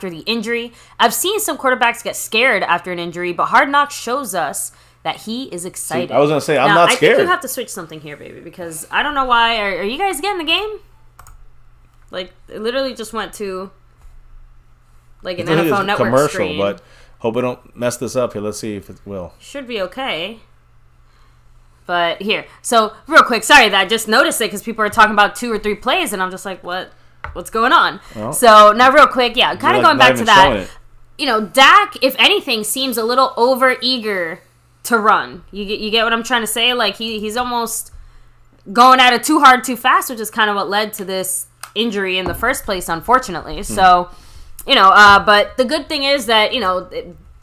after the injury. I've seen some quarterbacks get scared after an injury, but Hard Knocks shows us that he is excited. See, I was going to say, I'm not scared. I think you have to switch something here, baby, because I don't know why. Are you guys getting the game? Like, it literally just went to, like, an NFL Network commercial, screen. But hope we don't mess this up here. Let's see if it will. Should be okay. But here. So, real quick. Sorry that I just noticed it because people are talking about 2 or 3 plays, and I'm just like, what's going on? Well, so, now real quick, yeah, kind of going back to that. You know, Dak, if anything, seems a little over-eager to run. You get what I'm trying to say? Like, he's almost going at it too hard, too fast, which is kind of what led to this injury in the first place, unfortunately. So, you know, but the good thing is that, you know,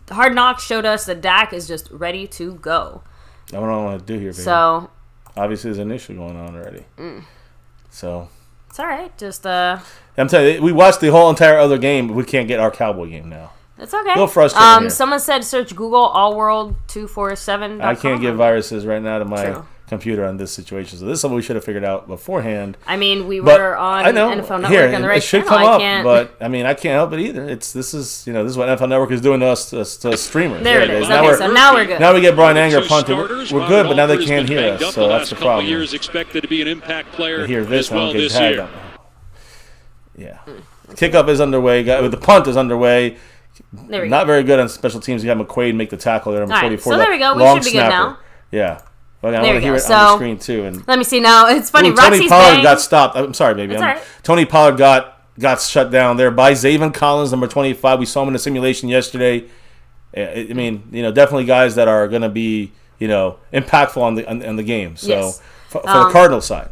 Hard Knocks showed us that Dak is just ready to go. I don't know what to do here, baby. So, obviously, there's an issue going on already. So, it's all right. Just, I'm telling you, we watched the whole entire other game, but we can't get our Cowboy game now. It's okay. A little frustrating here. Someone said search Google allworld247.com. I can't get viruses right now to my computer on this situation. So this is something we should have figured out beforehand. I mean, we were on NFL Network on the right it should channel. come up, but I mean, I can't help it either. This is what NFL Network is doing to us to streamers. There it is. Okay, so now we're good. Now we get Brian Anger punted. We're good, but now they can't hear us, so that's the problem. Years expected to be an impact player. Hear this one get tagged. Yeah, kickoff is underway. The punt is underway. Not very good on special teams. You have McQuaid make the tackle there, number 44. So there we go. We should be good now. Yeah. But I want to hear it on the screen, too. And let me see now. It's funny. Tony Pollard got stopped. I'm sorry, baby. Right. Tony Pollard got shut down there by Zaven Collins, number 25. We saw him in the simulation yesterday. I mean, you know, definitely guys that are going to be, you know, impactful on the game. So yes. For the Cardinals side.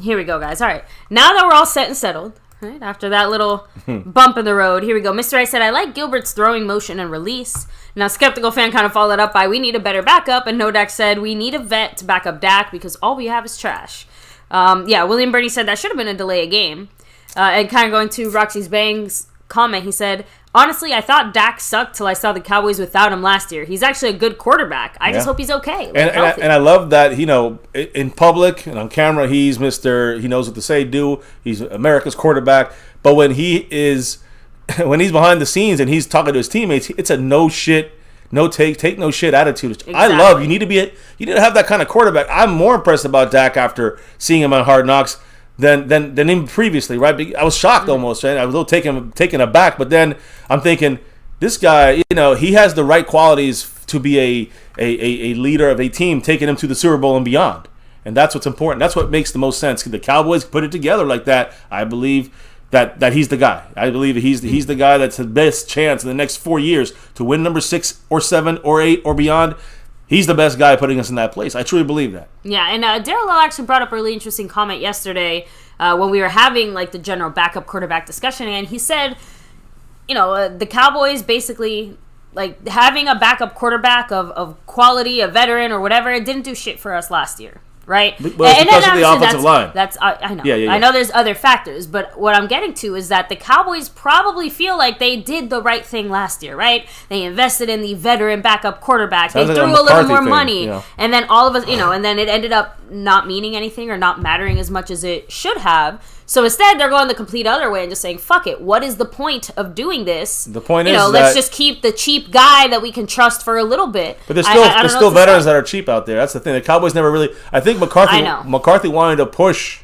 Here we go, guys. All right. Now that we're all set and settled, right, after that little bump in the road, here we go. Mr. I said, I like Gilbert's throwing motion and release. Now, Skeptical Fan kind of followed up by, we need a better backup. And Nodak said, we need a vet to back up Dak because all we have is trash. William Birdie said that should have been a delay of game. And kind of going to Roxy's Bangs comment, he said, honestly, I thought Dak sucked till I saw the Cowboys without him last year. He's actually a good quarterback. I just hope he's okay. And I love that, you know, in public and on camera, he's he knows what to say, do. He's America's quarterback. But when he's behind the scenes and he's talking to his teammates, it's a no shit, no take no shit attitude. Exactly. I love. You need to have that kind of quarterback. I'm more impressed about Dak after seeing him on Hard Knocks than even previously, right? I was shocked almost, right? I was a little taken aback, but then I'm thinking, this guy, you know, he has the right qualities to be a leader of a team, taking him to the Super Bowl and beyond. And that's what's important. That's what makes the most sense. The Cowboys put it together like that. I believe that he's the guy. I believe he's the guy that's the best chance in the next 4 years to win number 6 or 7 or 8 or beyond. He's the best guy putting us in that place. I truly believe that. Yeah, and Daryl actually brought up a really interesting comment yesterday when we were having like the general backup quarterback discussion, and he said, you know, the Cowboys basically, like, having a backup quarterback of quality, a veteran or whatever, it didn't do shit for us last year. Right? Well, it's because of the offensive line. I know. Yeah. I know there's other factors, but what I'm getting to is that the Cowboys probably feel like they did the right thing last year, right? They invested in the veteran backup quarterback. They threw a little more money, you know. And then all of us, you know, and then it ended up not meaning anything or not mattering as much as it should have. So instead, they're going the complete other way and just saying, fuck it. What is the point of doing this? The point is let's just keep the cheap guy that we can trust for a little bit. But there's still veterans that are cheap out there. That's the thing. The Cowboys never really... I think McCarthy wanted to push...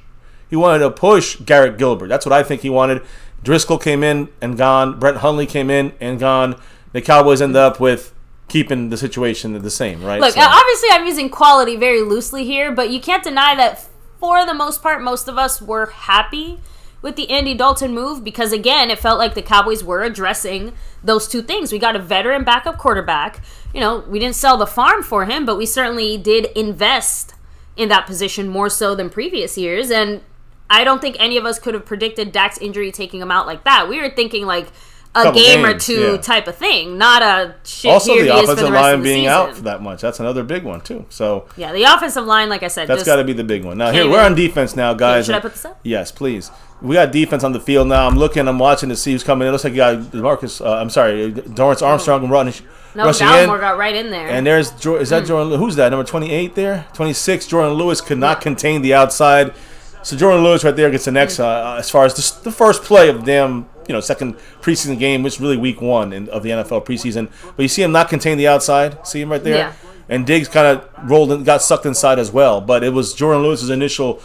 He wanted to push Garrett Gilbert. That's what I think he wanted. Driscoll came in and gone. Brett Hundley came in and gone. The Cowboys ended up with keeping the situation the same, right? Look, obviously I'm using quality very loosely here, but you can't deny that... For the most part, most of us were happy with the Andy Dalton move because, again, it felt like the Cowboys were addressing those two things. We got a veteran backup quarterback. You know, we didn't sell the farm for him, but we certainly did invest in that position more so than previous years. And I don't think any of us could have predicted Dak's injury taking him out like that. We were thinking like a game or two type of thing, not a shit. Also, here the he is for offensive the rest line of the being season. out for that much. That's another big one, too. So yeah, the offensive line, like I said, that's got to be the big one. Now, here, we're on defense now, guys. Should I put this up? Yes, please. We got defense on the field now. I'm watching to see who's coming in. It looks like you got Dorrance Armstrong rushing Gallimore got right in there. And there's, is that Jordan? Who's that? Number 28 there? 26, Jordan Lewis could not contain the outside. So Jordan Lewis right there gets the next, as far as the first play of damn, second preseason game, which is really week 1 of the NFL preseason. But you see him not contain the outside. See him right there? Yeah. And Diggs kind of rolled and got sucked inside as well. But it was Jordan Lewis's initial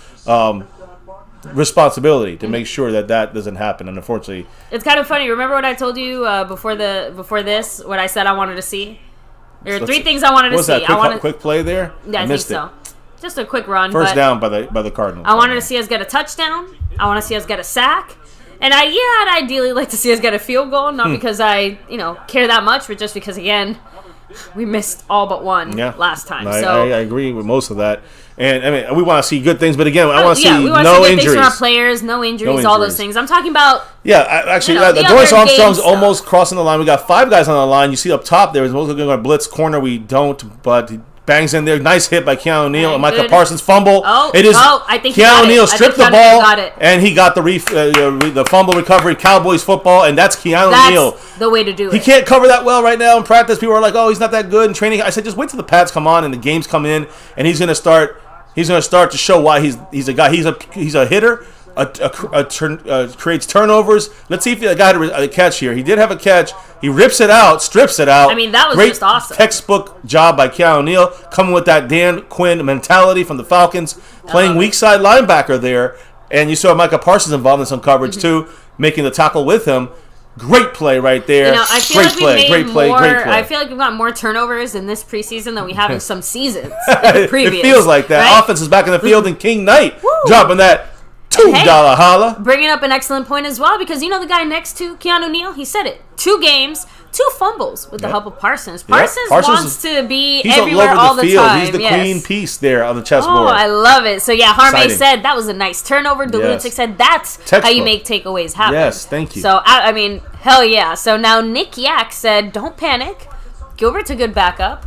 responsibility to make sure that doesn't happen. And unfortunately, it's kind of funny. Remember what I told you before this? What I said I wanted to see. There are 3 things I wanted to see. What was that? Quick play there? Yeah, I think so. Just a quick run. First down by the Cardinals. I wanted to see us get a touchdown. I want to see us get a sack. And I'd ideally like to see us get a field goal, not because I, care that much, but just because, again, we missed all but one last time. I agree with most of that. And, I mean, we want to see good things, but again, I want to see we want no to see good injuries. things from our players, no injuries, all those things. I'm talking about... Yeah, actually, Doris Armstrong's almost crossing the line. We got 5 guys on the line. You see up top there, we're going to blitz corner. We don't, but... Bangs in there. Nice hit by Keanu Neal. And Micah Parsons fumble. I think Keanu Neal stripped the ball, and he got the fumble recovery. Cowboys football, and that's Keanu Neal. That's the way to do it. He can't cover that well right now in practice. People are like, "Oh, he's not that good in training." I said, just wait till the pads come on and the games come in, and he's going to start. He's going to start to show why he's a guy. He's a hitter. Creates turnovers. Let's see if the guy had a catch here. He did have a catch. He rips it out, strips it out. I mean, that was great just awesome. Textbook job by Keanu Neal, coming with that Dan Quinn mentality from the Falcons, playing weak side linebacker there. And you saw Micah Parsons involved in some coverage too, making the tackle with him. Great play right there. I feel great play. I feel like we've got more turnovers in this preseason than we have in some seasons previous. It feels like that. Right? Offense is back in the field, and King Knight dropping that $2 holla. Bringing up an excellent point as well, because the guy next to Keanu Neal, he said it. 2 games, 2 fumbles with the help of Parsons. Parsons wants to be everywhere all the time. He's the queen piece there on the chessboard. Oh, I love it. So, Harmay said that was a nice turnover. Delutic said that's how you make takeaways happen. Yes, thank you. So, I mean, hell yeah. So, now Nick Yak said, don't panic. Gilbert's a good backup.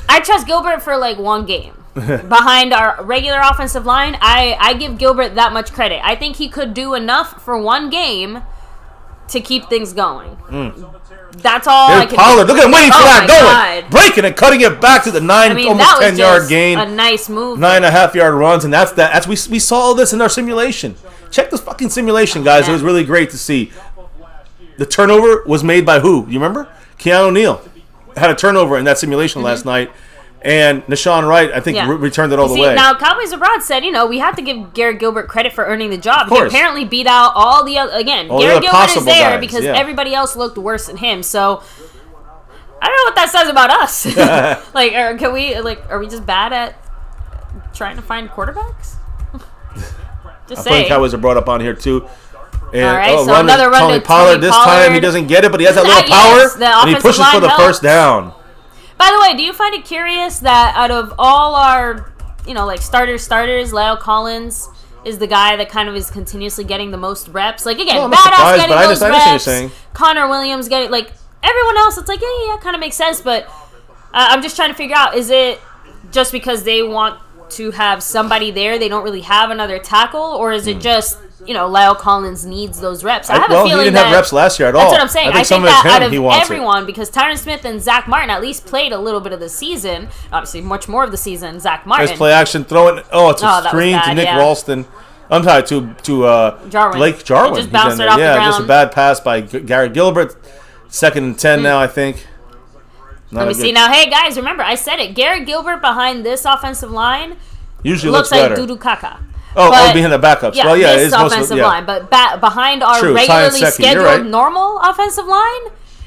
I trust Gilbert for, 1 game. Behind our regular offensive line, I give Gilbert that much credit. I think he could do enough for 1 game to keep things going. That's all I can Pollard. Look at him waiting for that going. God. Breaking and cutting it back to the 9, almost 10-yard gain. A nice move. 9.5-yard runs, and that's we saw all this in our simulation. Check this fucking simulation, guys. It was really great to see. The turnover was made by who? You remember? Keanu Neal had a turnover in that simulation last night. And Nashawn Wright, I think, returned it all the way. Now, Cowboys Abroad said, we have to give Garrett Gilbert credit for earning the job. He apparently beat out all the other... Again, Garrett Gilbert is there because everybody else looked worse than him. So, I don't know what that says about us. Are we just bad at trying to find quarterbacks? Just saying. Cowboys are brought up on here, too. And, all right, so another run to Pollard. This time, he doesn't get it, but he has that little power, and he pushes for the first down. By the way, do you find it curious that out of all our, starters, Lyle Collins is the guy that kind of is continuously getting the most reps? Badass getting those reps. Connor Williams getting, everyone else, it's kind of makes sense. But I'm just trying to figure out, is it just because they want to have somebody there, they don't really have another tackle? Or is it just... Lyle Collins needs those reps. I have a feeling he didn't have reps last year at all. That's what I'm saying. I think that out of everyone, because Tyron Smith and Zach Martin at least played a little bit of the season, obviously much more of the season, Zach Martin. Nice play action, throw it. Oh, it's a screen to Nick Ralston. I'm sorry, to Blake Jarwin. He just bounced it off the ground. Just a bad pass by Garrett Gilbert. 2nd and 10 now, I think. Let me see. Now, hey, guys, remember, I said it. Garrett Gilbert behind this offensive line usually looks like Dudu Kaka. Behind the backups. Yeah, this offensive line. But behind our regularly scheduled normal offensive line,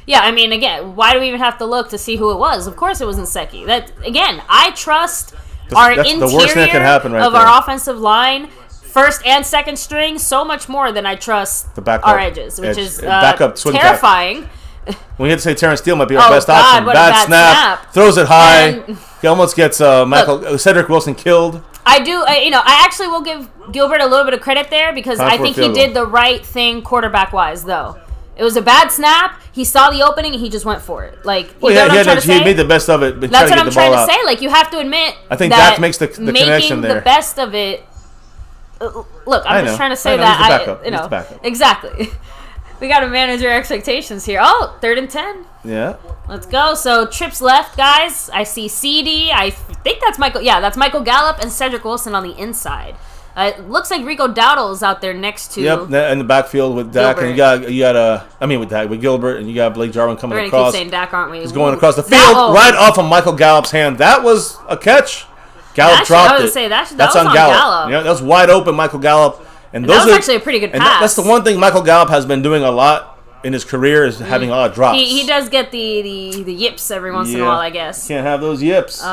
I mean, again, why do we even have to look to see who it was? Of course it wasn't Secchi. I trust our interior of our offensive line, first and second string, so much more than I trust our edges, which is terrifying. We had to say Terrence Steele might be our best option. Bad snap. Throws it high. He almost gets Cedric Wilson killed. I actually will give Gilbert a little bit of credit there because I think he did the right thing quarterback-wise, though. It was a bad snap. He saw the opening, and he just went for it. He made the best of it. That's what I'm trying to say. You have to admit I think that makes the connection there. Making the best of it. Look, I'm just trying to say that. He's the backup. Exactly. We got to manage your expectations here. Oh, 3rd and 10. Yeah. Let's go. So, trips left, guys. I see CD. I think that's Michael. Yeah, that's Michael Gallup and Cedric Wilson on the inside. It looks like Rico Dowdle's out there next to. Yep, in the backfield with Dak, Gilbert. and you got with Gilbert, and you got Blake Jarwin coming We're across. Keep saying Dak, aren't we? He's going across the field right off of Michael Gallup's hand. That was a catch. Gallup dropped it. That's on Gallup. Yeah, that was wide open, Michael Gallup. And that was actually a pretty good pass. That's the one thing Michael Gallup has been doing a lot in his career is having a lot of drops. He does get the yips every once in a while, I guess. Can't have those yips.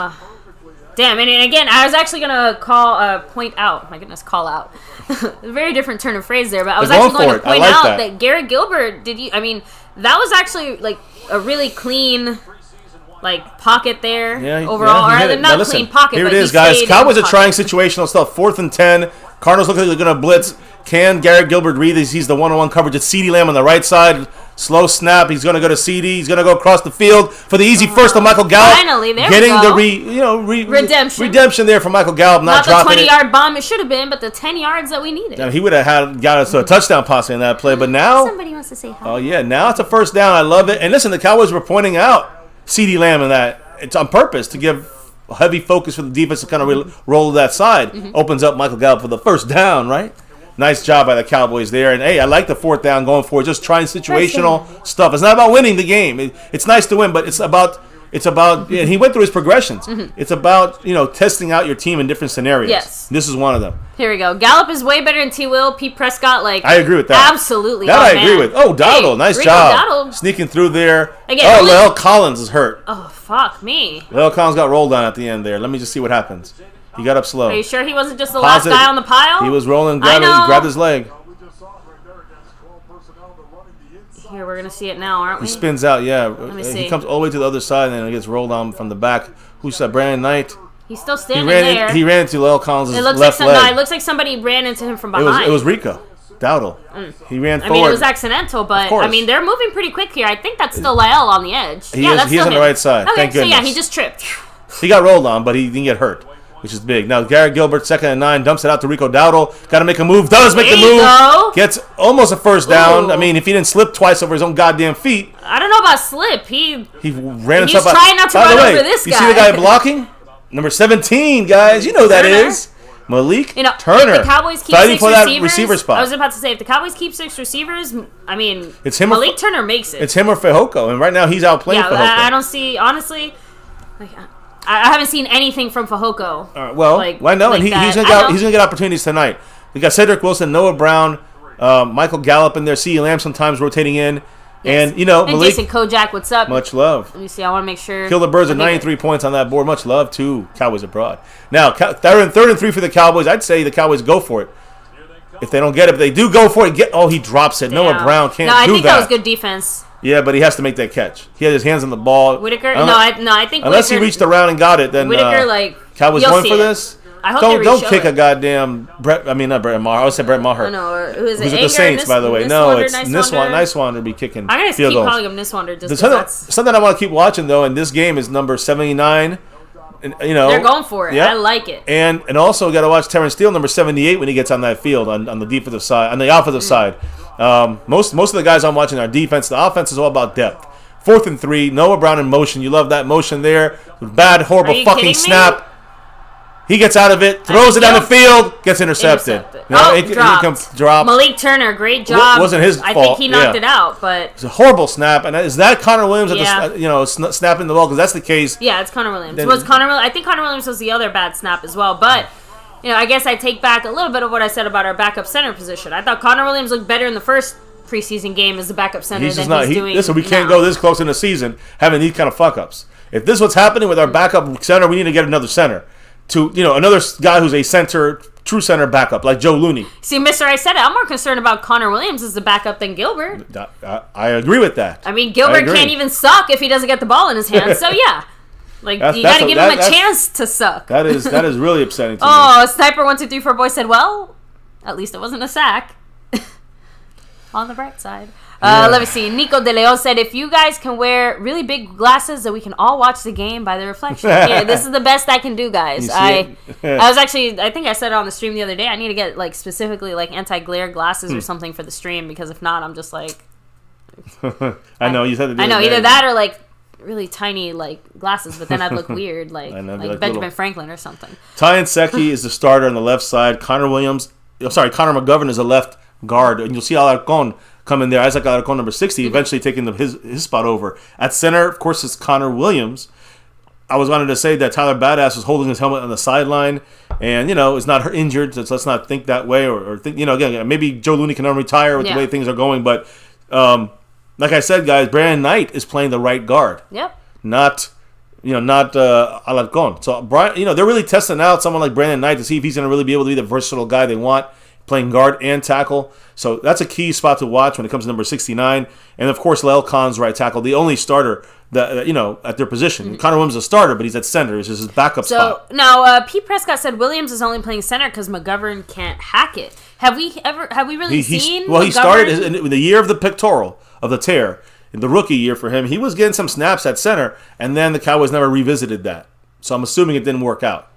Damn, and again, I was actually going to point out, a very different turn of phrase there, but I was actually going to point out that Garrett Gilbert, that was actually like a really clean pocket there overall. Not clean pocket, here but it is, guys. Cowboys are trying situational stuff. 4th and 10. Cardinals look like they're going to blitz. Can Garrett Gilbert read this? He's the one-on-one coverage. It's CeeDee Lamb on the right side. Slow snap. He's going to go to CD. He's going to go across the field for the easy first to Michael Gallup. Finally, there getting we go. Redemption there for Michael Gallup. Not dropping the 20-yard bomb it should have been, but the 10 yards that we needed. Now, he would have got us to a touchdown possibly in that play, but now somebody wants to say hi. Oh yeah, now it's a first down. I love it. And listen, the Cowboys were pointing out CeeDee Lamb in that. It's on purpose to give a heavy focus for the defense to kind of roll to that side. Opens up Michael Gallup for the first down, right? Nice job by the Cowboys there. And, hey, I like the 4th down going for it. Just trying situational stuff. It's not about winning the game. It's nice to win, but it's about and he went through his progressions. It's about, testing out your team in different scenarios. Yes. This is one of them. Here we go. Gallup is way better than T. Will. Pete Prescott, I agree with that. Absolutely. That I agree with. Oh, Dowdle. Nice job. Dowdle. Sneaking through there. Again, La'el Collins is hurt. Oh, fuck me. La'el Collins got rolled on at the end there. Let me just see what happens. He got up slow. Are you sure he wasn't just the last guy on the pile? He was rolling, grabbed his leg. Here, we're going to see it now, aren't we? He spins out, yeah. Let me see. He comes all the way to the other side, and then it gets rolled on from the back. Who's that? Brandon Knight. He's still standing there. He ran into La'el Collins' left leg. No, it looks like somebody ran into him from behind. It was Rico Dowdle. He ran forward. It was accidental, but they're moving pretty quick here. I think that's still La'el on the edge. He is on the right side. Okay, Thank goodness. So he just tripped. He got rolled on, but he didn't get hurt, which is big. Now, Garrett Gilbert, 2nd and 9, dumps it out to Rico Dowdle. Got to make a move. Does make the move. Go. Gets almost a first down. Ooh. I mean, if he didn't slip twice over his own goddamn feet. I don't know about slip. He ran himself out. He's trying not to run over this guy. You see the guy blocking? Number 17, guys. You know who that is. Malik Turner. If the Cowboys keep fighting 6 for that receivers, receiver spot. I was about to say, if the Cowboys keep 6 receivers, I mean, it's him Malik Turner makes it. It's him or Fehoko, and right now he's out playing Fehoko. I don't see, honestly, I haven't seen anything from Fehoko. I know, and he's gonna get opportunities tonight. We got Cedric Wilson, Noah Brown, Michael Gallup in there, CeeDee Lamb sometimes rotating in. Yes. And, Malik, Jason Kojak, what's up? Much love. Let me see. I want to make sure. Kill the Birds at 93 points on that board. Much love to Cowboys abroad. Now, 3rd and 3 for the Cowboys. I'd say the Cowboys go for it. If they don't get it, but they do go for it. He drops it. Damn. Noah Brown can't do that. No, I think that was good defense. Yeah, but he has to make that catch. He had his hands on the ball. Whitaker? I think unless he reached around and got it, then Whitaker, Cowboys won for this. I hope don't kick a goddamn Brett. I mean, not Brett Maher. I would say Brett Maher. No, who is it? Who's with the Saints, by the way? No, it's Niswander be kicking. I'm gonna keep calling him Niswander. Something I want to keep watching though, and this game is number 79. And, they're going for it. Yeah. I like it. And also got to watch Terrence Steele, number 78, when he gets on that field on the defensive side, on the offensive side. Most of the guys I'm watching are defense. The offense is all about depth. 4th and 3, Noah Brown in motion. You love that motion there. Bad, horrible fucking snap. He gets out of it, throws it down the field, gets intercepted. Dropped. Malik Turner, great job. Wasn't his fault. I think he knocked it out, but it's a horrible snap. And is that Connor Williams snapping the ball? Because that's the case. Yeah, it's Connor Williams. I think Connor Williams was the other bad snap as well. But I guess I take back a little bit of what I said about our backup center position. I thought Connor Williams looked better in the first preseason game as the backup center he's doing. Listen, we can't go this close in the season having these kind of fuck ups. If this is what's happening with our backup center, we need to get another center. To another guy who's a true center backup like Joe Looney. See, Mister, I said it. I'm more concerned about Connor Williams as the backup than Gilbert. I agree with that. I mean, Gilbert can't even suck if he doesn't get the ball in his hands. So yeah, you got to give him a chance to suck. That is really upsetting to me. Oh, Sniper 123 boy said, "Well, at least it wasn't a sack." On the bright side. Let me see. Nico De Leon said, if you guys can wear really big glasses, then we can all watch the game by the reflection. Yeah, this is the best I can do, guys. I was actually, I think I said it on the stream the other day, I need to get specifically anti-glare glasses or something for the stream, because if not, I'm just I know, you said it. I know, either that or really tiny like glasses, but then I'd look weird, like Benjamin Franklin or something. Ty Secchi is the starter on the left side. Connor McGovern is a left guard, and you'll see Alarcon come in there. Isaac Alarcon, number 60, eventually taking his spot over. At center, of course, it's Connor Williams. I was wanting to say that Tyler Badass was holding his helmet on the sideline, and is not injured. So let's not think that way, or think again maybe Joe Looney can retire with the way things are going. But like I said, guys, Brandon Knight is playing the right guard. Yep. Not Alarcon. So Brian, they're really testing out someone like Brandon Knight to see if he's going to really be able to be the versatile guy they want, playing guard and tackle. So that's a key spot to watch when it comes to number 69. And, of course, Lel Khan's right tackle, the only starter that at their position. Mm-hmm. Connor Williams is a starter, but he's at center. It's just his backup spot. So, now, Pete Prescott said Williams is only playing center because McGovern can't hack it. Have we really seen McGovern? He started in the year of the pectoral, of the tear. In the rookie year for him, he was getting some snaps at center, and then the Cowboys never revisited that. So I'm assuming it didn't work out.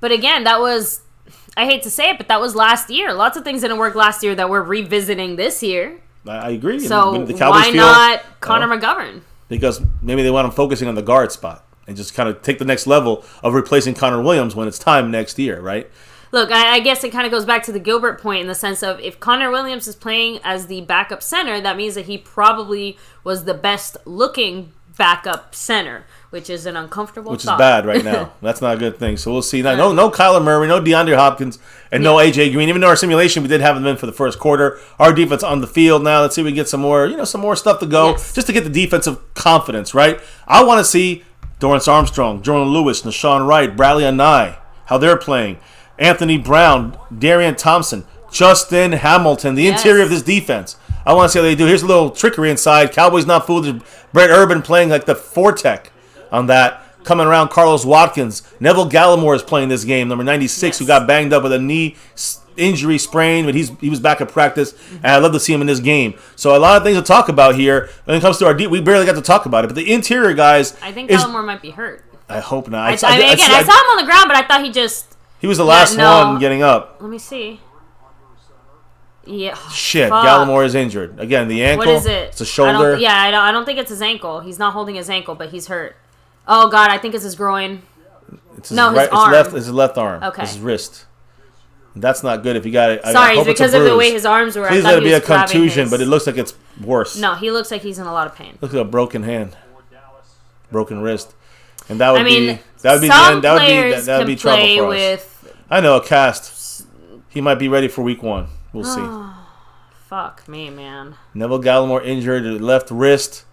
But again, that was... I hate to say it, but that was last year. Lots of things didn't work last year that we're revisiting this year. I agree. So the Cowboys why not Connor McGovern? Because maybe they want him focusing on the guard spot and just kind of take the next level of replacing Connor Williams when it's time next year, right? Look, I guess it kind of goes back to the Gilbert point in the sense of if Connor Williams is playing as the backup center, that means that he probably was the best looking backup center, which is an uncomfortable thought. Which is bad right now. That's not a good thing. So we'll see. No Kyler Murray, no DeAndre Hopkins, and no AJ Green. Even though our simulation, we did have them in for the first quarter. Our defense on the field now. Let's see if we get some more stuff to go, just to get the defensive confidence, right? I want to see Dorrance Armstrong, Jordan Lewis, Nashawn Wright, Bradley Anai, how they're playing. Anthony Brown, Darian Thompson, Justin Hamilton, the interior of this defense. I want to see how they do. Here's a little trickery inside. Cowboys not fooled. There's Brett Urban playing like the Fortec on that. Coming around, Carlos Watkins. Neville Gallimore is playing this game, number 96, who got banged up with a knee injury sprain, but he was back at practice, and I'd love to see him in this game. So a lot of things to talk about here. When it comes to our deep, we barely got to talk about it, but the interior guys... I think Gallimore might be hurt. I hope not. I saw him on the ground, but I thought he just... He was the last one getting up. Let me see. Yeah. Shit, fuck. Gallimore is injured. Again, the ankle. What is it? It's a shoulder. I don't think it's his ankle. He's not holding his ankle, but he's hurt. Oh, God, I think it's his groin. His arm. It's his left arm. Okay. It's his wrist. That's not good if you got it. Sorry, it's because of the way his arms were. Please let it be a contusion, but it looks like it's worse. No, he looks like he's in a lot of pain. Looks like a broken hand. Broken wrist. And that would be trouble for us. I know, a cast. He might be ready for week 1. We'll see. Fuck me, man. Neville Gallimore injured left wrist.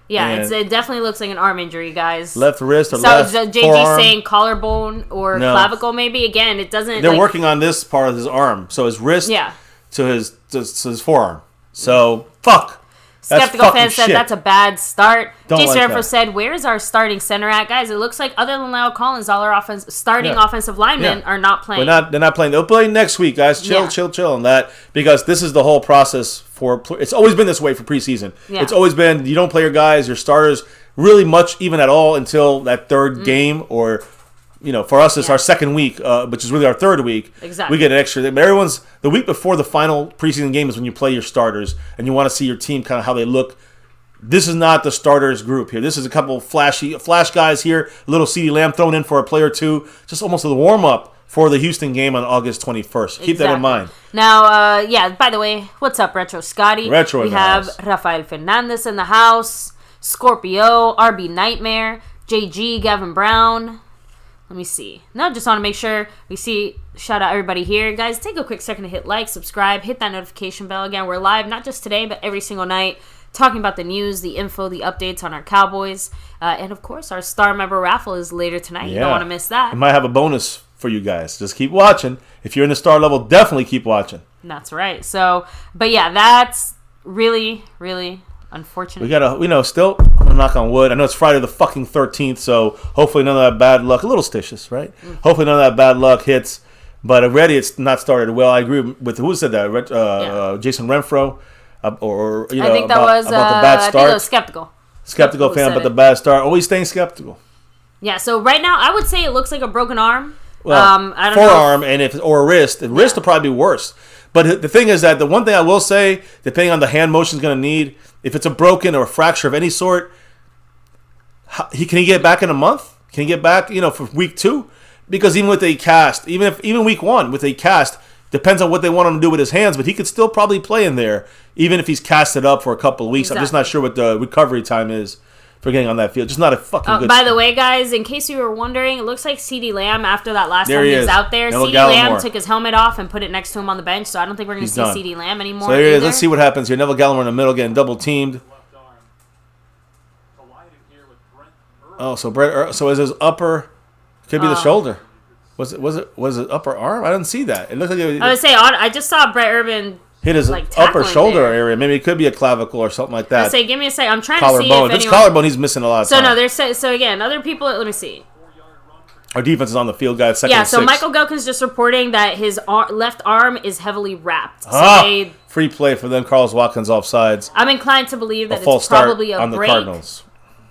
Yeah, it definitely looks like an arm injury, guys. Left wrist or left forearm. JG saying collarbone or clavicle, maybe. Again, it doesn't... They're working on this part of his arm. So his wrist to his forearm. So, fuck. Skeptical fans said that's a bad start. Jason Renfro said, "Where is our starting center at, guys? It looks like other than Lyle Collins, all our offensive linemen are not playing. They're not playing. They'll play next week, guys. Chill on that, because this is the whole process for. It's always been this way for preseason. Yeah. It's always been you don't play your guys, your starters, really much even at all until that third game or. For us, it's our second week, which is really our third week. Exactly. We get an extra. Everyone's the week before the final preseason game is when you play your starters, and you want to see your team kind of how they look. This is not the starters group here. This is a couple flash guys here. A little CeeDee Lamb thrown in for a play or two, just almost a warm up for the Houston game on August 21st. Keep that in mind. Now, by the way, what's up, Retro Scotty? We have Rafael Fernandez in the house, Scorpio, RB Nightmare, JG, Gavin Brown. Let me see. No, just want to make sure we see. Shout out everybody here. Guys, take a quick second to hit like, subscribe, hit that notification bell. Again, we're live not just today, but every single night, talking about the news, the info, the updates on our Cowboys. And, of course, our star member raffle is later tonight. You don't want to miss that. I might have a bonus for you guys. Just keep watching. If you're in the star level, definitely keep watching. That's right. So, but yeah, that's really, really unfortunate. We gotta, still, I'm gonna knock on wood. I know it's Friday the fucking 13th, so hopefully none of that bad luck, a little stitious, right? Hopefully none of that bad luck hits. But already it's not started well. I agree with who said that, Jason Renfro, I think that was about the bad start. I think it was skeptical. Skeptical fan about the bad start. Always staying skeptical. Yeah. So right now, I would say it looks like a broken arm. Well, I don't forearm know or a wrist. The wrist will probably be worse. But the thing is that the one thing I will say, depending on the hand motion is going to need, if it's a broken or a fracture of any sort, Can he get back in a month? Can he get back, for week 2? Because even with a cast, even week 1 with a cast, depends on what they want him to do with his hands, but he could still probably play in there, even if he's casted up for a couple of weeks. Exactly. I'm just not sure what the recovery time is for getting on that field. Just not a fucking good. By the way, guys, in case you were wondering, it looks like CeeDee Lamb, after that last time he was out there, CeeDee Lamb took his helmet off and put it next to him on the bench, so I don't think we're going to see CeeDee Lamb anymore. So there he is. Let's see what happens here. Neville Gallimore in the middle getting double teamed. Oh, so is his upper? Could be the shoulder. Was it upper arm? I didn't see that. It looked like I would say I just saw Brett Urban hit his upper shoulder area. Maybe it could be a clavicle or something like that. I say, give me a second. I'm trying to see if anyone... If it's collarbone, he's missing a lot of time. So again, other people. Let me see. Our defense is on the field, guys. Second and 6. Michael Gelkin's just reporting that his left arm is heavily wrapped. Free play for them. Carlos Watkins offsides. I'm inclined to believe that it's probably a on break. The Cardinals.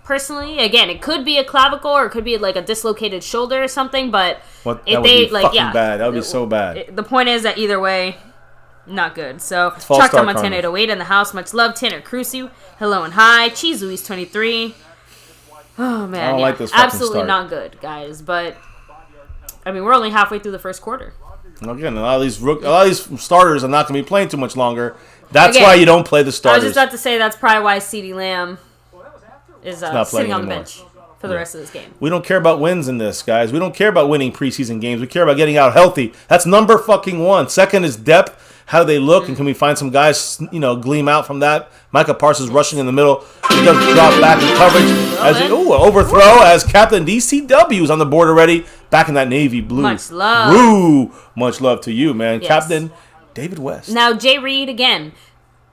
Personally, again, it could be a clavicle or it could be like a dislocated shoulder or something. But that would be fucking bad. That would be so bad. The point is that either way, not good. So Chuck on Montana 808 in the house. Much love, Tanner Crusu. Hello and hi, Cheese Louise 23. Oh man, I don't like this fucking absolutely start. Not good, guys. But I mean, we're only halfway through the first quarter. Again, a lot of these starters are not going to be playing too much longer. That's why you don't play the starters. I was just about to say that's probably why CeeDee Lamb is sitting on the bench for the rest of this game. We don't care about wins in this, guys. We don't care about winning preseason games. We care about getting out healthy. That's number fucking 1. Second is depth. How do they look? And can we find some guys, gleam out from that? Micah Parsons rushing in the middle. He does drop back in coverage. Overthrow as Captain DCW is on the board already. Back in that navy blue. Much love. Woo! Much love to you, man. Yes. Captain David West. Now, Jay Reed, again,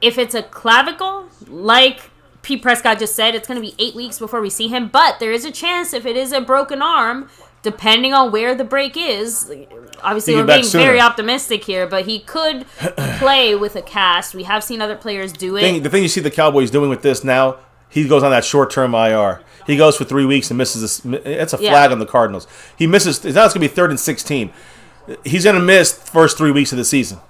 if it's a clavicle, like Pete Prescott just said, it's going to be 8 weeks before we see him. But there is a chance if it is a broken arm, depending on where the break is. Obviously, we're being very optimistic here, but he could play with a cast. We have seen other players do it. The thing you see the Cowboys doing with this now, he goes on that short-term IR. He goes for 3 weeks and misses this. It's a flag on the Cardinals. He misses. Now it's going to be 3rd and 16. He's going to miss the first 3 weeks of the season.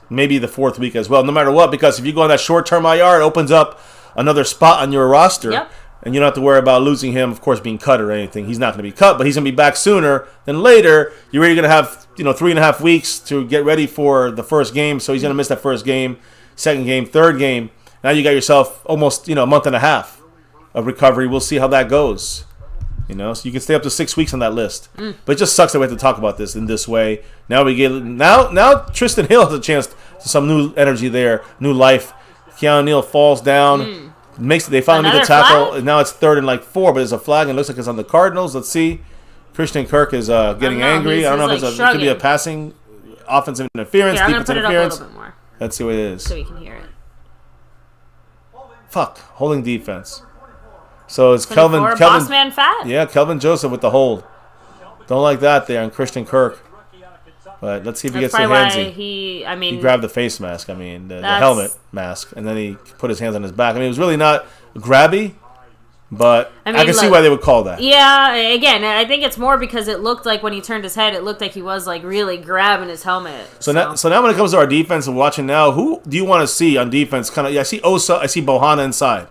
Maybe the 4th week as well, no matter what, because if you go on that short-term IR, it opens up another spot on your roster. Yep. And you don't have to worry about losing him, of course, being cut or anything. He's not going to be cut, but he's going to be back sooner than later. You're already going to have 3.5 weeks to get ready for the first game, so he's going to miss that first game, second game, third game. Now you got yourself almost a month and a half of recovery. We'll see how that goes. So you can stay up to 6 weeks on that list. But it just sucks that we have to talk about this in this way. Now now Tristan Hill has a chance to some new energy there, new life. Keanu Neal falls down. They finally make the tackle. Flag? Now it's 3rd and 4, but there's a flag and it looks like it's on the Cardinals. Let's see. Christian Kirk is getting angry. I don't know if it could be a passing offensive interference, defensive interference. Up a little bit more. Let's see what it is. So we can hear it. Holding defense. So it's Kelvin Boss Man Fat? Yeah, Kelvin Joseph with the hold. Don't like that there on Christian Kirk. But let's see if he gets the handsy. He grabbed the face mask. The helmet mask, and then he put his hands on his back. It was really not grabby, but I can see why they would call that. Yeah, again, I think it's more because it looked like when he turned his head, it looked like he was really grabbing his helmet. So now when it comes to our defense and watching now, who do you want to see on defense? I see Osa, I see Bohanna inside.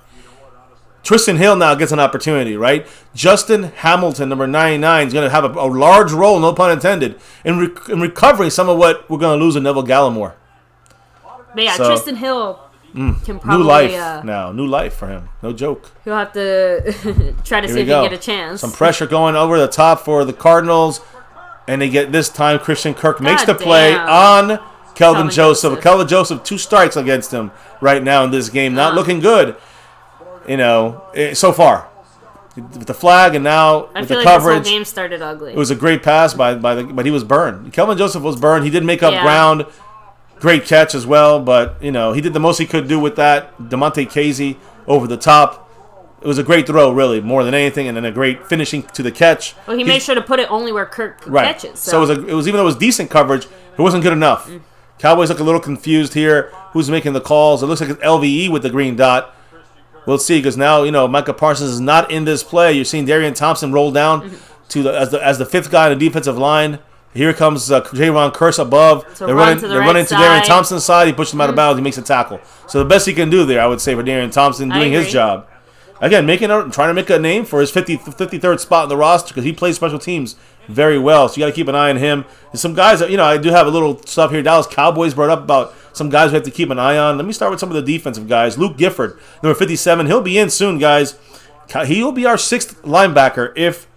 Tristan Hill now gets an opportunity, right? Justin Hamilton, number 99, is going to have a large role, no pun intended, in recovering some of what we're going to lose in Neville Gallimore. But yeah, Tristan Hill can probably... New life now. New life for him. No joke. He'll have to try to see if he can get a chance. Some pressure going over the top for the Cardinals. And they get this time, Christian Kirk makes the play on Kelvin Joseph. Kelvin Joseph, 2 strikes against him right now in this game. Not looking good. So far, with the flag and now with the coverage, this whole game started ugly. It was a great pass but he was burned. Kelvin Joseph was burned. He did make up ground. Great catch as well, but he did the most he could do with that. DeMonte Casey over the top. It was a great throw, really, more than anything, and then a great finishing to the catch. Well, he made sure to put it only where Kirk catches. So it was even though it was decent coverage, it wasn't good enough. Cowboys look a little confused here. Who's making the calls? It looks like it's LVE with the green dot. We'll see, because now Micah Parsons is not in this play. You're seeing Darian Thompson roll down as the 5th guy on the defensive line. Here comes Javon Curse above. They're running to Darian Thompson's side. He pushes him out of bounds. He makes a tackle. So the best he can do there, I would say, for Darian Thompson doing his job. again, trying to make a name for his 53rd spot in the roster because he plays special teams very well. So you got to keep an eye on him. And some guys that, I do have a little stuff here. Dallas Cowboys brought up about some guys we have to keep an eye on. Let me start with some of the defensive guys. Luke Gifford, number 57. He'll be in soon, guys. He'll be our 6th linebacker if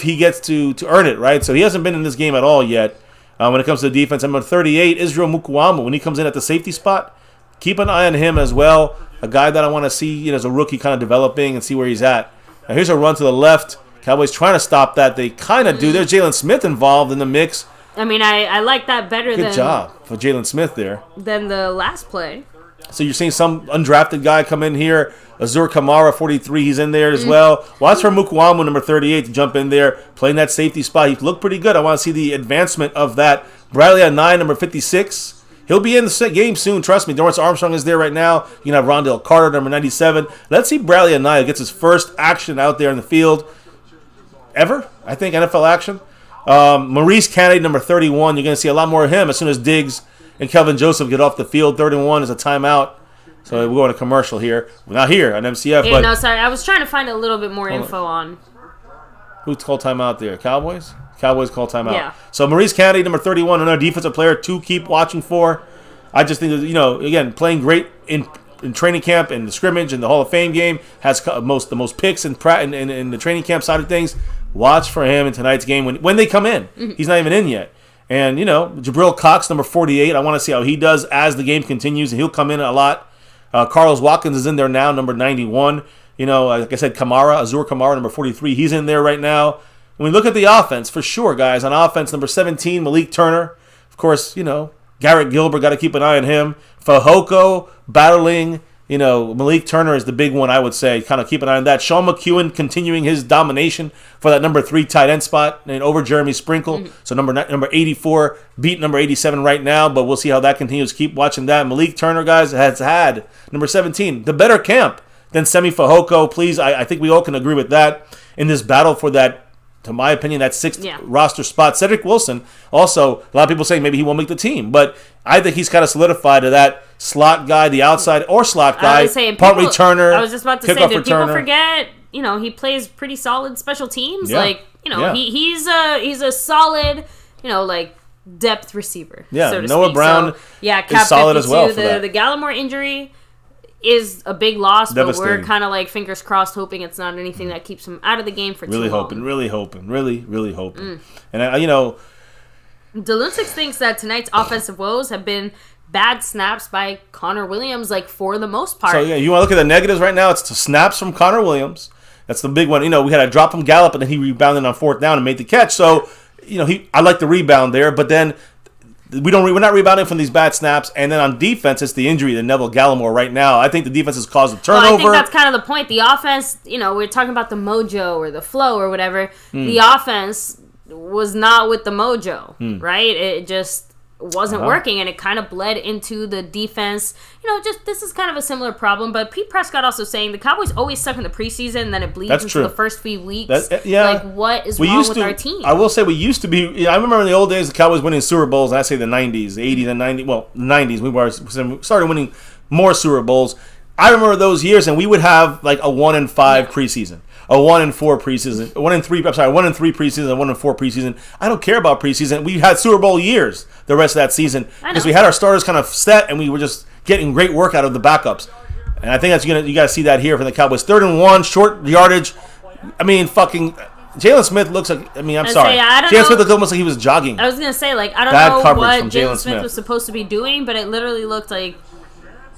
he gets to earn it, right? So he hasn't been in this game at all yet. When it comes to the defense, number 38, Israel Mukuamu. When he comes in at the safety spot, keep an eye on him as well. A guy that I want to see, as a rookie, kind of developing and see where he's at. Now here's a run to the left. Cowboys trying to stop that. They kind of do. There's Jalen Smith involved in the mix. I mean, I like that better Good job for Jalen Smith there. Than the last play. So you're seeing some undrafted guy come in here. Azur Kamara, 43, he's in there as well. Watch for Mukuamu, number 38, to jump in there, playing that safety spot. He looked pretty good. I want to see the advancement of that. Bradley at 9, number 56. He'll be in the game soon, trust me. Dorrance Armstrong is there right now. You can have Rondell Carter, number 97. Let's see Bradley at 9 gets his first action out there in the field. Ever, I think, NFL action. Maurice Kennedy, number 31. You're going to see a lot more of him as soon as Diggs and Kelvin Joseph get off the field. 31 is a timeout. So we're going to commercial here. We're not here on MCF. Yeah, no, sorry. I was trying to find a little bit more info on. Who's called timeout there? Cowboys? Cowboys call timeout. Yeah. So Maurice Kennedy, number 31, another defensive player to keep watching for. I just think that, again, playing great in training camp and the scrimmage and the Hall of Fame game, has the most picks in the training camp side of things. Watch for him in tonight's game when they come in. Mm-hmm. He's not even in yet. And, Jabril Cox, number 48, I want to see how he does as the game continues, and he'll come in a lot. Carlos Watkins is in there now, number 91. Like I said, Azur Kamara, number 43, he's in there right now. When we look at the offense, for sure, guys, on offense, number 17, Malik Turner. Of course, Garrett Gilbert, got to keep an eye on him. Fahoko battling, Malik Turner is the big one, I would say. Kind of keep an eye on that. Sean McEwen continuing his domination for that number 3 tight end spot and over Jeremy Sprinkle. Mm-hmm. So number 84 beat number 87 right now, but we'll see how that continues. Keep watching that. Malik Turner, guys, has had, number 17, the better camp than Semi Fahoko. Please, I think we all can agree with that in this battle for that, to my opinion, that 6th roster spot. Cedric Wilson, also, a lot of people saying maybe he won't make the team, but I think he's kind of solidified to that slot guy, the outside or slot guy, punt returner. I was just about to say, did people forget, he plays pretty solid special teams? Yeah. He's a solid, depth receiver. Yeah, so to Noah speak. Brown is solid as well for that. The Gallimore injury is a big loss, but we're kind of fingers crossed, hoping it's not anything that keeps him out of the game for too long. Really hoping. And Delunsix thinks that tonight's offensive woes have been bad snaps by Connor Williams, for the most part. So you want to look at the negatives right now? It's the snaps from Connor Williams. That's the big one. We had a drop from Gallup, and then he rebounded on 4th down and made the catch. So I like the rebound there, but then we're not rebounding from these bad snaps. And then on defense, it's the injury to Neville Gallimore right now. I think the defense has caused a turnover. Well, I think that's kind of the point. The offense, we're talking about the mojo or the flow or whatever. The offense was not with the mojo, right? It just wasn't working, and it kind of bled into the defense. This is kind of a similar problem, but Pete Prescott also saying the Cowboys always suck in the preseason, and then it bleeds into the first few weeks. What is wrong with our team? I will say we used to be. I remember in the old days the Cowboys winning Super Bowls, and I say the 90s, the 80s and 90s. Well, the 90s we started winning more Super Bowls. I remember those years, and we would have a 1-5 preseason. A 1-4 preseason, 1-3 preseason, and 1-4 preseason. I don't care about preseason. We had Super Bowl years the rest of that season because we had our starters kind of set, and we were just getting great work out of the backups. And I think you got to see that here from the Cowboys. 3rd and 1, short yardage. I mean, fucking Jalen Smith looks like. I'm sorry. Jalen Smith looked almost like he was jogging. I was gonna say I don't know what Jalen Smith was supposed to be doing, but it literally looked like.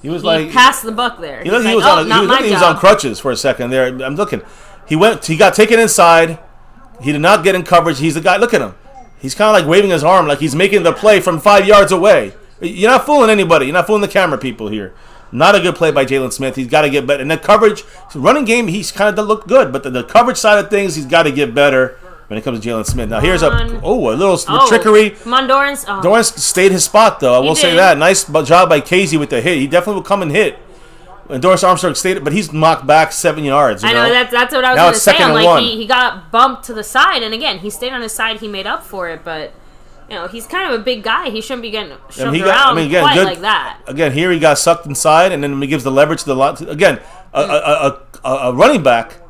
He passed the buck there. He was on crutches for a second there. I'm looking. He got taken inside. He did not get in coverage. He's the guy. Look at him. He's kind of waving his arm like he's making the play from 5 yards away. You're not fooling anybody. You're not fooling the camera people here. Not a good play by Jalen Smith. He's got to get better. And the coverage, running game, he's kind of looked good. But the coverage side of things, he's got to get better when it comes to Jalen Smith. Now, here's a little trickery. Come on, Dorrance. Dorrance stayed his spot, though. I will say that. Nice job by Casey with the hit. He definitely will come and hit. And Dorrance Armstrong stayed, but he's knocked back 7 yards. I know that's what I was going to say. I'm he got bumped to the side, and again, he stayed on his side. He made up for it, but he's kind of a big guy. He shouldn't be getting shoved around quite like that. Again, here he got sucked inside, and then he gives the leverage to the lot. Again, a a running back,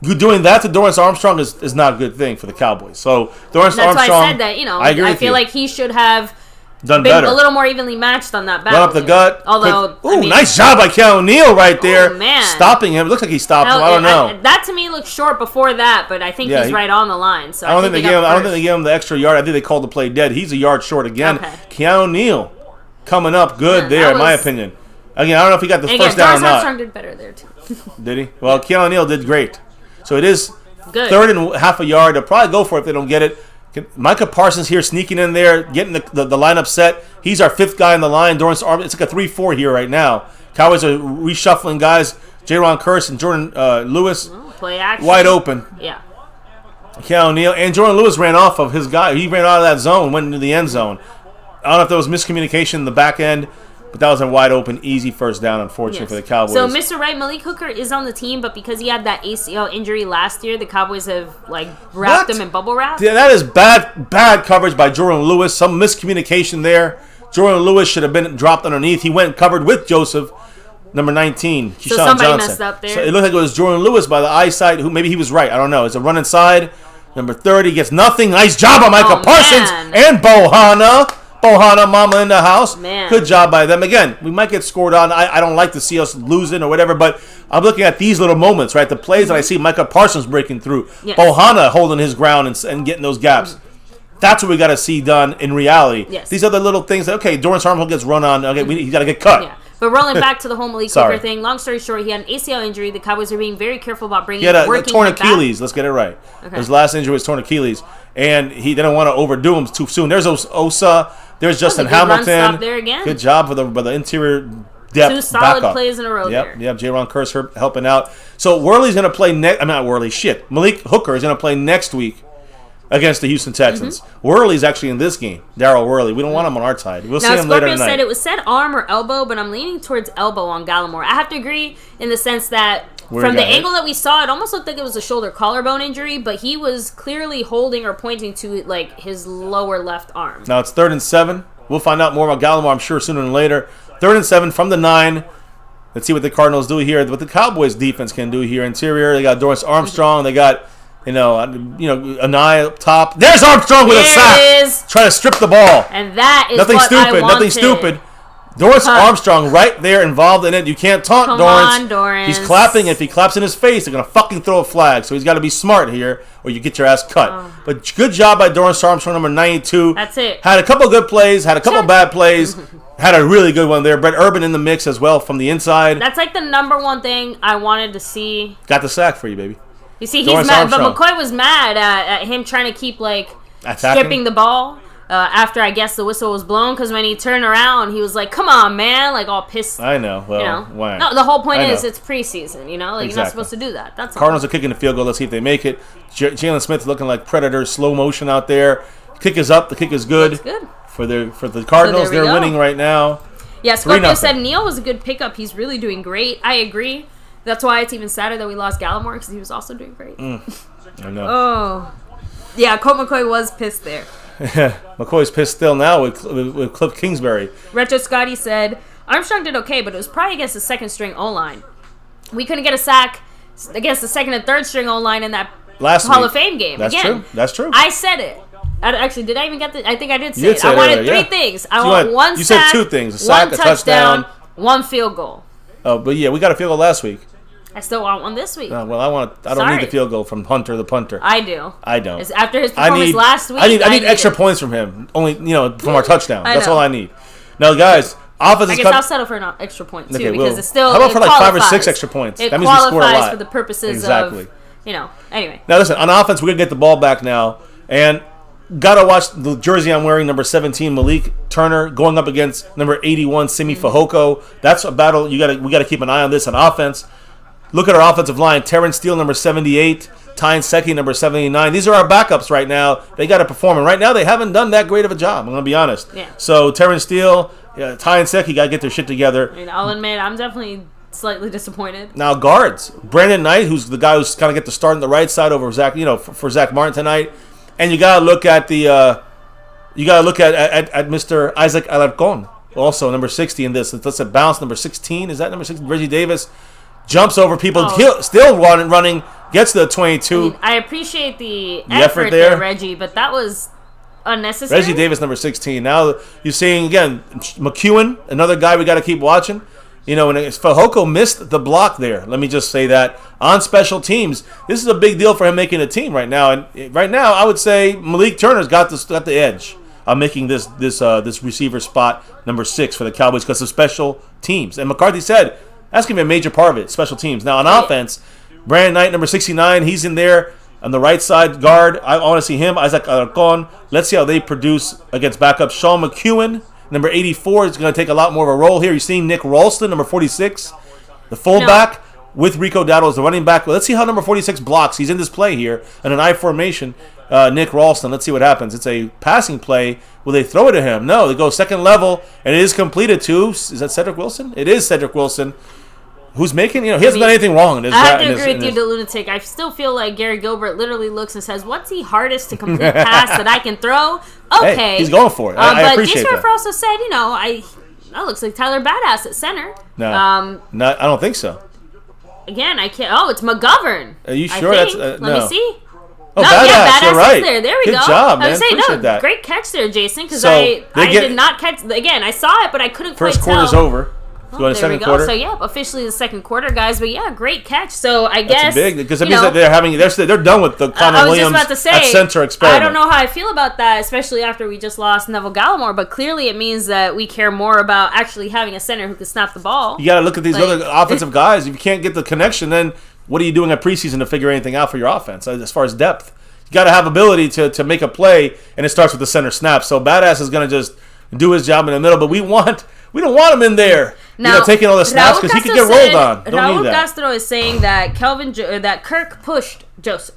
you doing that to Dorrance Armstrong is not a good thing for the Cowboys. So Dorrance Armstrong. That's why I said that. I feel like he should have done been better. A little more evenly matched on that battle. Run up the gut. Although, nice job by Keanu Neal right there. Oh, man. Stopping him. It looks like he stopped him. I don't know. That to me looked short before that, but I think he's right on the line. So I don't think they gave him the extra yard. I think they called the play dead. He's a yard short again. Okay. Keanu Neal coming up good there, in my opinion. Again, I don't know if he got the first down or not. Armstrong did better there, too. Did he? Well, Keanu Neal did great. So it is good. 3rd and half a yard. They'll probably go for it if they don't get it. Micah Parsons here sneaking in there, getting the lineup set. He's our 5th guy in the line. Dorrance Armstrong. It's like a 3-4 here right now. Cowboys are reshuffling guys. Jaron Kearse and Jordan Lewis. Play action. Wide open. Yeah. Keanu Neal. And Jordan Lewis ran off of his guy. He ran out of that zone, went into the end zone. I don't know if there was miscommunication in the back end, but that was a wide open, easy first down, unfortunately, for the Cowboys. So, Mr. Right, Malik Hooker is on the team, but because he had that ACL injury last year, the Cowboys have, wrapped him in bubble wrap. Yeah, that is bad coverage by Jordan Lewis. Some miscommunication there. Jordan Lewis should have been dropped underneath. He went covered with Joseph, number 19, Keyshawn somebody Johnson. Messed up there. So it looked like it was Jordan Lewis by the eyesight, who maybe he was right. I don't know. It's a run inside. Number 30 gets nothing. Nice job by Micah Parsons and Bohanna. Bohanna, mama in the house. Man. Good job by them. Again, we might get scored on. I don't like to see us losing or whatever, but I'm looking at these little moments, right? The plays that I see Micah Parsons breaking through. Yes. Bohanna holding his ground and getting those gaps. That's what we got to see done in reality. Yes. These are the little things that, okay, Dorrance Armstrong gets run on. Okay, he's got to get cut. Yeah. But rolling back to the whole Malik Hooker thing, long story short, he had an ACL injury. The Cowboys are being very careful about bringing him back. He had a torn Achilles. Let's get it right. Okay. His last injury was torn Achilles. And he didn't want to overdo him too soon. There's Osa. There's Justin Hamilton. There again. Good job for the interior depth. 2 solid plays in a row there. Yep, Jaron Kearse helping out. So Worley's going to play next. I'm not Worley. Shit. Malik Hooker is going to play next week against the Houston Texans. Worley's actually in this game. Darryl Worley. We don't want him on our side. We'll see him later tonight. Said it was said arm or elbow, but I'm leaning towards elbow on Gallimore. I have to agree in the sense that from the angle that we saw, it almost looked like it was a shoulder collarbone injury, but he was clearly holding or pointing to his lower left arm. Now it's 3rd and 7. We'll find out more about Gallimore, I'm sure, sooner than later. 3rd and 7 from the 9. Let's see what the Cardinals do here. What the Cowboys defense can do here. Interior, they got Dorrance Armstrong. They got Anaya up top. There's Armstrong with a sack. Trying to strip the ball. And that is nothing stupid. Dorrance Armstrong right there involved in it. You can't taunt Dorrance. He's clapping. If he claps in his face, they're going to fucking throw a flag. So he's got to be smart here or you get your ass cut. But good job by Dorrance Armstrong, number 92. That's it. Had a couple good plays. Had a couple bad plays. Had a really good one there. Brett Urban in the mix as well from the inside. That's the number one thing I wanted to see. Got the sack for you, baby. You see, he's mad. But McCoy was mad at him trying to keep, stripping the ball. After I guess the whistle was blown, because when he turned around, he was like, "Come on, man!" All pissed. I know. Well, why? No, the whole point is it's preseason. You're not supposed to do that. That's Cardinals are kicking the field goal. Let's see if they make it. Jalen Smith looking like Predator, slow motion out there. Kick is up. The kick is good. It's good for the Cardinals. They're winning right now. Yeah, Scorpio said Neal was a good pickup. He's really doing great. I agree. That's why it's even sadder that we lost Gallimore because he was also doing great. I know. Oh, yeah. Colt McCoy was pissed there. Yeah, McCoy's pissed still now with Cliff Kingsbury. Retro Scotty said, Armstrong did okay, but it was probably against the second-string O-line. We couldn't get a sack against the second and third-string O-line in that Hall of Fame game. That's true. That's true. I said it. Actually, did I even get the... I think I did say it. I wanted three things. I want one sack. You said 2 things. A sack, a touchdown. 1 field goal. Oh, but yeah, we got a field goal last week. I still want one this week. Well, I don't need the field goal from Hunter the punter. I do. I don't. It's after his performance last week. I need extra points from him. Only from our touchdown. That's all I need. Now, guys, offense is. I guess I'll settle for an extra point too because it's still. How about for 5 or 6 extra points? It that means we scored a lot. for the purposes of anyway. Now listen, on offense, we're gonna get the ball back now, and gotta watch the jersey I'm wearing, number 17, Malik Turner, going up against number 81, Simi Fehoko. That's a battle. We gotta keep an eye on this on offense. Look at our offensive line. Terrence Steele, number 78. Tyne Secchi, number 79. These are our backups right now. They got to perform. And right now, they haven't done that great of a job. I'm going to be honest. Yeah. So, Terrence Steele, Tyne Secchi got to get their shit together. I'll admit, I'm definitely slightly disappointed. Now, guards. Brandon Knight, who's the guy who's kind of get the start on the right side over Zach, for Zach Martin tonight. And you got to look at at Mr. Isaac Alarcon, also number 60 in this. Let's say bounce, number 16. Is that number 16? Reggie Davis. jumps over people, still running, gets to the 22. I appreciate the effort there, Reggie, but that was unnecessary. Reggie Davis, number 16. Now you're seeing, again, McEwen, another guy we got to keep watching. You know, and Fehoko missed the block there. Let me just say that. On special teams, this is a big deal for him making a team right now. And right now, I would say Malik Turner's got the edge on making this receiver spot number 6 for the Cowboys because of special teams. And McCarthy said that's going to be a major part of it, special teams. Now, on offense, Brandon Knight, number 69, he's in there on the right side guard. I want to see him. Isaac Alarcon. Let's see how they produce against backup. Sean McEwen, number 84, is going to take a lot more of a role here. You're seeing Nick Ralston, number 46, the fullback, with Rico Dowdle as the running back. Let's see how number 46 blocks. He's in this play here in an I formation. Nick Ralston. Let's see what happens. It's a passing play. Will they throw it to him? No, they go second level, and it is completed to, is that Cedric Wilson? It is Cedric Wilson. Who's making, he hasn't done anything wrong in this. I have to agree with you, the lunatic. I still feel like Gary Gilbert literally looks and says, what's the hardest to complete pass that I can throw? Okay. Hey, he's going for it. I appreciate that. But Jason also said, that looks like Tyler Badass at center. No, I don't think so. Again, I can't. Oh, it's McGovern. Are you sure that's Let me see. Oh, Badass, you're right. There we go. Good job, man. I was saying, appreciate that. Great catch there, Jason, because I did not catch. Again, I saw it, but I couldn't quite tell. First quarter's over. Go in the second quarter. So officially the second quarter, guys. But great catch. So I guess that's big because it means that they're done with the Connor Williams at center experiment. I don't know how I feel about that, especially after we just lost Neville Gallimore. But clearly, it means that we care more about actually having a center who can snap the ball. You got to look at these other offensive guys. If you can't get the connection, then what are you doing at preseason to figure anything out for your offense as far as depth? You got to have ability to make a play, and it starts with the center snap. So Badass is going to just do his job in the middle, but we don't want him in there. Now, taking all the snaps because he could get rolled on. Raul Castro is saying that that Kirk pushed Joseph.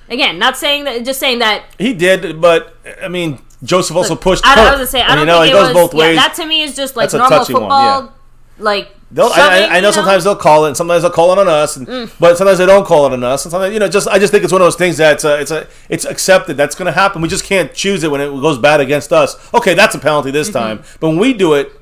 Again, not saying that, just saying that he did. But I mean, Joseph also pushed Kirk. I was gonna say, I don't think it goes was both ways. That to me is just like normal football. Like I know sometimes they'll call it, and sometimes they'll call it on us, but sometimes they don't call it on us. And sometimes, I just think it's one of those things that it's accepted. That's going to happen. We just can't choose it when it goes bad against us. Okay, that's a penalty this time. But when we do it,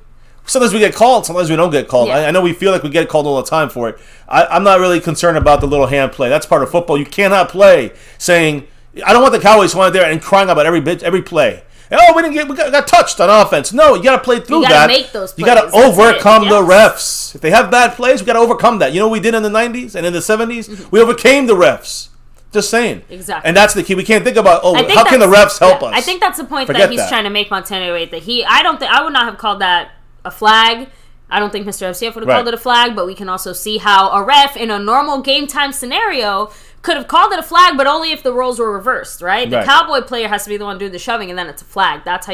sometimes we get called, sometimes we don't get called. I know we feel like we get called all the time for it. I'm not really concerned about the little hand play. That's part of football. You cannot play saying, I don't want the Cowboys going there and crying about every play. Oh, we got touched on offense. No, you got to play through that. You got to make those plays. You got to overcome the refs. If they have bad plays, we got to overcome that. You know what we did in the 90s and in the 70s? We overcame the refs. Just saying. Exactly. And that's the key. We can't think about, how can the refs help us? I think that's the point that he's trying to make Montana wait. That I would not have called that a flag. I don't think Mr. FCF would have called it a flag, but we can also see how a ref in a normal game time scenario could have called it a flag, but only if the roles were reversed, right? The Cowboy player has to be the one doing the shoving, and then it's a flag. That's how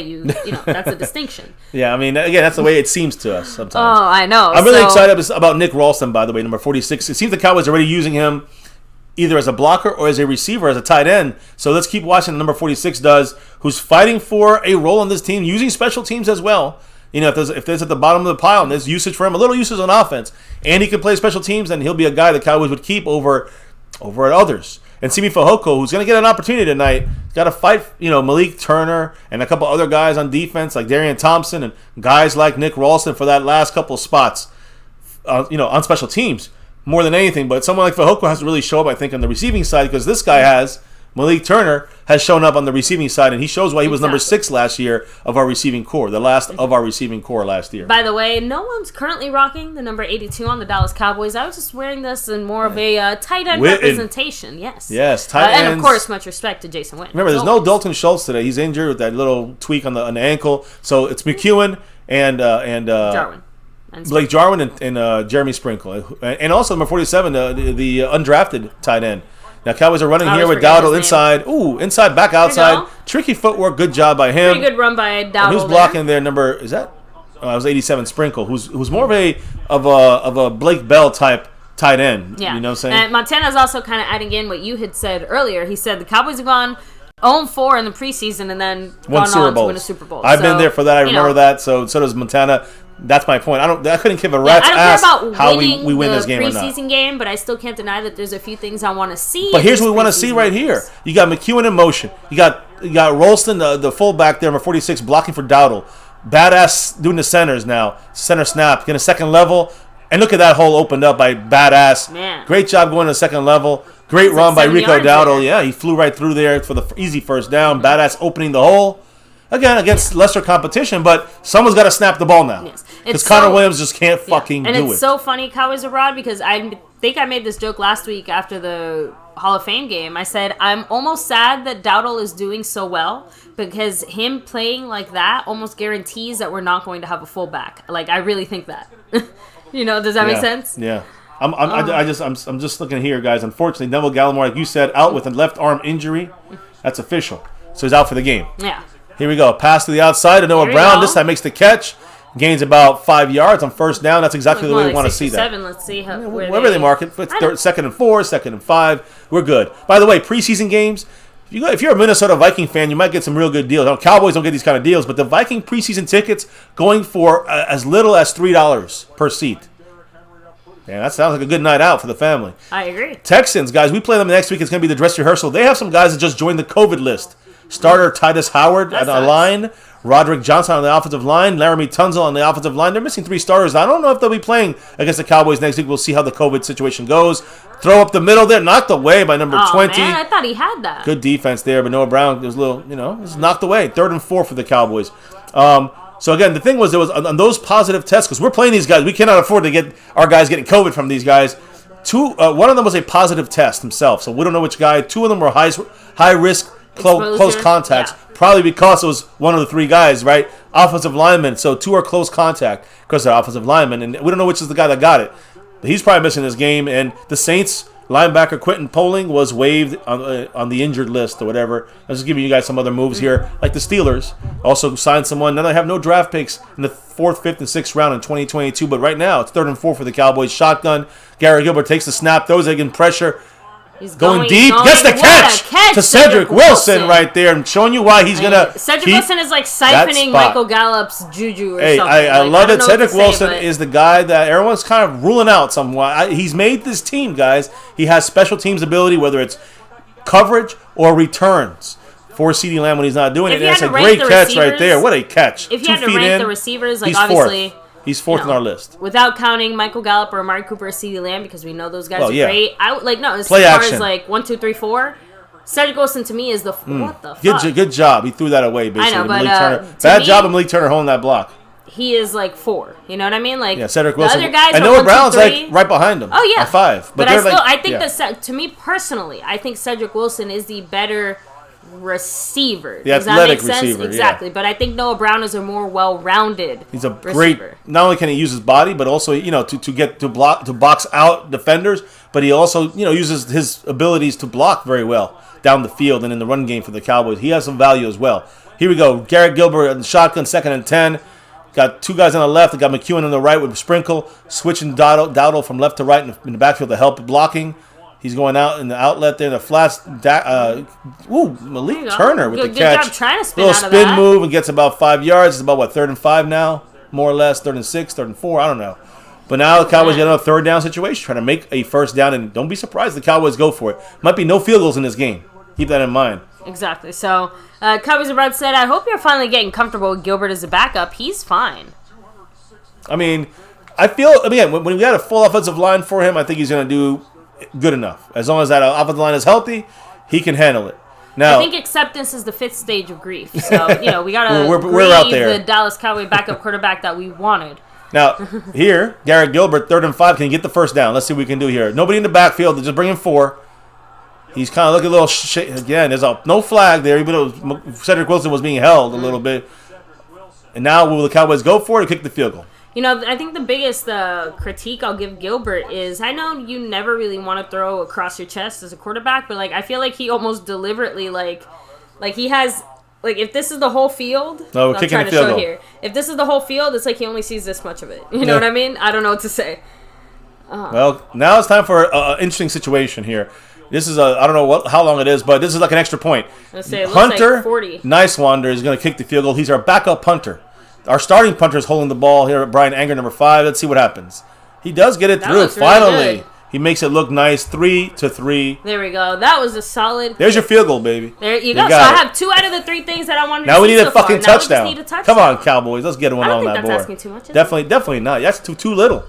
that's a distinction. Yeah, I mean, again, that's the way it seems to us sometimes. Oh, I know. I'm really excited about Nick Ralston, by the way, number 46. It seems the Cowboys are already using him either as a blocker or as a receiver, as a tight end. So let's keep watching what number 46 does, who's fighting for a role on this team, using special teams as well. If there's at the bottom of the pile and there's usage for him, a little usage on offense, and he can play special teams, then he'll be a guy the Cowboys would keep over at others. And Simi Fehoko, who's going to get an opportunity tonight, got to fight, Malik Turner and a couple other guys on defense like Darian Thompson and guys like Nick Ralston for that last couple of spots, on special teams more than anything. But someone like Fehoko has to really show up, I think, on the receiving side because this guy Malik Turner has shown up on the receiving side, and he shows why he was number 6 last year of our receiving core, the last of our receiving core last year. By the way, no one's currently rocking the number 82 on the Dallas Cowboys. I was just wearing this in more of a tight end representation. Yes. Yes, tight ends. And of course, much respect to Jason Witten. Remember, there's no Dalton Schultz today. He's injured with that little tweak on the ankle. So it's McEwen and Jarwin. Blake Jarwin and Jeremy Sprinkle. And also number 47, the undrafted tight end. Now, Cowboys are running here with Dowdle inside. Ooh, inside, back outside. Tricky footwork. Good job by him. Pretty good run by Dowdle. And who's blocking there? Number, is that? It was 87, Sprinkle, who's more of a Blake Bell type tight end. Yeah. You know what I'm saying? And Montana's also kind of adding in what you had said earlier. He said the Cowboys have gone 0-4 in the preseason and then gone on to win a Super Bowl. I've been there for that. I remember that. So does Montana. That's my point. I couldn't give a rat's ass how we win this game or not. Preseason game, but I still can't deny that there's a few things I want to see. But here's what we want to see right here. You got McEwen in motion. You got Ralston, the fullback there, number 46, blocking for Dowdle. Badass doing the centers now. Center snap. Getting a second level. And look at that hole opened up by Badass. Man. Great job going to the second level. Great run by Rico Dowdle. Yeah, he flew right through there for the easy first down. Badass opening the hole. Again, against lesser competition, but someone's got to snap the ball now. Because Connor Williams just can't fucking do it. And it's so funny, Cowboys Abroad, because I think I made this joke last week after the Hall of Fame game. I said, I'm almost sad that Dowdle is doing so well, because him playing like that almost guarantees that we're not going to have a fullback. Like, I really think that. Does that make sense? Yeah. I'm just looking here, guys. Unfortunately, Neville Gallimore, like you said, out with a left arm injury. That's official. So he's out for the game. Yeah. Here we go. Pass to the outside to Noah Brown. This time makes the catch. Gains about 5 yards on first down. That's exactly the way we want to see that. Let's see how wherever they mark it. Second and 4, second and 5. We're good. By the way, preseason games, if you're a Minnesota Viking fan, you might get some real good deals. Now, Cowboys don't get these kind of deals, but the Viking preseason tickets going for as little as $3 per seat. Man, that sounds like a good night out for the family. I agree. Texans, guys, we play them next week. It's going to be the dress rehearsal. They have some guys that just joined the COVID list. Starter Titus Howard on the line. Roderick Johnson on the offensive line. Laramie Tunzel on the offensive line. They're missing 3 starters. I don't know if they'll be playing against the Cowboys next week. We'll see how the COVID situation goes. Throw up the middle there. Knocked away by number 20. Man, I thought he had that. Good defense there, but Noah Brown was a little, was knocked away. 3rd and 4 for the Cowboys. So, again, the thing was, there was on those positive tests, because we're playing these guys. We cannot afford to get our guys getting COVID from these guys. One of them was a positive test himself, so we don't know which guy. 2 of them were high risk, close contacts, probably because it was one of the 3 guys, right? Offensive linemen, so 2 are close contact because they're offensive linemen, and we don't know which is the guy that got it. But he's probably missing this game, and the Saints linebacker Quentin Poling was waived on the injured list or whatever. I'm just giving you guys some other moves here, like the Steelers also signed someone. Now they have no draft picks in the 4th, 5th, and 6th round in 2022, but right now it's 3rd and 4 for the Cowboys. Shotgun. Garrett Gilbert takes the snap, throws it in pressure. He's going deep, gets the catch to Cedric Wilson right there. I'm showing you why he's going to Cedric Wilson is like siphoning Michael Gallup's juju or something. I love it. Cedric Wilson is the guy that everyone's kind of ruling out somewhat. He's made this team, guys. He has special teams ability, whether it's coverage or returns. For CeeDee Lamb when he's not doing it. That's a great catch right there. What a catch. If you had to rank the receivers, like obviously... He's 4th on our list. Without counting Michael Gallup or Amari Cooper or CeeDee Lamb, because we know those guys are great. As far as like 1, 2, 3, 4, Cedric Wilson to me is the what the fuck? Good job. He threw that away basically. I know, but bad job of Malik Turner holding that block. He is like 4. You know what I mean? Like Cedric Wilson. The other guys I know Brown's like right behind him. Oh yeah, at 5. But I think that to me personally, I think Cedric Wilson is the better receiver. The Does athletic that make sense? receiver, exactly. But I think Noah Brown is a more well-rounded. He's a receiver. Great. Not only can he use his body, but also to box out defenders. But he also uses his abilities to block very well down the field and in the run game for the Cowboys. He has some value as well. Here we go. Garrett Gilbert in the shotgun, 2nd and 10. Got 2 guys on the left. Got McEwen on the right with Sprinkle. Switching Dowdle from left to right in the backfield to help blocking. He's going out in the outlet there. The flats. Malik Turner with the catch. Good job trying to spin little out of spin that. move and gets about 5 yards. It's about 3rd and 5 now, more or less. 3rd and 6, 3rd and 4. I don't know. But now the Cowboys get another 3rd down situation, trying to make a first down, and don't be surprised the Cowboys go for it. Might be no field goals in this game. Keep that in mind. Exactly. So, Cowboys Abroad said, I hope you're finally getting comfortable with Gilbert as a backup. He's fine. I mean, I feel, again, when we got a full offensive line for him, I think he's going to do good enough. As long as that offensive line is healthy, he can handle it. Now, I think acceptance is the 5th stage of grief. So, we got to we're out there. The Dallas Cowboy backup quarterback that we wanted. Now, here, Garrett Gilbert, 3rd and 5, can get the first down. Let's see what we can do here. Nobody in the backfield. They're just bringing 4. He's kind of looking a little again, there's no flag there, even though Cedric Wilson was being held a little bit. And now will the Cowboys go for it or kick the field goal? I think the biggest critique I'll give Gilbert is, I know you never really want to throw across your chest as a quarterback, but I feel like he almost deliberately he has if this is the whole field. No, we're kicking the field goal. Here. If this is the whole field, it's like he only sees this much of it. You know what I mean? I don't know what to say. Well, now it's time for an interesting situation here. This is I don't know how long it is, but this is like an extra point. Let's say it Hunter, looks like 40. Nicewander is going to kick the field goal. He's our backup punter. Our starting punter is holding the ball here at Brian Anger, number 5. Let's see what happens. He does get it through. Finally, really he makes it look nice. 3-3. There we go. That was a solid. There's your field goal, baby. There you go. So I have 2 out of the 3 things that I wanted to see. Now we need a fucking touchdown. Now we just need a touchdown. Come on, Cowboys. Let's get one on that board. I don't think that's asking too much. Definitely not. That's too little.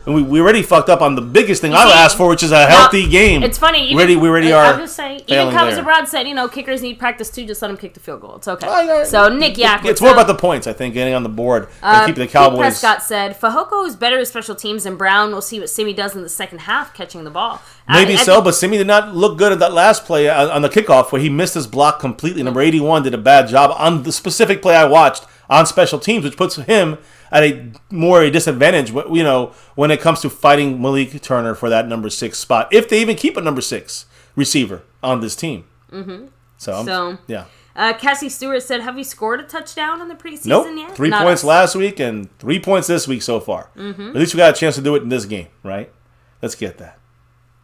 And we already fucked up on the biggest thing I asked for, which is a healthy game. It's funny. We already are. I'm just saying. Even Cowboys Abroad said, kickers need practice too. Just let them kick the field goal. It's okay. So Nick Yak. It's more about the points, I think, getting on the board and keeping the Cowboys. Pete Prescott said, Fehoko is better at special teams than Brown. We'll see what Simi does in the second half catching the ball. Maybe but Simi did not look good at that last play on the kickoff where he missed his block completely. Number 81 did a bad job on the specific play I watched on special teams, which puts him at a disadvantage, when it comes to fighting Malik Turner for that number 6 spot, if they even keep a number 6 receiver on this team. Mm-hmm. So yeah. Cassie Stewart said, "Have you scored a touchdown in the preseason Nope. yet?" 3 points last week and 3 points this week so far. Mm-hmm. At least we got a chance to do it in this game, right? Let's get that.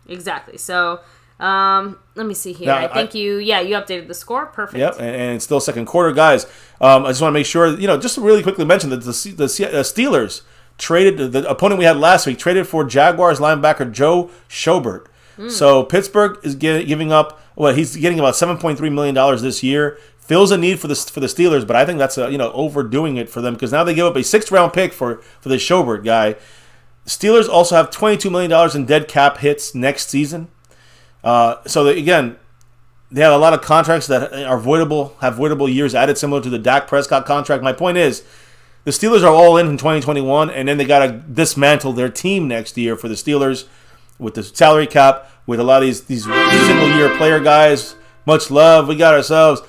Exactly. So. Let me see here. Now, I think you updated the score. Perfect. Yep, and it's still second quarter, guys. I just want to make sure, just to really quickly mention that the Steelers traded, the opponent we had last week, traded for Jaguars linebacker Joe Schobert. So Pittsburgh is giving up, he's getting about $7.3 million this year. Fills a need for the Steelers, but I think that's overdoing it for them because now they give up a 6th-round pick for the Schobert guy. Steelers also have $22 million in dead cap hits next season. They have a lot of contracts that are voidable, have voidable years added, similar to the Dak Prescott contract. My point is, the Steelers are all in 2021, and then they got to dismantle their team next year for the Steelers with the salary cap, with a lot of these single-year player guys. Much love. We got ourselves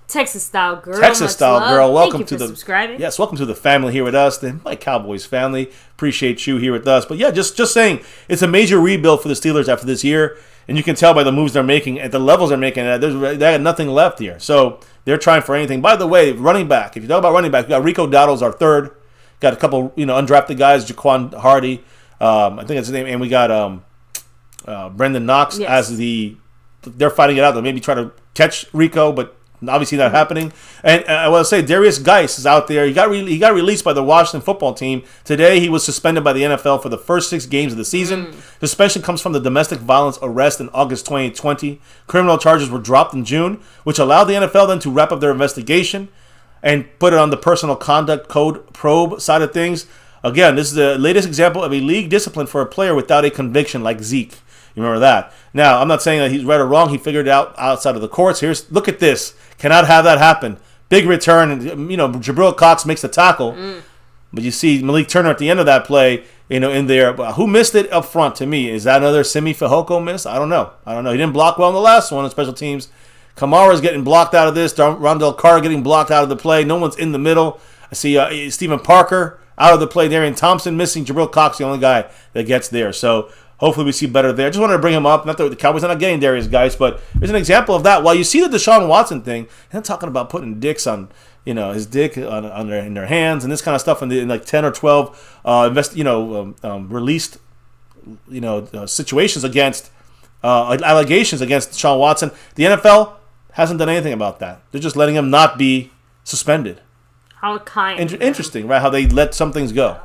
Texas style girl. Welcome to the subscribing. Yes, welcome to the family here with us. The My Cowboys family. Appreciate you here with us. But yeah, just saying, it's a major rebuild for the Steelers after this year. And you can tell by the moves they're making, at the levels they're making, they got nothing left here. So they're trying for anything. By the way, running back. If you talk about running back, we got Rico Dowdle's our 3rd. Got a couple, undrafted guys, Jaquan Hardy, I think that's his name, and we got Brendan Knox as they're fighting it out. They'll maybe try to catch Rico, but obviously not happening. And I want to say Darius Geis is out there. He got released by the Washington football team. Today he was suspended by the NFL for the first 6 games of the season. Suspension comes from the domestic violence arrest in August 2020. Criminal charges were dropped in June, which allowed the NFL then to wrap up their investigation and put it on the personal conduct code probe side of things. Again, this is the latest example of a league discipline for a player without a conviction like Zeke. You remember that. Now, I'm not saying that he's right or wrong. He figured it out outside of the courts. Look at this. Cannot have that happen. Big return. Jabril Cox makes the tackle. But you see Malik Turner at the end of that play, in there. Who missed it up front to me? Is that another Simi Fehoko miss? I don't know. He didn't block well in the last one on special teams. Kamara's getting blocked out of this. Rondell Carr getting blocked out of the play. No one's in the middle. I see Stephen Parker out of the play. Darian Thompson missing. Jabril Cox, the only guy that gets there. So hopefully we see better there. I just wanted to bring him up. Not that the Cowboys are not getting Darius Geis, but there's an example of that. While you see the Deshaun Watson thing, they're talking about putting dicks on, his dick in their hands and this kind of stuff in like 10 or 12 released, situations against allegations against Deshaun Watson. The NFL hasn't done anything about that. They're just letting him not be suspended. How kind. Interesting, right? How they let some things go.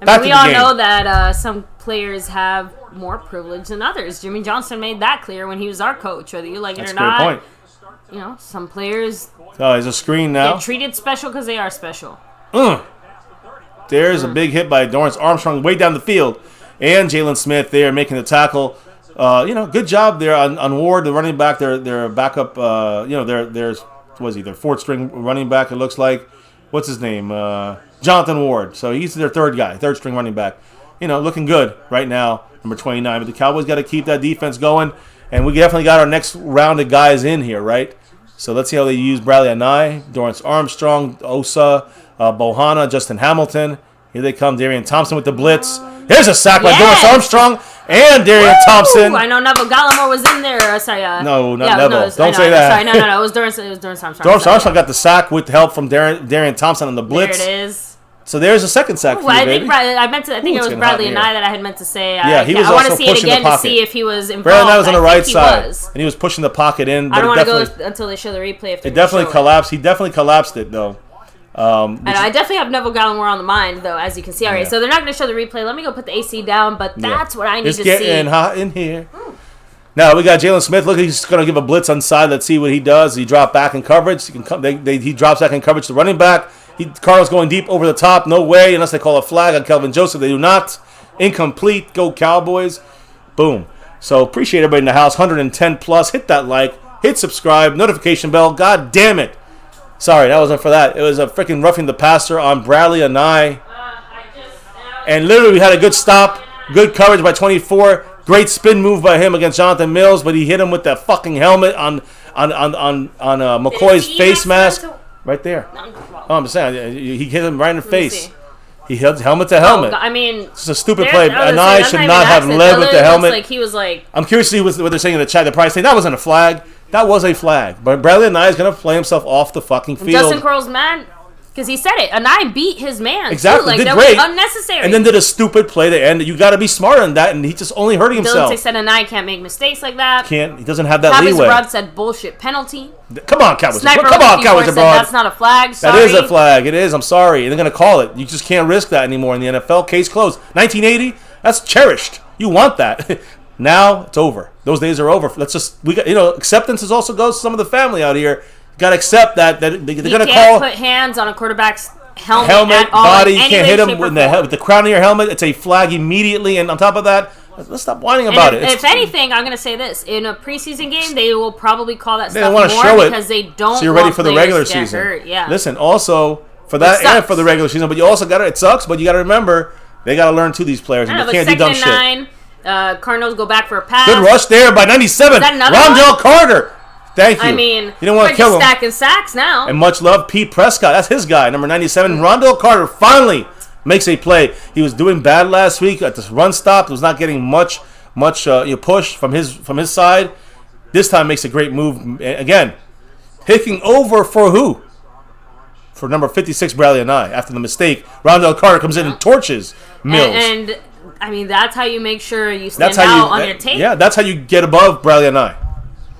We all know that some players have more privilege than others. Jimmy Johnson made that clear when he was our coach, whether you like it or not. That's a great point. Some players. Oh, there's a screen now. Get treated special because they are special. There's a big hit by Dorrance Armstrong way down the field, and Jalen Smith there making the tackle. Good job there on Ward, the running back. Their backup. There's their 4th string running back. It looks like. What's his name? Jonathan Ward. So he's their 3rd string running back. Looking good right now, number 29. But the Cowboys got to keep that defense going, and we definitely got our next round of guys in here, right? So let's see how they use Bradley Anai, Dorrance Armstrong, Osa, Bohanna, Justin Hamilton. Here they come, Darian Thompson with the blitz. Here's a sack by Dorrance Armstrong and Darian Thompson. I know Neville Gallimore was in there. No, not Neville. Don't say that. Sorry, no. It was Dorrance Armstrong. Dorrance Armstrong got the sack with help from Darian Thompson on the blitz. There it is. So there's a second sack for you, baby. I think it was Bradley and I that I had meant to say. He was also pushing the pocket. I want to see it again to see if he was involved. Bradley and I was on the right side, and he was pushing the pocket in. I don't want to go until they show the replay. It definitely collapsed. He definitely collapsed it, though. And I definitely have Neville Gallimore on the mind, though, as you can see. All right, so they're not going to show the replay. Let me go put the AC down, but that's what I need to see. It's getting hot in here. Now we got Jalen Smith. Look, he's going to give a blitz on side. Let's see what he does. He drops back in coverage. He drops back in coverage to running back. Carl's going deep over the top. No way, unless they call a flag on Kelvin Joseph. They do not. incomplete. Go Cowboys. Boom. So appreciate everybody in the house. 110 plus. Hit that like. Hit subscribe. Notification bell. God damn it. Sorry, that wasn't for that. It was a freaking roughing the passer on Bradley and I. And literally we had a good stop. Good coverage by 24. Great spin move by him against Jonathan Mills, but he hit him with that fucking helmet on McCoy's face mask. Right there. Oh, I'm just saying. He hit him right in the face. He hit helmet to helmet. I mean, it's a stupid play. And I should not have led with the helmet. Like he was like. I'm curious to see what they're saying in the chat. They're probably saying that wasn't a flag. That was a flag. But Bradley and I is going to play himself off the fucking field. Justin Crowell's mad because he said it. And I beat his man. Exactly. Like, did that great. was unnecessary. And then did a stupid play to end. You got to be smarter than that. And he's just only hurting himself. Dylan said Anai can't make mistakes like that. He doesn't have that leeway. Cowboys said bullshit penalty. Come on, Cowboys. Sniper Come on, Cowboys abroad. That's not a flag. Sorry. That is a flag. It is. I'm sorry. They're going to call it. You just can't risk that anymore in the NFL. Case closed. 1980. That's cherished. You want that. Now it's over. Those days are over. Let's just acceptance is also goes to some of the family out here. You got to accept that they're going to call. Put hands on a quarterback's helmet at all, body. You can't hit him with the crown of your helmet. It's a flag immediately. And on top of that, let's stop whining about it. If anything, I'm going to say this: in a preseason game, they will probably call that stuff more because they don't. So you're ready for the regular season. Hurt. Yeah. Listen, also for that and for the regular season, but you also got it sucks. But you got to remember they got to learn to these players, and they can't do dumb shit. Cardinals go back for a pass. Good rush there by 97. Rondell Carter. Thank you. I mean, you didn't want to kill him. Stacking sacks now. And much love, Pete Prescott. That's his guy, number 97. Rondell Carter finally makes a play. He was doing bad last week at this run stop. He was not getting much push from his side. This time makes a great move. Again, picking over for who? For number 56, Bradley and I. After the mistake, Rondell Carter comes in and torches Mills. And I mean, that's how you make sure you stand out on your tape. Yeah, that's how you get above Bradley and I.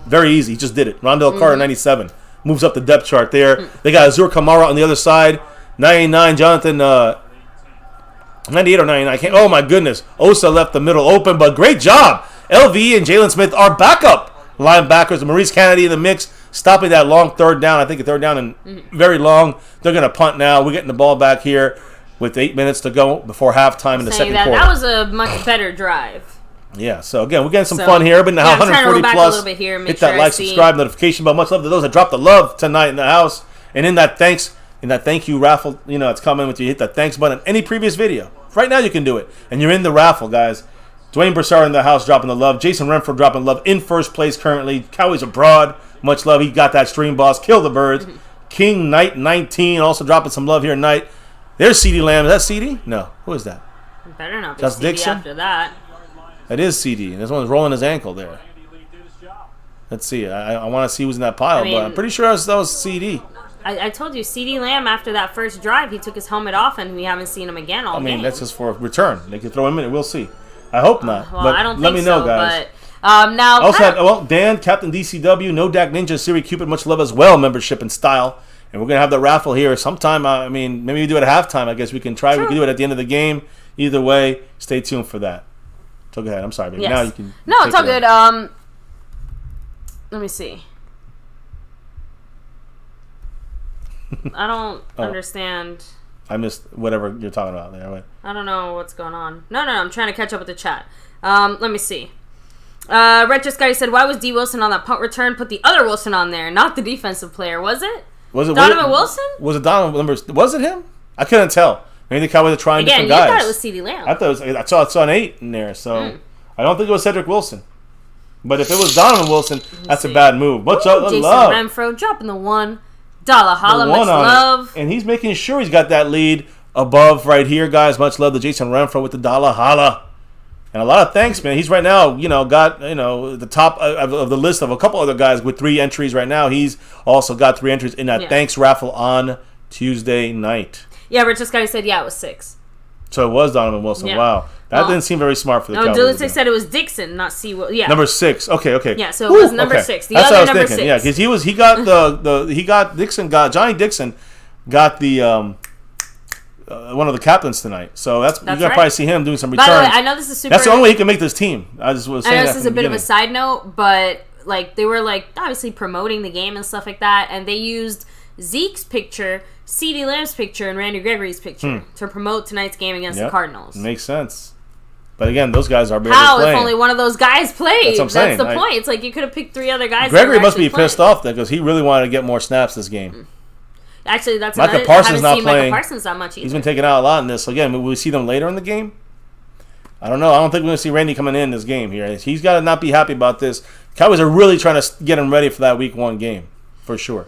Very easy. He just did it. Rondell Carter, 97. Moves up the depth chart there. They got Azur Kamara on the other side. 99, Jonathan, 98 or 99. Oh, my goodness. Osa left the middle open, but great job. LV and Jalen Smith are backup linebackers. Maurice Kennedy in the mix, stopping that long third down. I think a third down and very long. They're going to punt now. We're getting the ball back here with 8 minutes to go before halftime in the second quarter. That was a much better drive. Yeah, so again, we're getting some fun here, but now 140 plus. Hit that like, subscribe, notification bell. Much love to those that dropped the love tonight in the house. And in that thank you raffle, it's coming with you. Hit that thanks button. Any previous video. Right now you can do it. And you're in the raffle, guys. Dwayne Broussard in the house dropping the love. Jason Renfro dropping love in first place currently. Cowboys abroad. Much love. He got that stream boss. Kill the birds. King Knight 19 also dropping some love here tonight. There's CD Lamb. Is that CD? No. Who is that? Better not be Just CD Dixon? after that. That is CD. And this one's rolling his ankle there. Let's see. I want to see who's in that pile, but I'm pretty sure that was CD. I told you, CD Lamb, after that first drive, he took his helmet off, and we haven't seen him again all game. That's just for a return. They could throw him in. We'll see. I hope not. Well, but I don't let think me know, so, guys. But, now, also, Dan, Captain DCW, No Dak Ninja, Siri Cupid, much love as well, membership and style. And we're going to have the raffle here sometime. Maybe we do it at halftime. I guess we can try. Sure. We can do it at the end of the game. Either way, stay tuned for that. So go ahead. I'm sorry, baby. Yes. Now you can. No, it's all good. Let me see. I don't understand. I missed whatever you're talking about there. Wait. I don't know what's going on. No, I'm trying to catch up with the chat. Let me see. Retro Scotty said, "Why was D. Wilson on that punt return? Put the other Wilson on there, not the defensive player. Was it? Donovan Wilson? Was it Donovan? Was it him? I couldn't tell. Maybe the Cowboys are trying different guys. You thought it was CeeDee Lamb. I saw an 8 in there, so I don't think it was Cedric Wilson. But if it was Donovan Wilson, that's a bad move. Much love. Jason Renfro dropping the $1 holla, much love. And he's making sure he's got that lead above right here, guys. Much love to Jason Renfro with the dollar holla. And a lot of thanks, man. He's right now, got, the top of the list of a couple other guys with 3 entries right now. He's also got 3 entries in that thanks raffle on Tuesday night. Yeah, Richard Scotty said, it was 6. So it was Donovan Wilson. Yeah. Wow. That didn't seem very smart for the Cowboys. No, Dylan said it was Dixon, not C. Yeah. Number 6. Okay. Yeah, so it was number 6. The That's other what I was number thinking. 6. Yeah, because Johnny Dixon got the one of the captains tonight. So you're gonna probably see him doing some returns. By the way, I know this is super. That's the only way he can make this team. I just was saying. I know this is a bit of a side note, but they were obviously promoting the game and stuff like that, and they used Zeke's picture, CeeDee Lamb's picture, and Randy Gregory's picture to promote tonight's game against the Cardinals. Makes sense. But again, those guys are barely How playing. if only one of those guys played? That's what I'm saying. That's the point. It's like you could have picked 3 other guys. Gregory must be pissed off then because he really wanted to get more snaps this game. Actually, that's Micah another. Parsons I haven't not seen playing. Micah Parsons that much either. He's been taken out a lot in this. So again, will we see them later in the game? I don't know. I don't think we're going to see Randy coming in this game here. He's got to not be happy about this. Cowboys are really trying to get him ready for that Week 1 game, for sure.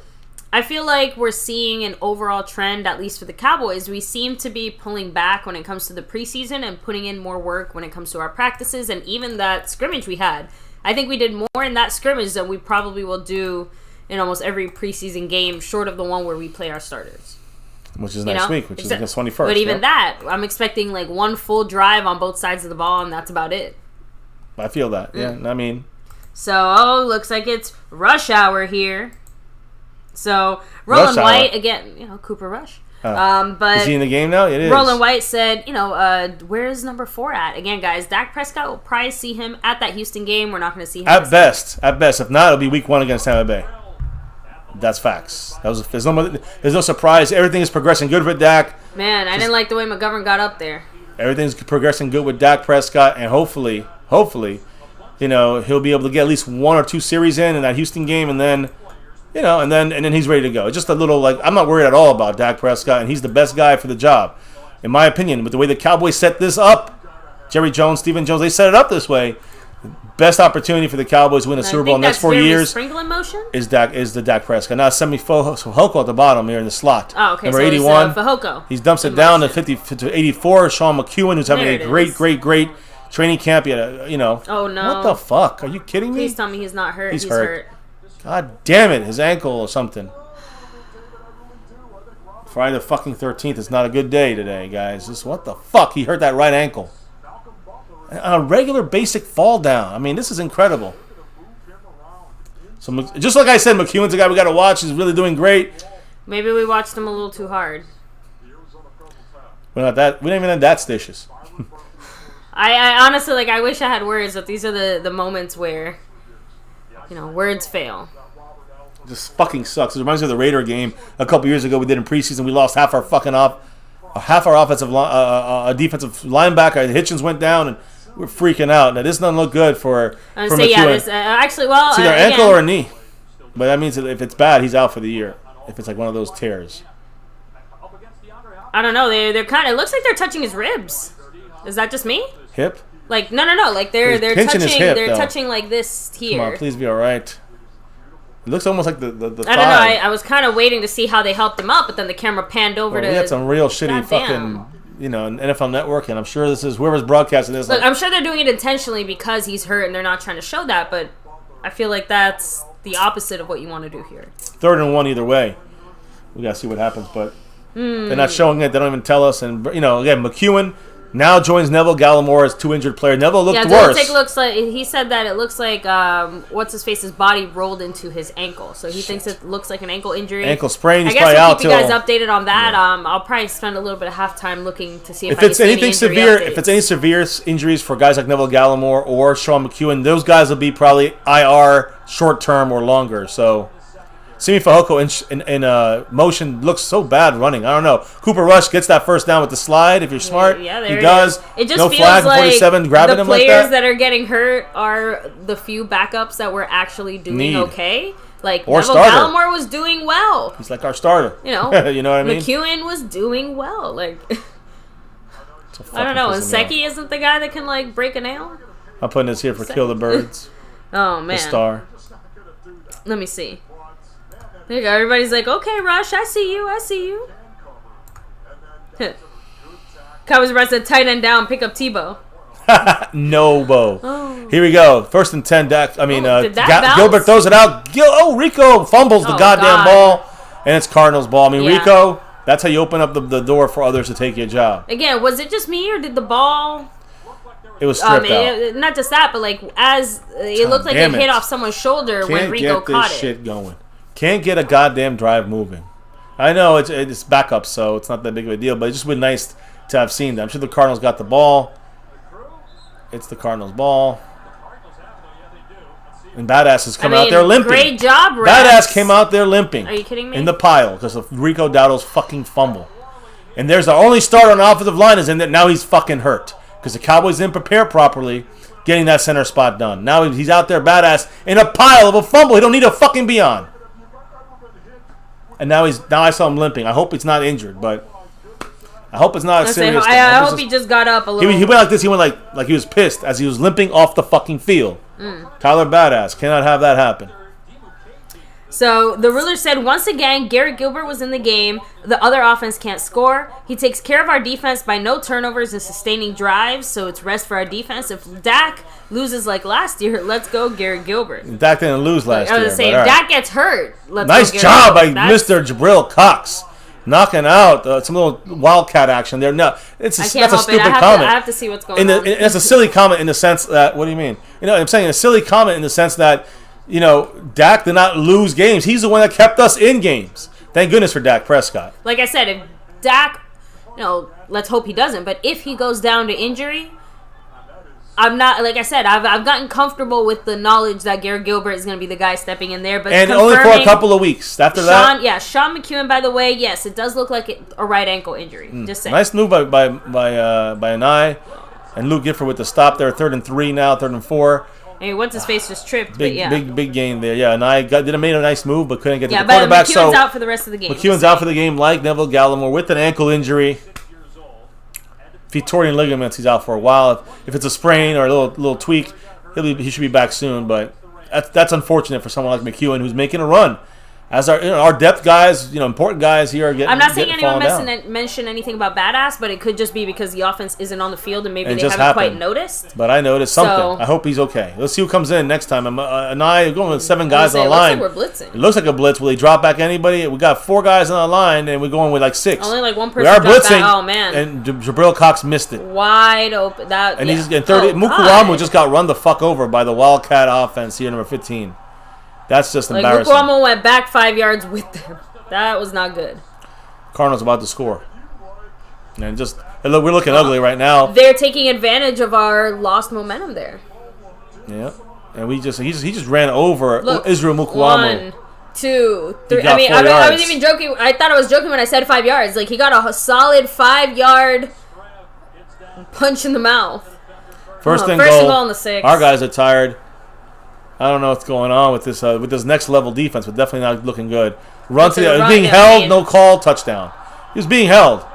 I feel like we're seeing an overall trend, at least for the Cowboys. We seem to be pulling back when it comes to the preseason and putting in more work when it comes to our practices and even that scrimmage we had. I think we did more in that scrimmage than we probably will do in almost every preseason game, short of the one where we play our starters. Which is next week, which is against 21st. But even that, I'm expecting like one full drive on both sides of the ball, and that's about it. I feel that, yeah. I mean... So, looks like it's rush hour here. So, Roland White, again, Cooper Rush. But is he in the game now? It is. Roland White said, where's number 4 at? Again, guys, Dak Prescott will probably see him at that Houston game. We're not going to see him. At best. If not, it'll be Week 1 against Tampa Bay. That's facts. There's no surprise. Everything is progressing good with Dak. Man, I didn't like the way McGovern got up there. Everything's progressing good with Dak Prescott, and hopefully, he'll be able to get at least 1 or 2 series in that Houston game, and then... and then he's ready to go. It's just a little I'm not worried at all about Dak Prescott, and he's the best guy for the job, in my opinion. With the way the Cowboys set this up, Jerry Jones, Stephen Jones, they set it up this way. Best opportunity for the Cowboys to win a Super Bowl in the next 4 years is the Dak Prescott. Now Semi Fehoko at the bottom here in the slot. Oh, okay. Number so 81. Fehoko. He dumps it down to 50 to 84. Sean McEwen, who's having a great training camp. Oh no! What the fuck? Are you kidding me? Please tell me he's not hurt. He's hurt. God damn it, his ankle or something. Friday the fucking 13th is not a good day today, guys. What the fuck? He hurt that right ankle. A regular basic fall down. I mean, this is incredible. So, just like I said, McEwen's a guy we got to watch. He's really doing great. Maybe we watched him a little too hard. We're not that. We don't even have that stitious. I honestly, I wish I had words, but these are the moments where, words fail. Just fucking sucks. It reminds me of the Raider game a couple years ago we did in preseason. We lost half our offensive defensive linebacker. Hitchens went down, and we're freaking out. Now this doesn't look good for McEwen. Yeah, this, actually, well, it's either ankle or a knee. But that means that if it's bad, he's out for the year. If it's like one of those tears. I don't know. They're kind of. It looks like they're touching his ribs. Is that just me? Hip? No. Like they're touching. His hip, they're though. touching like this here. Come on, please be all right. It looks almost like the thigh. I don't know. I was kind of waiting to see how they helped him up, but then the camera panned over to. We had some real shitty fucking, NFL Network, and I'm sure this is whoever's broadcasting this. Look, I'm sure they're doing it intentionally because he's hurt, and they're not trying to show that. But I feel like that's the opposite of what you want to do here. 3rd and 1 either way. We gotta see what happens, but they're not showing it. They don't even tell us. And again, McEwen now joins Neville Gallimore as 2 injured players. Neville looked worse. It looks like he said that it looks like what's his face's body rolled into his ankle, so he thinks it looks like an ankle injury. Ankle sprain. He's I guess probably we'll out keep you guys updated on that. Yeah. I'll probably spend a little bit of halftime looking to see if it's anything severe. If it's any severe injuries for guys like Neville Gallimore or Sean McEwen, those guys will be probably IR short term or longer. So. Simi Fehoko in motion looks so bad running. I don't know. Cooper Rush gets that first down with the slide. If you're smart, yeah, he does. It just no feels flag. like 47 grabbing the him like players that are getting hurt are the few backups that were actually doing okay. Like Neville Gallimore was doing well. He's like our starter. You know what I mean? McEwen was doing well. Like I don't know. And Secchi isn't the guy that can break a nail. I'm putting this here for Kill the Birds. Oh man, the star. Let me see. There you go. Everybody's like, okay, Rush, I see you. Cowboys about to tight end down, pick up Tebow. No, Bo. Oh. Here we go. 1st and 10. Gilbert throws it out. Rico fumbles the goddamn ball, and it's Cardinals ball. Rico, that's how you open up the door for others to take your job. Again, was it just me, or did the ball... It was stripped out. Not just that, but as it looked like it hit off someone's shoulder when Rico caught it. Can't get this shit going. Can't get a goddamn drive moving. I know it's backup, so it's not that big of a deal, but it just would be nice to have seen that. I'm sure the Cardinals got the ball. It's the Cardinals' ball. And Badass has come out there limping. Great job, Rex. Badass came out there limping. Are you kidding me? In the pile because of Rico Dowdle's fucking fumble. And there's the only starter on the offensive line is in that now he's fucking hurt. because the Cowboys didn't prepare properly getting that center spot done. Now he's out there badass in a pile of a fumble he don't need to fucking be on. And now I saw him limping. I hope it's not injured, but I hope it's not a serious thing. I hope he just got up a little. He went like this. He went like he was pissed as he was limping off the fucking field. Tyler badass. Cannot have that happen. So the ruler said, once again, Garrett Gilbert was in the game. The other offense can't score. He takes care of our defense by no turnovers and sustaining drives, so it's rest for our defense. If Dak loses like last year, let's go Garrett Gilbert. Dak didn't lose last year. I was going to say, if Dak gets hurt, let's nice go job by Gilbert. Mr. Jabril Cox. Knocking out some little wildcat action there. No, that's a stupid comment. I have to see what's going on. It's a silly comment in the sense that, what do you mean? I'm saying a silly comment in the sense that, Dak did not lose games. He's the one that kept us in games. Thank goodness for Dak Prescott. Like I said, if Dak, let's hope he doesn't, but if he goes down to injury, I'm not, like I said, I've gotten comfortable with the knowledge that Garrett Gilbert is going to be the guy stepping in there. But and only for a couple of weeks. After that. Yeah, Sean McEwen, by the way, yes, it does look like a right ankle injury. Just saying. Nice move by Anai. And Luke Gifford with the stop there. 3rd and 3 now, 3rd and 4. Hey, what's his face just tripped, big, but yeah. Big gain there. Yeah, Anai made a nice move, but couldn't get to the quarterback. Yeah, but McEwen's out for the rest of the game. McEwen's out for the game like Neville Gallimore with an ankle injury. If he tore any ligaments, he's out for a while. If it's a sprain or a little tweak, he should be back soon. But that's unfortunate for someone like McEwen who's making a run. As our depth guys, important guys here are getting. I'm not saying anyone mentioned anything about badass, but it could just be because the offense isn't on the field and maybe they haven't quite noticed. But I noticed something. So, I hope he's okay. Let's see who comes in next time. Anai going with 7 guys on the line. It looks like we're blitzing. It looks like a blitz. Will they drop back anybody? We got 4 guys on the line, and we're going with like 6. Only like one person. We are blitzing. Back. Oh man! And Jabril Cox missed it. Wide open. He's getting 30. Mukuramu just got run the fuck over by the Wildcat offense here, number 15. That's just embarrassing. Mukuramu went back 5 yards with them. That was not good. Cardinals about to score. And we're looking ugly right now. They're taking advantage of our lost momentum there. Yeah. And he just ran over Israel Mukuramu. 1, 2, 3. I was even joking. I thought I was joking when I said 5 yards. Like, he got a solid 5-yard punch in the mouth. First and goal on the 6. Our guys are tired. I don't know what's going on with this next level defense, but definitely not looking good. Being held, no call, touchdown. He was being held.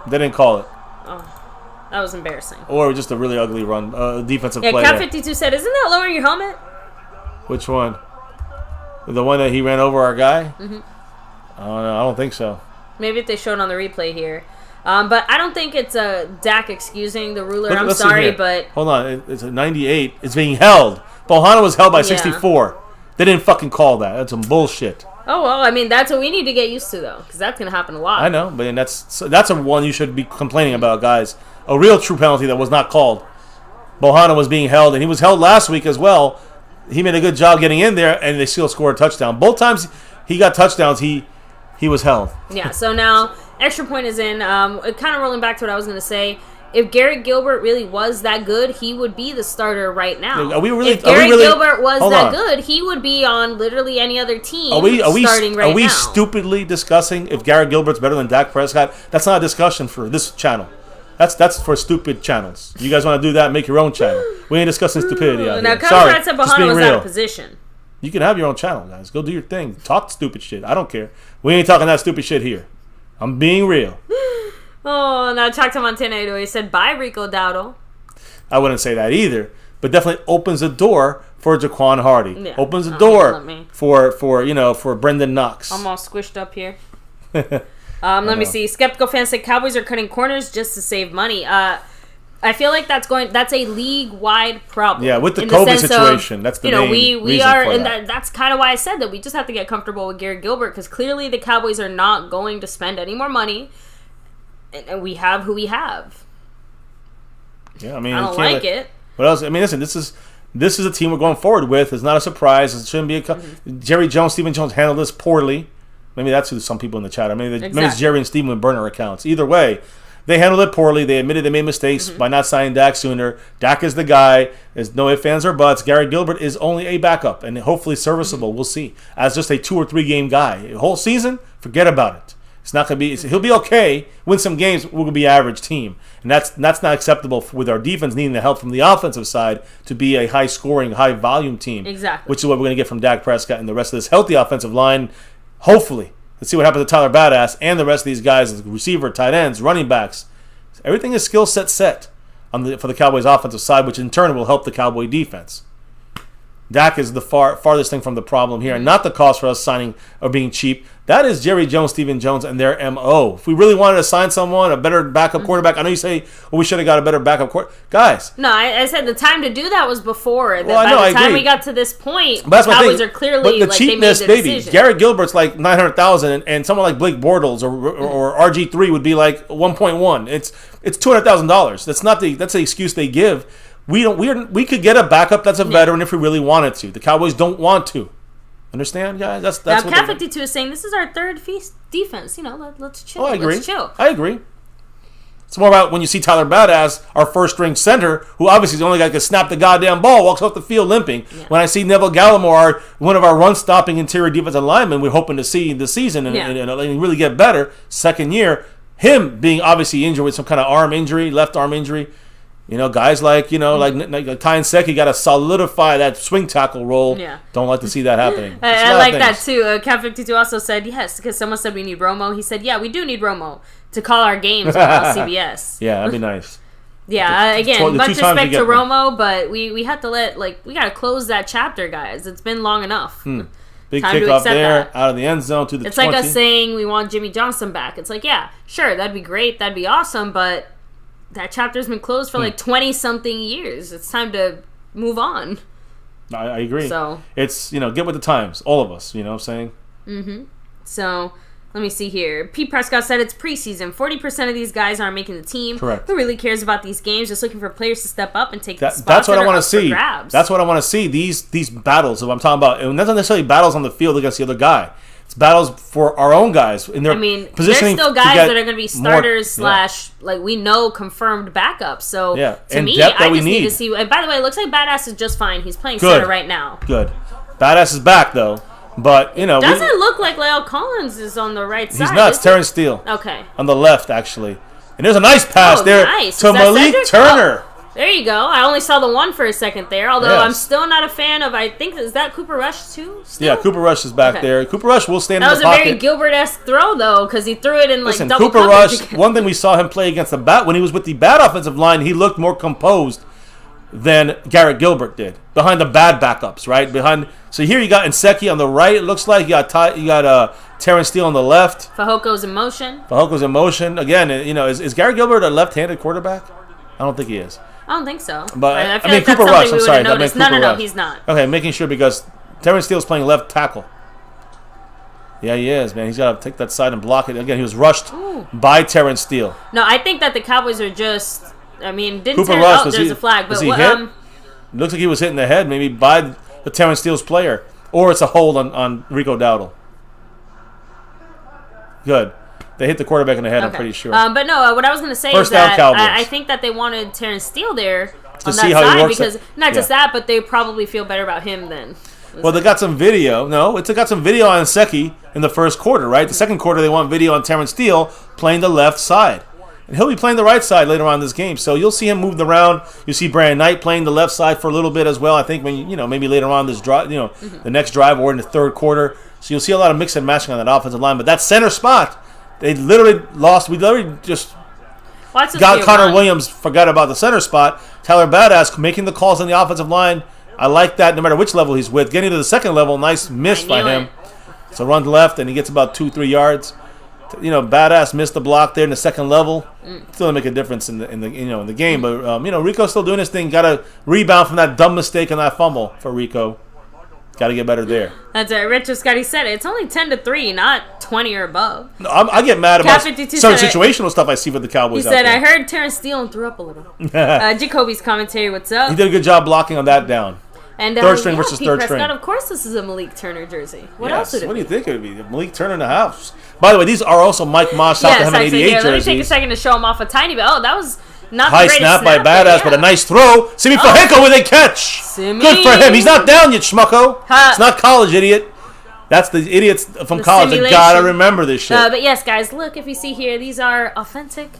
They didn't call it. Oh, that was embarrassing. Or just a really ugly run, defensive play. Cat 52 said, "Isn't that lowering your helmet?" Which one? The one that he ran over our guy? Mm-hmm. I don't know. I don't think so. Maybe if they showed on the replay here. But I don't think it's Dak excusing the ruler. I'm sorry, but hold on. It's a 98. It's being held. Bohanna was held by 64. They didn't fucking call that. That's some bullshit. Oh, well, I mean, that's what we need to get used to, though, because that's going to happen a lot. I know, but that's a one you should be complaining about, guys. A real true penalty that was not called. Bohanna was being held, and he was held last week as well. He made a good job getting in there, and they still scored a touchdown. Both times he got touchdowns, he was held. Yeah, so now extra point is in. Kind of rolling back to what I was going to say. If Garrett Gilbert really was that good, he would be the starter right now. If Garrett Gilbert was that good, he would be on literally any other team starting right now. Are we stupidly discussing if Garrett Gilbert's better than Dak Prescott? That's not a discussion for this channel. That's for stupid channels. You guys want to do that, make your own channel. We ain't discussing stupidity out here. Now, Conrad said Bohanna was out of position. You can have your own channel, guys. Go do your thing. Talk stupid shit. I don't care. We ain't talking that stupid shit here. I'm being real. Oh, now talk to Montana. He said, bye, Rico Dowdle. I wouldn't say that either, but definitely opens the door for Jaquan Hardy. Yeah. Opens the door for Brendan Knox. I'm all squished up here. Let me see. Skeptical fans say Cowboys are cutting corners just to save money. I feel like that's a league-wide problem. Yeah, with the COVID situation, that's the main we are, and that's kind of why I said that we just have to get comfortable with Garrett Gilbert, because clearly the Cowboys are not going to spend any more money. And we have who we have. Yeah, I mean, I don't like it. What else? I mean, listen, this is a team we're going forward with. It's not a surprise. It shouldn't be Jerry Jones, Stephen Jones handled this poorly. Maybe that's who some people in the chat are. Maybe it's Jerry and Stephen with burner accounts. Either way, they handled it poorly. They admitted they made mistakes by not signing Dak sooner. Dak is the guy. There's no ifs, ands, or buts. Garrett Gilbert is only a backup and hopefully serviceable. We'll see. As just a 2 or 3 game guy. The whole season, forget about it. It's not going to be. He'll be okay. Win some games. We're going to be an average team, and that's not acceptable with our defense needing the help from the offensive side to be a high-scoring, high-volume team. Exactly. Which is what we're going to get from Dak Prescott and the rest of this healthy offensive line. Hopefully, let's see what happens to Tyler Badass and the rest of these guys, receiver, tight ends, running backs. Everything is skill set for the Cowboys' offensive side, which in turn will help the Cowboy defense. Dak is the farthest thing from the problem here, and not the cost for us signing or being cheap. That is Jerry Jones, Stephen Jones, and their MO. If we really wanted to sign someone, a better backup quarterback, I know you say, well, we should have got a better backup quarterback. Guys. No, I said the time to do that was before. Well, by the time we got to this point, the Cowboys are clearly but the cheapness, they made the decision. Garrett Gilbert's like $900,000, and someone like Blake Bortles or RG3 would be like 1.1. It's $200,000. That's the excuse they give. We could get a backup that's a veteran if we really wanted to. The Cowboys don't want to. Understand, guys? That's now, what Cat 52 is saying this is our third defense. Let's chill. Oh, I agree. Let's chill. I agree. It's more about when you see Tyler Badass, our first-string center, who obviously is the only guy that can snap the goddamn ball, walks off the field limping. Yeah. When I see Neville Gallimore, one of our run-stopping interior defensive linemen, we're hoping to see this season and really get better, second year, him being obviously injured with some kind of left arm injury. Guys like Ty and Seki got to solidify that swing tackle role. Yeah. Don't like to see that happening. I like that too. Cat 52 also said yes, because someone said we need Romo. He said, yeah, we do need Romo to call our games on CBS. Yeah, that'd be nice. Yeah, again, much respect to Romo, but we have to we got to close that chapter, guys. It's been long enough. Big kickoff there, out of the end zone to the 20. It's like us saying we want Jimmy Johnson back. It's like, yeah, sure, that'd be great. That'd be awesome, but that chapter's been closed for 20-something years. It's time to move on. I agree. So it's, get with the times. All of us, you know what I'm saying? Mm-hmm. So let me see here. Pete Prescott said it's preseason. 40% of these guys aren't making the team. Correct. Who really cares about these games? Just looking for players to step up and take the spots. That's what I want to see. Grabs. That's what I want to see. These battles that I'm talking about. And that's not necessarily battles on the field against the other guy. It's battles for our own guys in their positioning. There's still guys that are going to be starters we know confirmed backups. So to me, I just need to see. And by the way, it looks like Badass is just fine. He's playing center right now. Good. Badass is back though, but doesn't look like La'el Collins is on the right side. He's not. It's Terrence Steele. Okay. On the left, actually, and there's a nice pass there to Malik Turner. There you go. I only saw the one for a second there, although I'm still not a fan of, is that Cooper Rush too? Still? Yeah, Cooper Rush is back there. Cooper Rush will stand in the pocket. That was a very Gilbert-esque throw, though, because he threw it in double Cooper Rush, one thing we saw him play against the bat, when he was with the bad offensive line, he looked more composed than Garrett Gilbert did, behind the bad backups, right? So here you got Nseki on the right, it looks like. You got Terrence Steele on the left. Fajoko's in motion. Again, is Garrett Gilbert a left-handed quarterback? I don't think he is. I don't think so. But I feel like Cooper Rush. I'm sorry. No, he's not. Okay, making sure because Terrence Steele's playing left tackle. Yeah, he is, man. He's got to take that side and block it. Again, he was rushed by Terrence Steele. No, I think that the Cowboys are just. Didn't Cooper Rush, there's a flag, but was he hit? It looks like he was hit in the head, maybe by the Terrence Steele's player, or it's a hold on Rico Dowdle. Good. They hit the quarterback in the head, I'm pretty sure. But no, what I was going to say is that I think that they wanted Terrence Steele there on that side because not just that, but they probably feel better about him then. Well, they got some video. No, they got some video on Nseki in the first quarter, right? The second quarter, they want video on Terrence Steele playing the left side. And he'll be playing the right side later on in this game. So you'll see him move around. You'll see Brandon Knight playing the left side for a little bit as well. I think when maybe later on this drive, the next drive or in the third quarter. So you'll see a lot of mix and matching on that offensive line. But that center spot, they literally lost. We literally just got Connor Williams, forgot about the center spot. Tyler Badass making the calls on the offensive line. I like that no matter which level he's with. Getting to the second level, nice miss by him. So run left, and he gets about 2-3 yards. Badass missed the block there in the second level. Still didn't make a difference in the game. But Rico's still doing his thing. Got to rebound from that dumb mistake on that fumble for Rico. Got to get better there. That's right. Richard Scotty said it. It's only 10-3, not 20 or above. No, I get mad about certain situational stuff I see with the Cowboys. He said, I heard Terrence Steele and threw up a little. Jacoby's commentary, what's up? He did a good job blocking on that down. And third string versus Pete third Prescott, string. Of course this is a Malik Turner jersey. What else would it be? What do you think it would be? Malik Turner in the house. By the way, these are also Mike Moss South of 88 jerseys. Let me take a second to show him off a tiny bit. Oh, that was not high the greatest snap by Badass, but a nice throw. Simi Fehiko with a catch. Good for him. He's not down yet, Schmucko. It's not college, idiot. That's the idiots from The college. simulation. They gotta remember this shit. But yes, guys, look, if you see here, these are authentic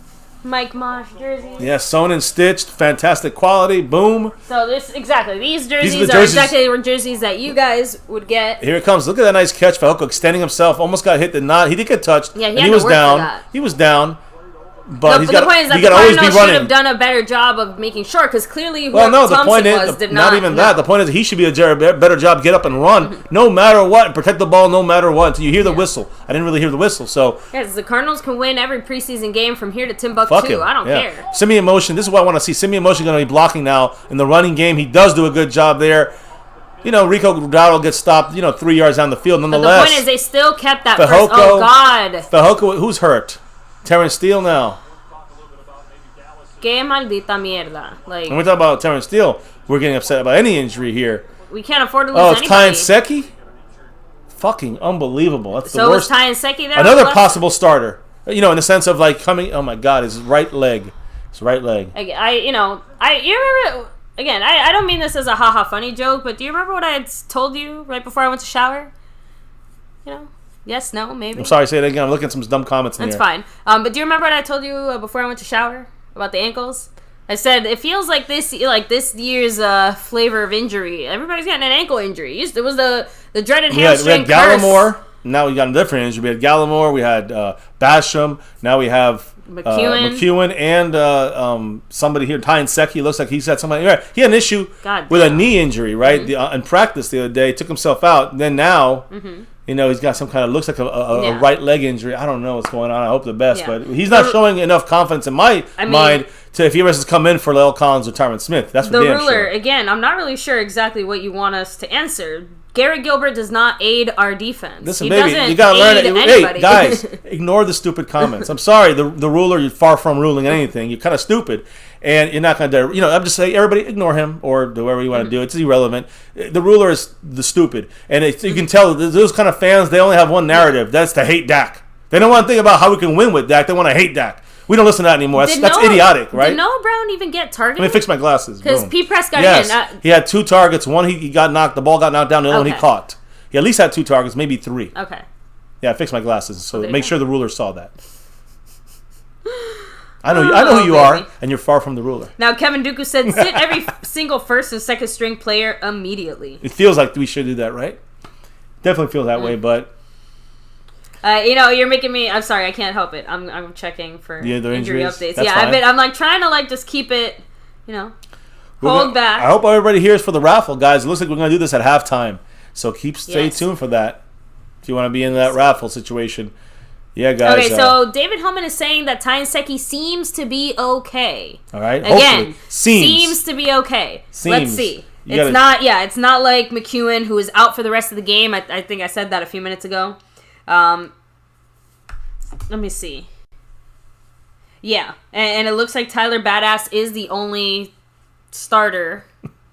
Mike Mosh jerseys. Yeah, sewn and stitched, fantastic quality. Boom. So these jerseys are the are jerseys- exactly the jerseys that you guys would get. Here it comes. Look at that nice catch. Falco extending himself. Almost got hit. Did not. He did get touched. Yeah, he and had he to was work for down. that. He was down. But The point is that he the got always be Cardinals should running. have done a better job of making sure, because clearly Well, whoever no, the Thompson point was is, did not even that. The point is he should be a better job, get up and run, no matter what, and protect the ball no matter what until you hear the whistle. I didn't really hear the whistle, so. Yes, the Cardinals can win every preseason game from here to Fuck Timbuktu. him. I don't care. Simeon Motion, this is what I want to see. Simeon Motion going to be blocking now in the running game. He does do a good job there. You know, Rico Dowdle gets stopped, 3 yards down the field. But Nonetheless, the point is they still kept that Fehoko- first. Oh, God. Fehoko, who's hurt? Terrence Steele now. Que maldita mierda. Like, When we talk about Terrence Steele, we're getting upset about any injury here. we can't afford to lose Oh, it's Ty anybody. Seki? Fucking unbelievable. That's the So worst. is Ty and Seki there? Another Left? possible starter. In the sense of like coming. Oh my God, his right leg. His right leg. You remember, again, I don't mean this as a haha funny joke, but do you remember what I had told you right before I went to shower? Yes, no, maybe. I'm sorry, say it again. I'm looking at some dumb comments in That's here. fine. But do you remember what I told you before I went to shower about the ankles? I said it feels like this year's flavor of injury. Everybody's getting an ankle injury. It was the dreaded We had hamstring Gallimore. curse. Now we got a different injury. We had Gallimore. We had Basham. Now we have McEwen. and somebody here, Ty Seki. Looks like he's had somebody. Right. He had an issue God with a damn. knee injury, right? In practice the other day, took himself out. Then now, he's got some kind of looks like a right leg injury. I don't know what's going on. I hope the best, Yeah. but he's not showing enough confidence in my mind to if he was to come in for Lel Collins or Tyron Smith. That's for The damn ruler, sure. again, I'm not really sure exactly what you want us to answer. Garrett Gilbert does not aid our defense. Listen, he baby, doesn't you gotta learn aid it. anybody. Hey, guys, ignore the stupid comments. I'm sorry, the ruler, you're far from ruling anything. You're kind of stupid, and you're not gonna do. I'm just saying, everybody ignore him or do whatever you want to do. It's irrelevant. The ruler is the stupid, and you can tell those kind of fans. They only have one narrative. That's to hate Dak. They don't want to think about how we can win with Dak. They want to hate Dak. We don't listen to that anymore. That's idiotic, right? Did Noah Brown even get targeted? Let me fix my glasses. Because Boom. P. Press got Yes, in. he had 2 targets. One he got knocked. The ball got knocked down. The other one he Okay. caught. He at least had 2 targets, maybe 3. Okay. Yeah, I fixed my glasses, so there you make go. sure the ruler saw that. I know who you are, and you're far from the ruler. Now, Kevin Dooku said, sit every single first and second string player immediately. It feels like we should do that, right? Definitely feel that way, but You're making me. I'm sorry, I can't help it. I'm checking for The other injury injuries? updates. That's Yeah, fine. I'm like trying to just keep it, hold back. I hope everybody here is for the raffle, guys. It looks like we're going to do this at halftime, so stay Yes. tuned for that if you want to be in that raffle situation. Yeah, guys. Okay, so David Hellman is saying that Ty Seki seems to be okay. All right. Again, Hopefully. Seems to be okay. Seems. Let's see. You It's gotta- not. It's not like McEwen, who is out for the rest of the game. I think I said that a few minutes ago. Let me see. Yeah, and it looks like Tyler Badass is the only starter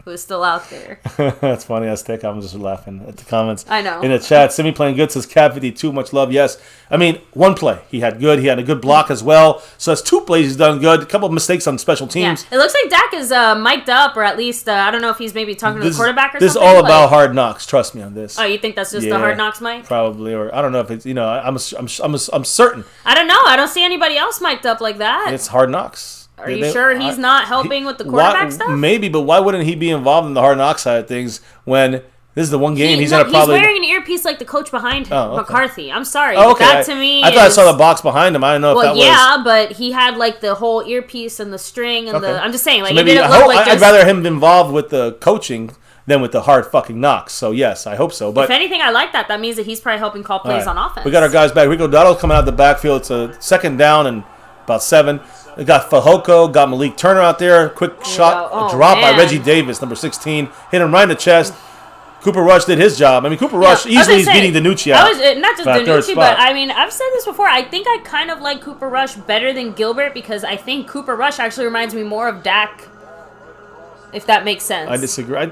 who is still out there. That's funny as thick. I'm just laughing at the comments. I know. In the chat, Simi playing good says Cat 52, much love. Yes. I mean, one play. He had a good block as well. So that's 2 plays he's done good. A couple of mistakes on special Yeah, teams. it looks like Dak is mic'd up, or at least I don't know if he's maybe talking to the quarterback or this something. is all about hard knocks. Trust me on this. Oh, you think that's just Yeah, the Hard Knocks mic? Probably, or I don't know if it's I'm certain I don't know. I don't see anybody else mic'd up like that. it's hard knocks. Are you sure he's not helping with the quarterback stuff? Maybe, but why wouldn't he be involved in the hard knock side of things when this is the one game he's gonna probably? He's wearing an earpiece like the coach behind him, Oh, okay. McCarthy. I'm sorry, Oh, but okay. that to me I thought I saw the box behind him. I don't know if that was. Well, yeah, but he had like the whole earpiece and the string and Okay. I'm just saying, like So it maybe didn't look like I'd just. rather him involved with the coaching than with the hard fucking knocks. So yes, I hope so. But If anything, I like that. That means that he's probably helping call plays all right. on offense. We got our guys back. Rico Dotto coming out the backfield. It's a second down and about 7. We got Fehoko, got Malik Turner out there. Quick shot, Oh, a drop by man. Reggie Davis, number 16. Hit him right in the chest. Cooper Rush did his job. I mean, Cooper Rush Yeah, I was easily gonna is say, beating DiNucci out. Not just for that third DiNucci, spot. but I mean, I've said this before. I think I kind of like Cooper Rush better than Gilbert because I think Cooper Rush actually reminds me more of Dak, if that makes sense. I disagree. I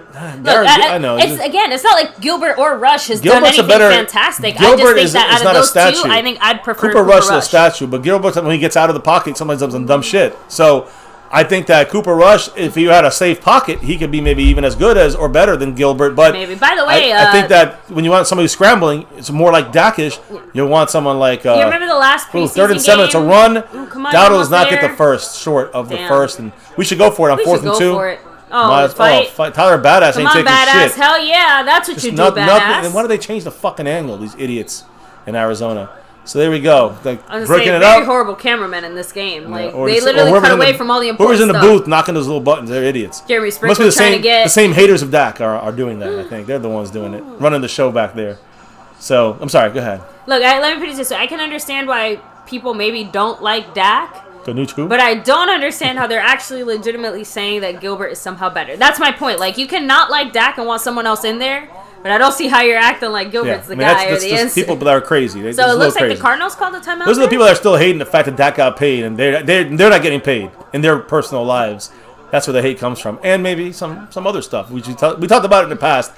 know. It's not like Gilbert or Rush has Gilbert's done anything fantastic. Gilbert I just think is that out not of a those statue. two, I think I'd prefer Cooper Rush is a statue, but Gilbert, when he gets out of the pocket, sometimes does some dumb shit. So, I think that Cooper Rush, if he had a safe pocket, he could be maybe even as good as or better than Gilbert. But maybe. By the way, I think that when you want somebody who's scrambling, it's more like Dak-ish. You want someone like you remember the last preseason 3rd and 7. game? It's a run. Dowdle does not there. get the first short of the first, and we should go for it on 4th and 2. For it. Oh, fight. Tyler Badass Come ain't on, taking badass. shit. Hell yeah, that's what Just you do, badass. And why do they change the fucking angle? These idiots in Arizona. So there we go. Like I was breaking say, it very up. horrible cameramen in this game. Like Or they literally cut away from all the important Whoever's in the stuff. booth knocking those little buttons, they're idiots. Jeremy Must Sprinkle be trying to get the same haters of Dak are doing that. I think they're the ones doing it, running the show back there. So I'm sorry. Go ahead. Look, let me put it this way. I can understand why people maybe don't like Dak. The new tube. But I don't understand how they're actually legitimately saying that Gilbert is somehow better. That's my point. Like, you cannot like Dak and want someone else in there, but I don't see how you're acting like Gilbert's the guy or the answer. People that are crazy. So it looks like the Cardinals called the timeout. Those are the people that are still hating the fact that Dak got paid, and they're not getting paid in their personal lives. That's where the hate comes from, and maybe some other stuff. We talked about it in the past.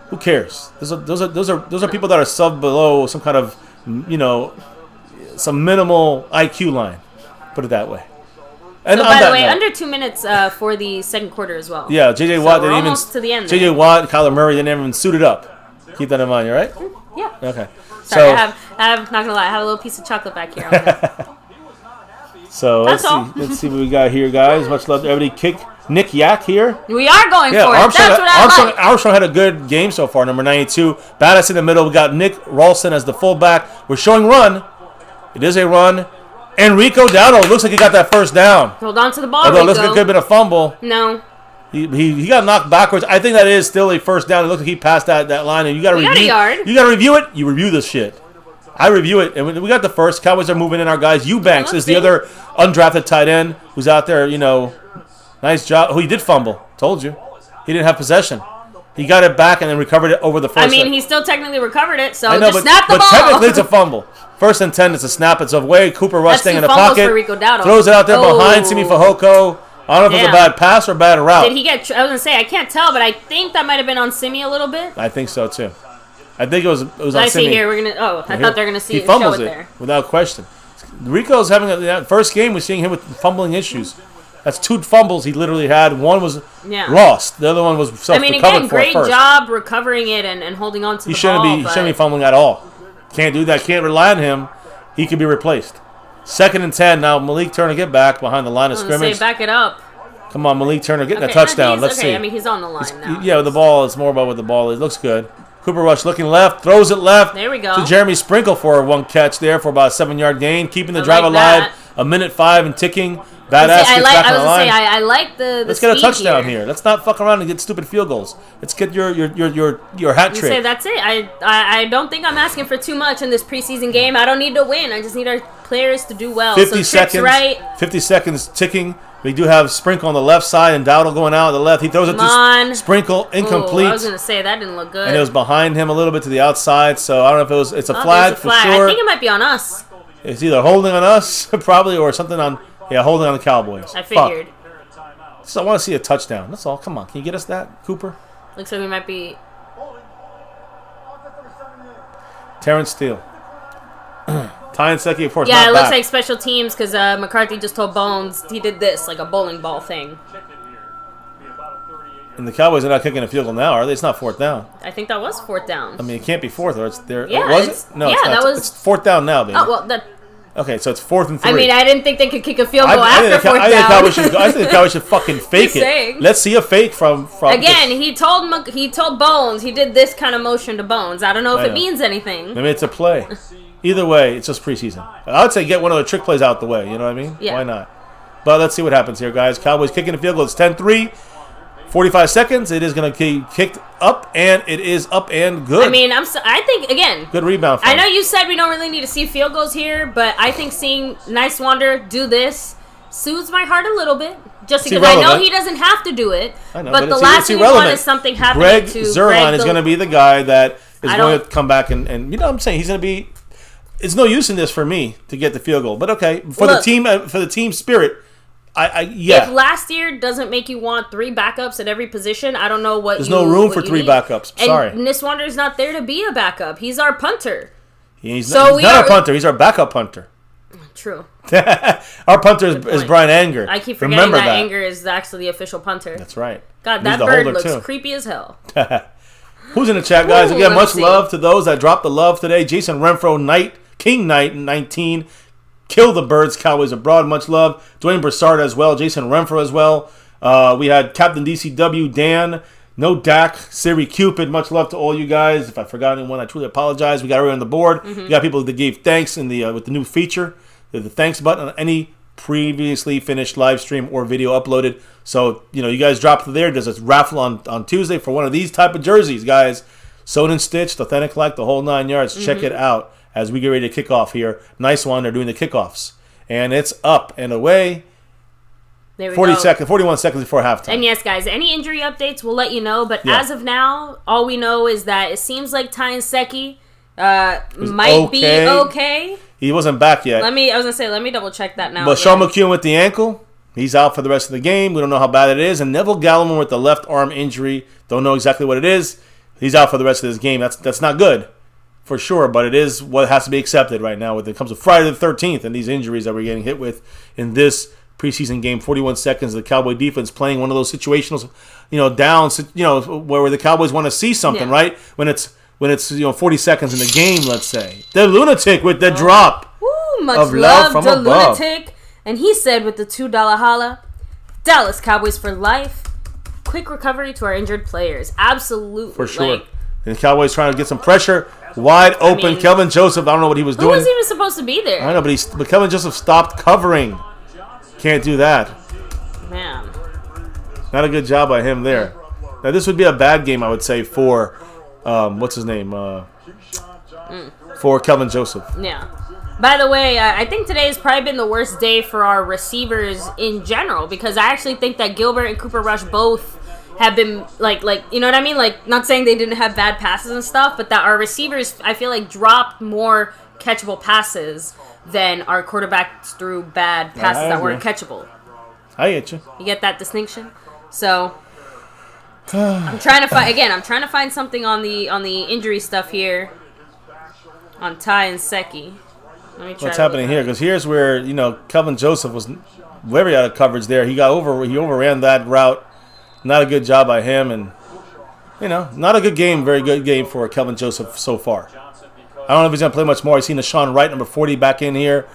Who cares? Those are people that are sub below some kind of some minimal IQ line. Put it that way. And so, by the way, under 2 minutes for the second quarter as well. Yeah, J.J. Watt didn't even. Almost to the end. J.J. Watt, Kyler Murray didn't even suit it up. Keep that in mind, you right? Yeah. Okay. Sorry, I have not gonna lie, I have a little piece of chocolate back here. So let's see what we got here, guys. Much love to everybody. Kick Nick Yak here. We are going for it. Armstrong, That's what I like. Armstrong had a good game so far. Number 92. Badass in the middle. We got Nick Ralston as the fullback. We're showing run. It is a run. Enrico Dowdle looks like he got that first down. Hold on to the ball, Although it Rico. looks like it could have been a fumble. No. He got knocked backwards. I think that is still a first down. It looks like he passed that line, and you got to review. Got a yard. You got to review it. You review this shit. I review it, and we got the first. Cowboys are moving in our guys. Eubanks is the other undrafted tight end who's out there. Nice job. Oh, he did fumble. Told you, he didn't have possession. He got it back and then recovered it over the first. I mean, he still technically recovered it, so I know, just snap the ball. But technically, it's a fumble. 1st and 10, it's a snap. It's away. Cooper Rush staying in the pocket. For Rico Dowdle. Throws it out there behind Simi Fehoko. I don't know if it was a bad pass or a bad route. Did he get? I was gonna say I can't tell, but I think that might have been on Simi a little bit. I think so too. I think it was on Simi. I see here. We're gonna. Oh, I thought they were gonna see. He fumbles it there without question. Rico's having that first game. We're seeing him with fumbling issues. That's 2 fumbles he literally had. One was lost. The other one was self-recovered. I mean, again, great job recovering it and holding on to the ball. He shouldn't be fumbling at all. Can't do that. Can't rely on him. He could be replaced. 2nd and 10. Now Malik Turner get back behind the line of scrimmage. Back it up. Come on, Malik Turner getting a touchdown. Let's see. I mean, he's on the line now. Yeah, with the ball. It's more about what the ball is. Looks good. Cooper Rush looking left, throws it left. There we go. To Jeremy Sprinkle for one catch there for about a 7-yard gain, keeping the drive alive. A minute 5 and ticking. Badass gets back on the line. I like the Let's get a touchdown here. Let's not fuck around and get stupid field goals. Let's get your hat trick. Say that's it. I don't think I'm asking for too much in this preseason game. I don't need to win. I just need our players to do well. 50 seconds. 50 seconds ticking. We do have Sprinkle on the left side and Dowdle going out on the left. He throws it to Sprinkle, incomplete. I was gonna say that didn't look good. And it was behind him a little bit to the outside. So I don't know if it's a flag for sure. I think it might be on us. It's either holding on us probably or something on holding on the Cowboys. I figured. So I want to see a touchdown. That's all. Come on, can you get us that, Cooper? Looks like we might be. Terrence Steele. Ty Secchi, of course. Yeah, it looks like special teams because McCarthy just told Bones he did this, like a bowling ball thing. And the Cowboys are not kicking a field goal now, are they? It's not 4th down. I think that was 4th down. I mean, it can't be 4th, or it's there. Yeah, was it? No, it's not. It's 4th down now, baby. Oh, well, okay, so it's 4th and 3. I mean, I didn't think they could kick a field goal after 4th down. I think the Cowboys should fucking fake it. Saying. Let's see a fake from. Again, he told Bones he did this kind of motion to Bones. I don't know if it means anything. Maybe it's a play. Either way, it's just preseason. I would say get one of the trick plays out the way. You know what I mean? Yeah. Why not? But let's see what happens here, guys. Cowboys kicking the field goal. It's 10-3. 45 seconds. It is going to be kicked up, and it is up and good. I mean, I think, again. Good rebound. I know you said we don't really need to see field goals here, but I think seeing Nice Wander do this soothes my heart a little bit. Just because I know he doesn't have to do it. I know, but the last thing you want is something happening Greg to Zuerlein is going to be the guy that is going to come back and you know what I'm saying? He's going to be. It's no use in this for me to get the field goal, but okay for the team spirit. If last year doesn't make you want 3 backups at every position, I don't know what. There's no room for 3 backups. Sorry, and Niswander's not there to be a backup. He's our punter. He's not a punter. He's our backup punter. True. Our punter is Brian Anger. I keep forgetting that Anger is actually the official punter. That's right. God, that bird looks creepy as hell. Who's in the chat, guys? Again, much love to those that dropped the love today. Jason Renfro, King Knight 19. Kill the Birds, Cowboys Abroad. Much love. Dwayne Broussard as well. Jason Renfro as well. We had Captain DCW, Dan. No Dak, Siri Cupid. Much love to all you guys. If I forgot anyone, I truly apologize. We got everyone on the board. We got people that gave thanks in the with the new feature. The thanks button on any previously finished live stream or video uploaded. So, you guys drop there. There's a raffle on Tuesday for one of these type of jerseys, guys. Sewn and stitched, authentic like the whole 9 yards. Check it out as we get ready to kick off here. Nice one. They're doing the kickoffs. And it's up and away. There we go. 41 seconds before halftime. And yes, guys, any injury updates, we'll let you know. But as of now, all we know is that it seems like Ty Nsekhe might be okay. He wasn't back yet. Let me double check that now. But Sean McEwen with the ankle, he's out for the rest of the game. We don't know how bad it is. And Neville Gallimore with the left arm injury, don't know exactly what it is. He's out for the rest of this game. That's not good, for sure. But it is what has to be accepted right now when it comes to Friday the 13th and these injuries that we're getting hit with in this preseason game. 41 seconds. The Cowboy defense playing one of those situationals, downs, where the Cowboys want to see something, right? When it's 40 seconds in the game, let's say. The Lunatic with the drop. Woo, much love from the Lunatic. And he said with the $2 holla, Dallas Cowboys for life. Quick recovery to our injured players. Absolutely. For sure. And the Cowboys trying to get some pressure. Wide open. Kelvin Joseph, I don't know what he was doing. Who was even supposed to be there? I don't know, but Kelvin Joseph stopped covering. Can't do that. Man. Not a good job by him there. Now, this would be a bad game, I would say, for... what's his name? For Kelvin Joseph. Yeah. By the way, I think today has probably been the worst day for our receivers in general, because I actually think that Gilbert and Cooper Rush both have been like you know what I mean? Like, not saying they didn't have bad passes and stuff, but that our receivers, I feel like, dropped more catchable passes than our quarterbacks threw bad passes that weren't catchable. I get you. You get that distinction? So I'm trying to find something on the injury stuff here on Ty Nsekhe. What's happening here? Because here's where Kelvin Joseph was very out of coverage there. He overran that route. Not a good job by him, and not a good game. Very good game for Kelvin Joseph so far. I don't know if he's gonna play much more. I've seen Deshaun Wright, number 40, back in here.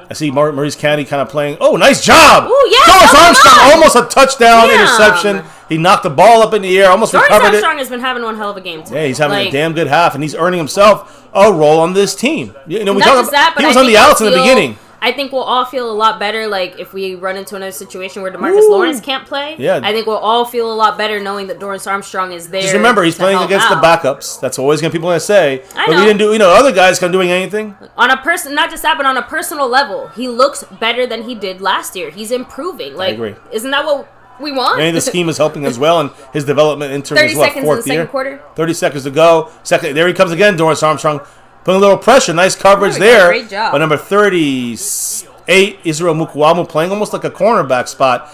I see Maurice Kennedy kind of playing. Oh, nice job! Oh, yeah! Dorance Armstrong, almost a touchdown interception. He knocked the ball up in the air, almost recovered it. Dorance Armstrong has been having one hell of a game today. Yeah, he's having a damn good half, and he's earning himself a role on this team. Not just that, but he was on the outs in the beginning. I think we'll all feel a lot better, like, if we run into another situation where DeMarcus Lawrence can't play. Yeah. I think we'll all feel a lot better knowing that Dorance Armstrong is there. Just remember, he's playing against the backups. That's always going to people going to say. I know. But we didn't do, other guys kind of doing anything. On a not just that, but on a personal level, he looks better than he did last year. He's improving. Like, I agree. Isn't that what we want? Maybe the scheme is helping as well, and his development into his 30 seconds in the second quarter. 30 seconds to go. There he comes again, Dorance Armstrong. Putting a little pressure. Nice coverage there. Great job. But number 38, Israel Mukuamu, playing almost like a cornerback spot.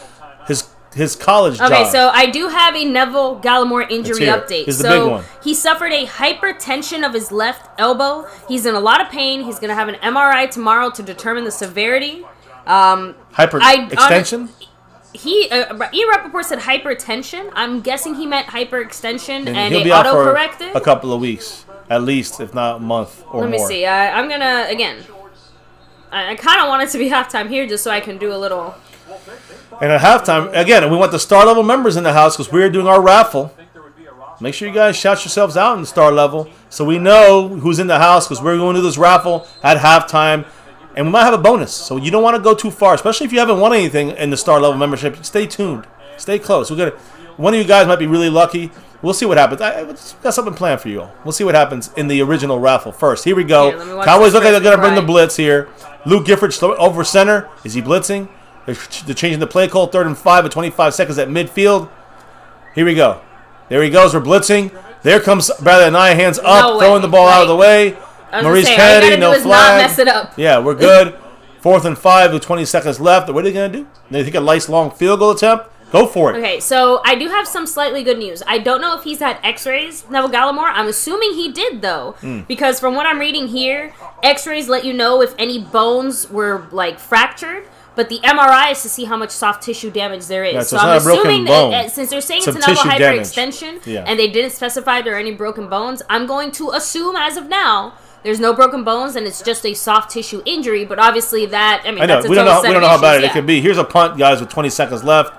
His college job. Okay, so I do have a Neville Gallimore injury update. Here's the big one. He suffered a hypertension of his left elbow. He's in a lot of pain. He's going to have an MRI tomorrow to determine the severity. Hyperextension? Ian Rappaport said hypertension. I'm guessing he meant hyperextension, and he'll it be out auto-corrected. For a couple of weeks, at least, if not a month or more. Let me see. I'm going to, again, I kind of want it to be halftime here just so I can do a little... And at halftime, again, we want the star level members in the house because we're doing our raffle. Make sure you guys shout yourselves out in the star level so we know who's in the house because we're going to do this raffle at halftime. And we might have a bonus. So you don't want to go too far, especially if you haven't won anything in the star level membership. Stay tuned. Stay close. One of you guys might be really lucky. We'll see what happens. I've got something planned for you all. We'll see what happens in the original raffle first. Here we go. Cowboys look like they're going to bring the blitz here. Luke Gifford over center. Is he blitzing? They're changing the play call. 3rd and 5 with 25 seconds at midfield. Here we go. There he goes. We're blitzing. There comes Bradley Anaya, hands up, throwing the ball out of the way. Maurice Kennedy, no flag. Not mess it up. Yeah, we're good. 4th and 5 with 20 seconds left. What are they going to do? They take a nice long field goal attempt. Go for it. Okay, so I do have some slightly good news. I don't know if he's had x-rays, Neville Gallimore. I'm assuming he did, though. Because from what I'm reading here, x-rays let you know if any bones were, like, fractured. But the MRI is to see how much soft tissue damage there is. Yeah, so I'm assuming that since they're saying it's an elbow hyperextension, and they didn't specify there are any broken bones, I'm going to assume as of now there's no broken bones and it's just a soft tissue injury. But obviously that, I mean, that's a we don't know how bad it could be. Here's a punt, guys, with 20 seconds left.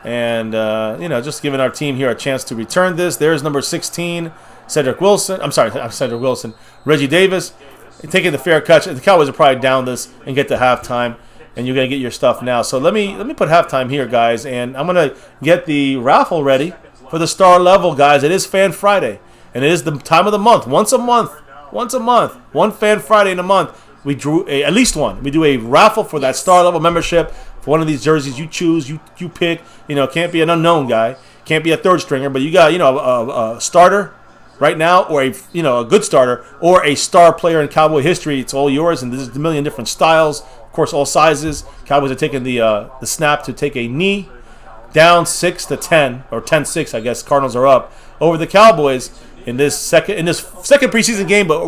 And, just giving our team here a chance to return this. There's number 16, Cedric Wilson. I'm sorry, Cedric Wilson. Reggie Davis taking the fair catch. The Cowboys will probably down this and get to halftime. And you're going to get your stuff now. So let me put halftime here, guys. And I'm going to get the raffle ready for the star level, guys. It is Fan Friday. And it is the time of the month. Once a month. One Fan Friday in a month. We drew at least one. We do a raffle for that star level membership for one of these jerseys. You choose. You pick. Can't be an unknown guy. Can't be a third stringer. But you got, a starter right now, or a good starter, or a star player in Cowboy history. It's all yours. And there's a million different styles. Of course, all sizes. Cowboys are taking the snap to take a knee, down 6-10 or 10-6. I guess Cardinals are up over the Cowboys in this second preseason game, but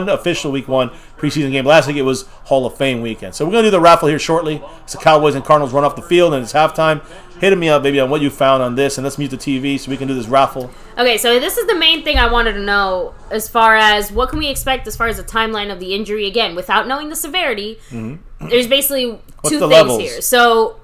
official week one preseason game. Last week it was Hall of Fame weekend. So we're gonna do the raffle here shortly. It's the Cowboys and Cardinals run off the field, and it's halftime. Hit me up, baby, on what you found on this, and let's mute the TV so we can do this raffle. Okay, so this is the main thing I wanted to know as far as what can we expect as far as the timeline of the injury. Again, without knowing the severity, there's basically two things levels here. So,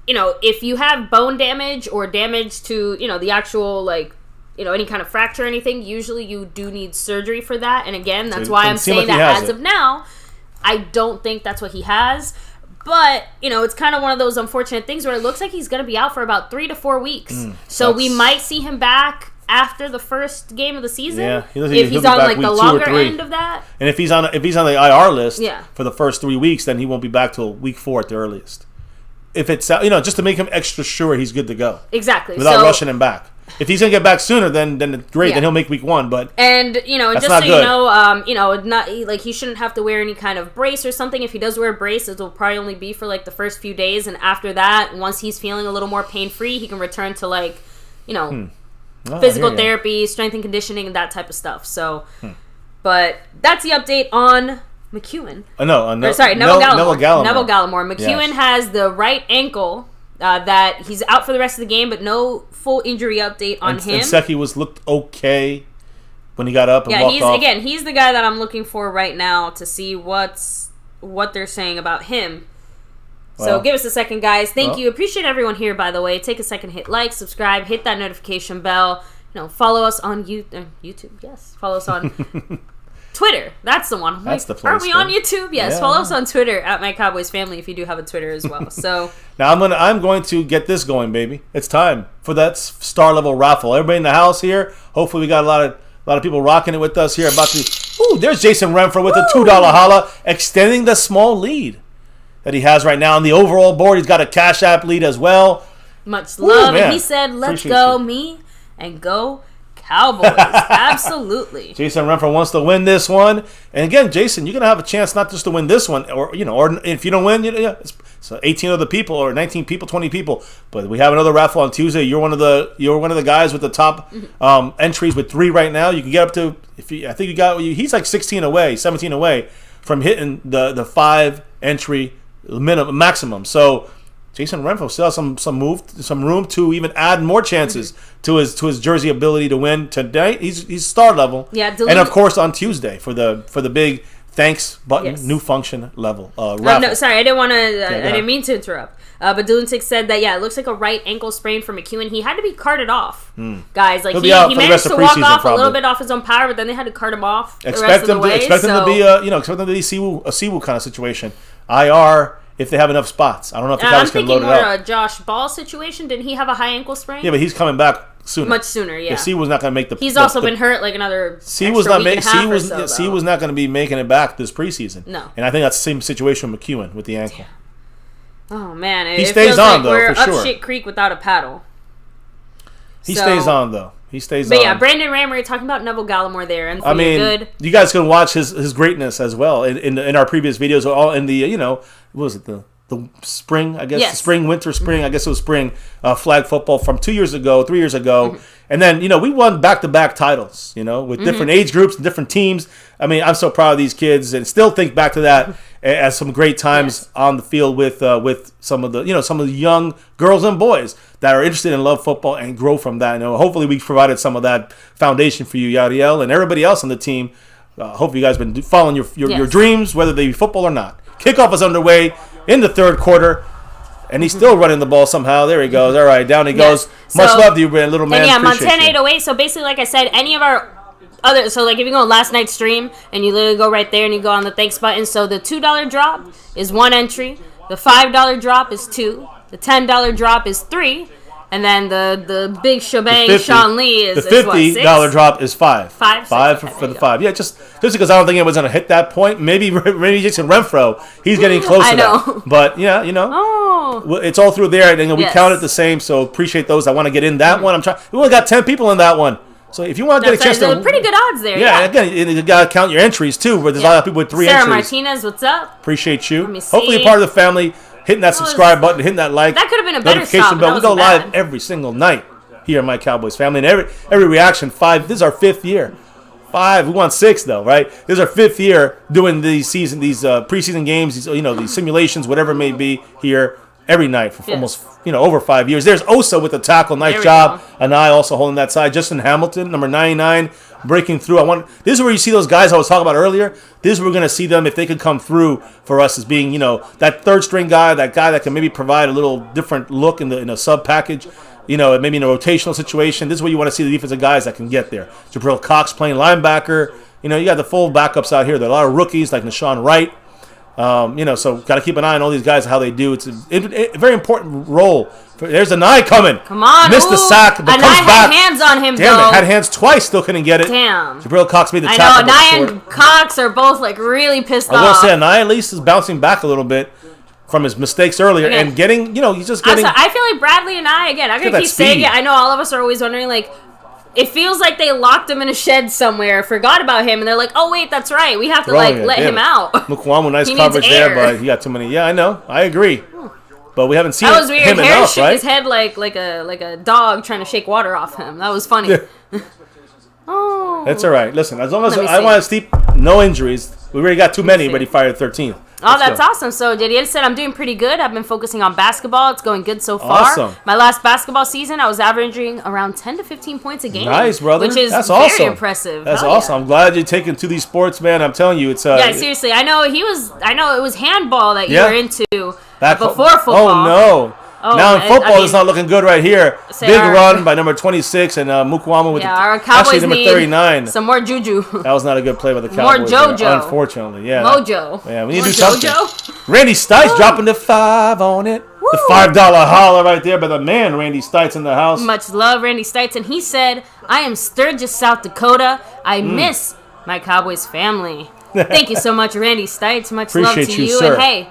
if you have bone damage or damage to, the actual, any kind of fracture or anything, usually you do need surgery for that. And again, that's why I'm saying that as of now, I don't think that's what he has. But, it's kind of one of those unfortunate things where it looks like he's going to be out for about 3 to 4 weeks. So we might see him back after the first game of the season. Yeah, if he's on the longer end of that. And if he's on the IR list for the first 3 weeks, then he won't be back till week 4 at the earliest. If it's just to make him extra sure he's good to go. Exactly. Without rushing him back. If he's gonna get back sooner, then great. Then he'll make week 1. But just so you know, not he shouldn't have to wear any kind of brace or something. If he does wear a brace, it will probably only be for the first few days, and after that, once he's feeling a little more pain free, he can return to physical therapy, strength and conditioning, and that type of stuff. So, but that's the update on McEwen. Neville Gallimore. Neville Gallimore. McEwen has the right ankle. That he's out for the rest of the game, but no full injury update on him. And Secchi looked okay when he got up and walked off. He's the guy that I'm looking for right now to see what they're saying about him. So give us a second, guys. Thank you. Appreciate everyone here, by the way. Take a second, hit like, subscribe, hit that notification bell. Follow us on YouTube. Yes, follow us on Twitter. That's the one. That's the place. Are we on YouTube? Yes. Yeah. Follow us on Twitter at MyCowboysFamily if you do have a Twitter as well. So now I'm going to get this going, baby. It's time for that star level raffle. Everybody in the house here. Hopefully we got a lot of people rocking it with us here. There's Jason Renfro with a $2 holla, extending the small lead that he has right now on the overall board. He's got a Cash App lead as well. Much love. And he said, "Let's go me and go Cowboys." Absolutely. Jason Renfro wants to win this one. And again, Jason, you're going to have a chance not just to win this one, or if you don't win, it's 18 other people or 19 people, 20 people. But we have another raffle on Tuesday. You're one of the guys with the top entries with 3 right now. You can get up to he's like 16 away, 17 away from hitting the 5 entry maximum. So Jason Renfro still has some room to even add more chances to his jersey ability to win tonight. He's star level. Yeah, and of course on Tuesday for the big thanks button, new function level raffle. No, sorry, I didn't want to. I didn't mean to interrupt. But Dulinsick said that it looks like a right ankle sprain for McEwen. He had to be carted off, guys. He managed to walk off a little bit off his own power, but then they had to cart him off. Expect him to be a Siwu kind of situation. IR. If they have enough spots. I don't know if the Cowboys can load it up. I'm thinking more a Josh Ball situation. Didn't he have a high ankle sprain? Yeah, but he's coming back sooner. Much sooner, yeah. C was not going to make the... He's also been hurt another C was not going to be making it back this preseason. No. And I think that's the same situation with McEwen with the ankle. Oh, man. He stays on, though, we're for sure. up shit creek without a paddle. He stays on, though. He stays but on. But yeah, Brandon Rammery talking about Neville Gallimore there. And good. You guys can watch his greatness as well in our previous videos. All in the, what was it, the the spring, I guess, Yes. spring, I guess it was spring, flag football from 3 years ago. And then, we won back-to-back titles, with different age groups and different teams. I mean, I'm so proud of these kids and still think back to that as some great times on the field with some of the, some of the young girls and boys that are interested and love football and grow from that. Hopefully we provided some of that foundation for you, Yadiel, and everybody else on the team. Hope you guys have been following your dreams, whether they be football or not. Kickoff is underway in the third quarter, and he's still running the ball somehow. There he goes. All right, down he goes. Much love to you, little man. And yeah, Appreciate Montana you. 808. So basically, like I said, any of our other, so like if you go on last night's stream and you literally go right there and you go on the thanks button. So the $2 drop is 1 entry, the $5 drop is 2, the $10 drop is 3. And then the big shebang, Sean Lee, is the $50 drop is 5. 5 for the 5. Yeah, just because I don't think anyone's going to hit that point. Maybe Jason Renfro, he's getting close to that. But yeah, it's all through there, and we count it the same. So appreciate those that want to get in that one. We only got 10 people in that one. So if you want to get a chance to, pretty good odds there. Yeah, again, you got to count your entries too. Where there's a lot of people with 3 Sarah entries. Martinez, what's up? Appreciate you. Let me see. Hopefully, you're part of the family. Hitting that subscribe button, hitting that like. That could have been a better notification shot, bell. We go live every single night here at My Cowboys Family, and every reaction. 5. This is our 5th year. 5. We won 6 though, right? This is our 5th year doing these preseason games, these simulations, whatever it may be here every night for almost over 5 years. There's Osa with the tackle, nice job, and I also holding that side. Justin Hamilton, number 99. Breaking through. This is where you see those guys I was talking about earlier. This is where we're going to see them if they could come through for us as being, that third string guy, that guy that can maybe provide a little different look in a sub package, maybe in a rotational situation. This is where you want to see the defensive guys that can get there. Jabril Cox playing linebacker. You got the full backups out here. There are a lot of rookies like Nashawn Wright. So got to keep an eye on all these guys, how they do. It's a very important role. There's an eye coming. Come on. Missed the sack, but comes back. Had hands on him, Damn it, had hands twice, still couldn't get it. Damn. Jabril Cox made the tackle. I know, Anaya and Cox are both really pissed off. I will say Anaya at least is bouncing back a little bit from his mistakes earlier and getting, he's just getting. I feel like Bradley and again, I'm going to keep saying it. I know all of us are always wondering, it feels like they locked him in a shed somewhere, forgot about him, and they're like, oh, wait, that's right. We have to, let him out. Mukwamu, nice coverage there, but he got too many. Yeah, I know. I agree. But we haven't seen that was weird. him Harris enough, shook right? his head like a dog trying to shake water off him. That was funny. Oh. That's all right. Listen, as long as I want to keep no injuries, we already got too many, but he fired 13th. That's awesome. So Jadiel said, I'm doing pretty good. I've been focusing on basketball. It's going good so far. Awesome. My last basketball season, I was averaging around 10 to 15 points a game. Nice, brother. Which is That's very awesome. impressive. That's Hell awesome. Yeah. I'm glad you're taking to these sports, man. I'm telling you, it's yeah, seriously. I know it was handball that you were into before football. Oh no. Now in football, it's not looking good right here. Big run by number 26 and Mukwamu with our Cowboys number 39. Some more juju. That was not a good play by the Cowboys. More JoJo. There, unfortunately, yeah. Mojo. Yeah, we need to do something. Randy Stites dropping the 5 on it. Woo. The $5 holler right there by the man, Randy Stites in the house. Much love, Randy Stites. And he said, I am Sturgis, South Dakota. I miss my Cowboys family. Thank you so much, Randy Stites. Much love to you. Sir. And hey,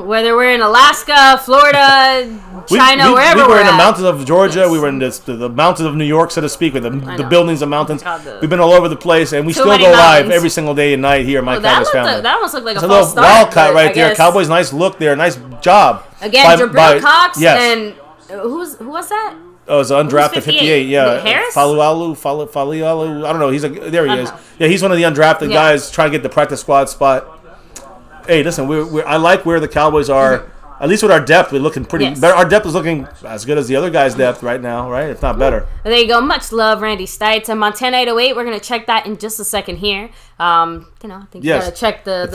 whether we're in Alaska, Florida, China, wherever we were we're in the at. mountains of Georgia. Yes. We were in the mountains of New York, so to speak, with the buildings and mountains. We've been all over the place, and we still go live every single day and night here at My Cowboys Family. That almost looked like it's a little false start. wildcat right there. Cowboys, nice look there. Nice job. Again, Jabril Cox and who was that? Oh, it's undrafted 58. Yeah, Harris? Falialu. I don't know. There he is. Yeah, he's one of the undrafted guys trying to get the practice squad spot. Hey, listen, I like where the Cowboys are. At least with our depth, we're looking pretty better. Our depth is looking as good as the other guys' depth right now, right? If not better. There you go. Much love, Randy Stites. And Montana 808, we're going to check that in just a second here. I think you got to check the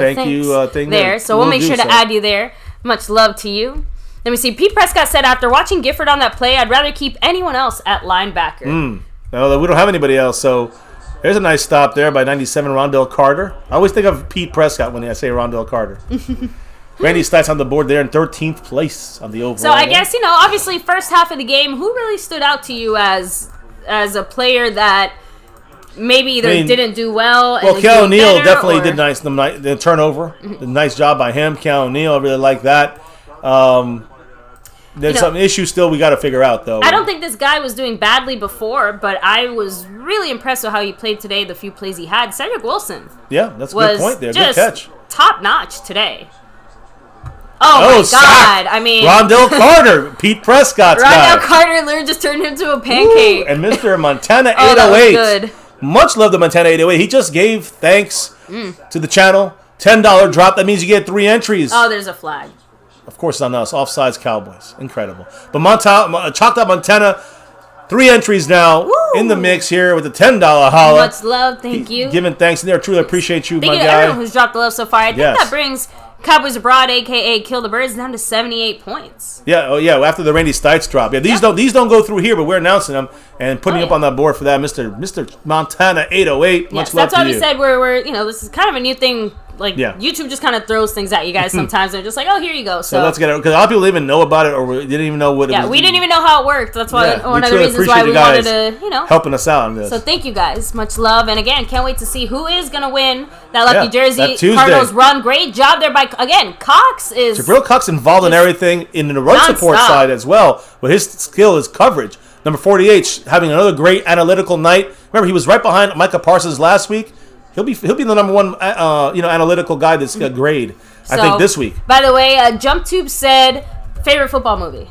thing there. So we'll make sure to add you there. Much love to you. Let me see. Pete Prescott said, after watching Gifford on that play, I'd rather keep anyone else at linebacker. No, we don't have anybody else, so... There's a nice stop there by 97 Rondell Carter. I always think of Pete Prescott when I say Rondell Carter. Randy Stites on the board there in 13th place on the overall. So I guess, obviously first half of the game, who really stood out to you as a player that maybe either didn't do well? Well, Cal O'Neal definitely did nice. The turnover. Nice job by him. Cal O'Neal, I really like that. There's some issues still we got to figure out, though. I don't think this guy was doing badly before, but I was really impressed with how he played today, the few plays he had. Cedric Wilson. Yeah, that's a good point there. Good catch. Top notch today. Oh, my sack. God. I mean. Rondell Carter, Pete Prescott's guy. Rondell Carter literally just turned him into a pancake. Ooh, and Mr. Montana 808. That was good. Much love to Montana 808. He just gave thanks to the channel. $10 drop. That means you get 3 entries. Oh, there's a flag. Of course, it's on us. Offsides Cowboys. Incredible. But Chalked Up Montana, 3 entries now in the mix here with the $10 holla. Much love. Thank you. Giving thanks in there. Truly appreciate you, Thank my you to guy. everyone who's dropped the love so far. I think that brings Cowboys Abroad, a.k.a. Kill the Birds, down to 78 points. Yeah, oh yeah, after the Randy Stites drop. Yeah, these don't go through here, but we're announcing them and putting up on that board for that, Mr. Montana 808. Much love that's why to we you. said we're this is kind of a new thing. Like, YouTube just kind of throws things at you guys sometimes. They're just like, oh, here you go. So let's get it. Because a lot of people didn't even know about it or didn't even know what it was. Yeah, we didn't even know how it worked. That's why one of the truly reasons why we wanted to, helping us out on this. So thank you guys. Much love. And again, can't wait to see who is going to win that lucky jersey. That Cardinals run. Great job there by, again, Cox is... Jabril Cox involved in everything in the run support side as well. With his skill, his coverage. Number 48, having another great analytical night. Remember, he was right behind Micah Parsons last week. He'll be the number one analytical guy that's grade. I think this week. By the way, JumpTube said favorite football movie.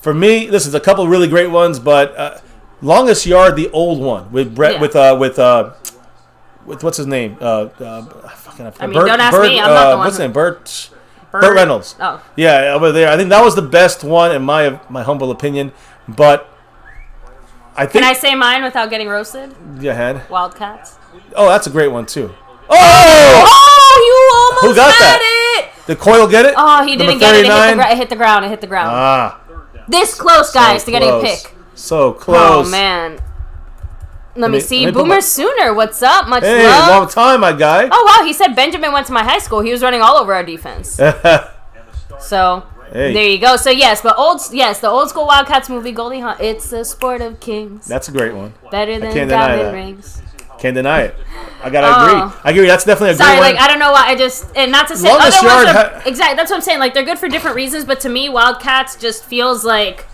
For me, this is a couple really great ones, but Longest Yard, the old one with Brett with what's his name? Don't ask me. I'm not the one. What's his name? Burt Reynolds. Oh, yeah, over there. I think that was the best one in my humble opinion, but. Can I say mine without getting roasted? Go ahead. Wildcats. Oh, that's a great one, too. Oh, you almost Who got had that? it. Did Coyle get it? Oh, he didn't get it. It hit the ground. It hit the ground. Ah. This close, guys, to getting a pick. So close. Oh, man. Let me see. Boomer Sooner, what's up? Much love. Hey, long time, my guy. Oh, wow. He said Benjamin went to my high school. He was running all over our defense. So... Hey. There you go. So the old school Wildcats movie, Goldie Hawn. It's a sport of kings. That's a great one. Better than diamond rings. Can't deny it. I gotta agree. I agree. That's definitely a great one. Sorry, I don't know why. And not to say Longest other Yard ones are exactly. That's what I'm saying. Like, they're good for different reasons, but to me, Wildcats just feels like.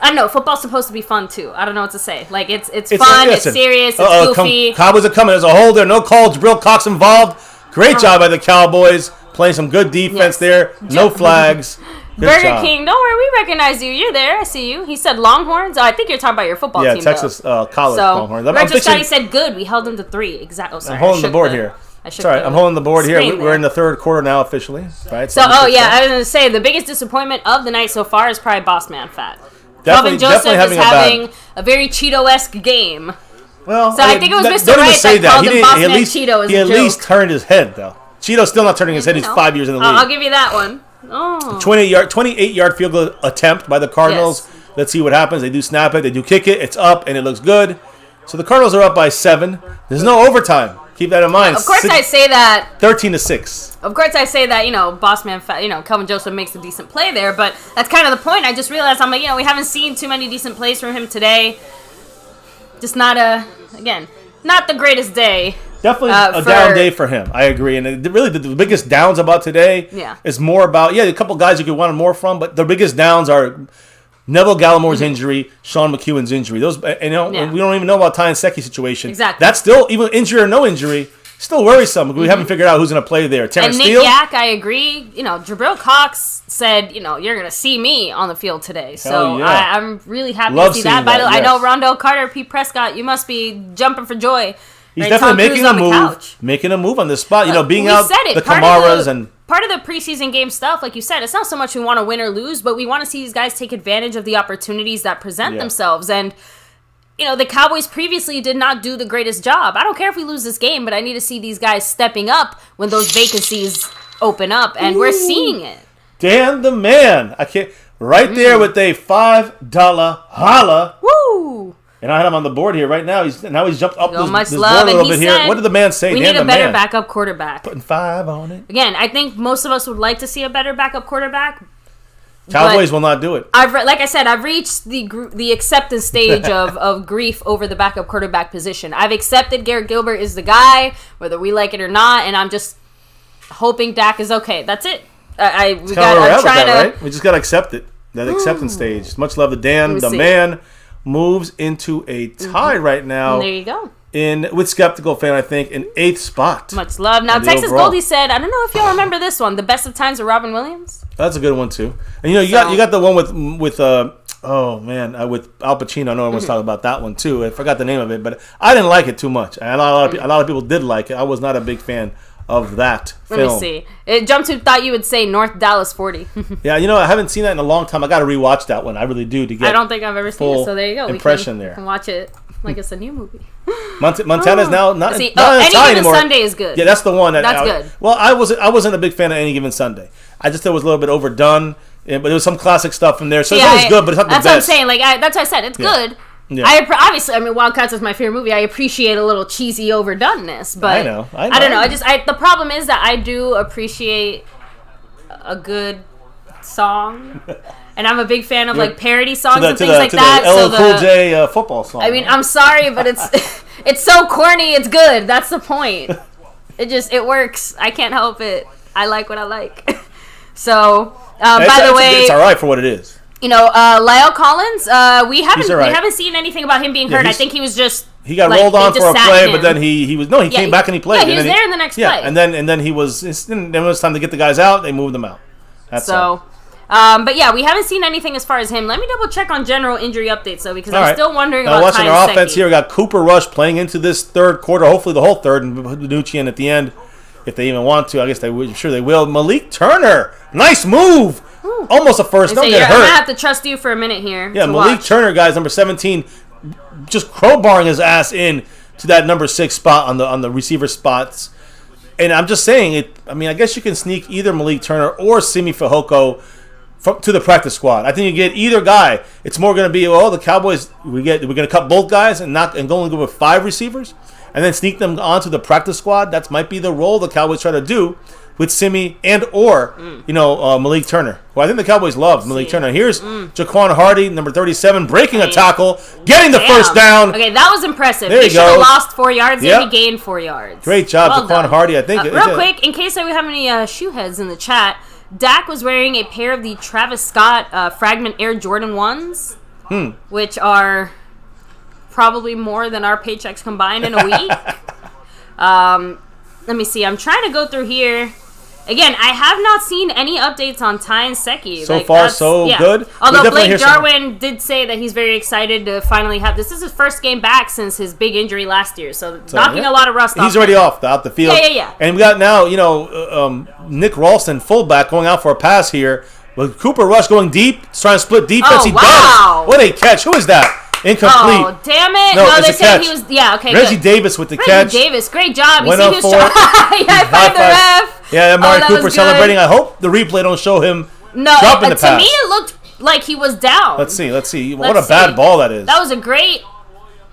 I don't know. Football's supposed to be fun too. I don't know what to say. Like, it's fun. It's serious. It's goofy. Cowboys are coming as a whole. There are no calls. Jabril Cox involved. Great job by the Cowboys. Playing some good defense there. No flags. Good Burger job. King, don't worry, we recognize you. You're there. I see you. He said Longhorns. Oh, I think you're talking about your football team. Yeah, Texas college Longhorns. Retro Scotty said good. We held them to 3. Exactly. Oh, sorry. I'm holding the board here. Sorry, I'm holding the board here. We're in the third quarter now officially. Right. So, I was going to say, the biggest disappointment of the night so far is probably Boss Man Fat. Calvin Joseph is having a very Cheeto-esque game. Well, so I think it was Mr. Wright that called him Boss Man Cheeto. He at least turned his head, though. Cheeto's still not turning his head. He's 5 years in the league. I'll give you that one. Oh. 28-yard field goal attempt by the Cardinals. Yes. Let's see what happens. They do snap it. They do kick it. It's up, and it looks good. So the Cardinals are up by 7. There's no overtime. Keep that in mind. Of course, I say that. 13-6. Of course, I say that. Boss man, Calvin Joseph makes a decent play there, but that's kind of the point. I just realized we haven't seen too many decent plays from him today. Just not the greatest day. Definitely a down day for him. I agree. And really, the biggest downs about today is more about, a couple guys you could want more from, but the biggest downs are Neville Gallimore's injury, Sean McEwen's injury. Those, we don't even know about Ty and Secchi's situation. Exactly. That's still, even injury or no injury, still worrisome. We haven't figured out who's going to play there. Terrence Steele? Nick Yak, I agree. Jabril Cox said, you're going to see me on the field today. So I'm really happy to see that. By the way, I know Rondell Carter, Pete Prescott, you must be jumping for joy. He's definitely making a move on this spot. Being out the Kamaras and part of the preseason game stuff, like you said, it's not so much we want to win or lose, but we want to see these guys take advantage of the opportunities that present themselves. And the Cowboys previously did not do the greatest job. I don't care if we lose this game, but I need to see these guys stepping up when those vacancies open up, and we're seeing it. Dan the man, I can't right there with a $5 holla. Woo! And I had him on the board here right now. He's jumped up this board a love, little bit here. What did the man say? We need a better backup quarterback. Putting 5 on it. Again, I think most of us would like to see a better backup quarterback. Cowboys will not do it. Like I said, I've reached the acceptance stage of grief over the backup quarterback position. I've accepted Garrett Gilbert is the guy, whether we like it or not, and I'm just hoping Dak is okay. That's it. We just got to accept it. That acceptance stage. Much love to Dan, the man. Moves into a tie right now. There you go. with Skeptical Fan, I think, in 8th spot. Much love. Now, Texas overall. Goldie said, I don't know if y'all remember this one, The Best of Times with Robin Williams. That's a good one, too. And, you got the one with with Al Pacino. I know everyone's talking about that one, too. I forgot the name of it, but I didn't like it too much. And a lot of people did like it. I was not a big fan of that film. Let me see. It jumped to thought you would say North Dallas 40. Yeah, I haven't seen that in a long time. I got to rewatch that one. I really do to get. I don't think I've ever seen it. So there you go. Impression we can watch it like it's a new movie. Montana's now not Any Given anymore. Sunday is good. Yeah, that's the one. That's good. Well, I wasn't a big fan of Any Given Sunday. I just thought it was a little bit overdone, but there was some classic stuff in there. So it's always good, but it's not the best. That's what I'm saying. Like that's what I said. It's good. Yeah. Obviously, Wildcats is my favorite movie. I appreciate a little cheesy overdoneness, but I know. I don't know. The problem is that I do appreciate a good song, and I'm a big fan of like parody songs and things like that. The LL Cool J football song. I mean, I'm sorry, but it's so corny. It's good. That's the point. It works. I can't help it. I like what I like. So, by the way, it's all right for what it is. Lyle Collins, we haven't seen anything about him being hurt. I think he was just he got rolled on for a play, but then he came back and he played. Yeah, he was there in the next play. And then then it was time to get the guys out. They moved them out. That's all. But yeah, we haven't seen anything as far as him. Let me double check on general injury updates though, because I'm still wondering about watching our offense here. We got Cooper Rush playing into this third quarter, hopefully the whole third, and Danucci in at the end if they even want to. I guess I'm sure they will. Malik Turner, nice move. Almost a first. Don't get hurt. I'm going to have to trust you for a minute here. Yeah, Malik Turner, guys, number 17, just crowbarring his ass in to that number 6 spot on the receiver spots. And I'm just saying it. I mean, I guess you can sneak either Malik Turner or Simi Fehoko to the practice squad. I think you get either guy. It's more going to be the Cowboys. We're going to cut both guys and go with 5 receivers, and then sneak them onto the practice squad. That might be the role the Cowboys try to do with Simi or Malik Turner. Well, I think the Cowboys love Malik Turner. Here's Jaquan Hardy, number 37, breaking a tackle, getting the first down. Okay, that was impressive. There he you should have lost 4 yards, and he gained 4 yards. Great job, Jaquan Hardy. I think. Real quick, in case we have any shoe heads in the chat, Dak was wearing a pair of the Travis Scott Fragment Air Jordan 1s, which are probably more than our paychecks combined in a week. Let me see. I'm trying to go through here. Again, I have not seen any updates on Ty and Seki. So far, so good. Although Blake Jarwin did say that he's very excited to finally have this. Is his first game back since his big injury last year, so knocking a lot of rust off. He's already out the field. Yeah. And we got now, Nick Ralston, fullback, going out for a pass here. With Cooper Rush going deep, trying to split defense. He does. What a catch. Who is that? Incomplete. Oh, damn it. No, they said he was... Yeah, okay, Reggie Davis with the catch. Reggie Davis, great job. You see who's high-five the ref. Yeah, Amari Cooper celebrating. I hope the replay don't show him dropping the pass. To me, it looked like he was down. Let's see. What a bad ball that is. That was a great...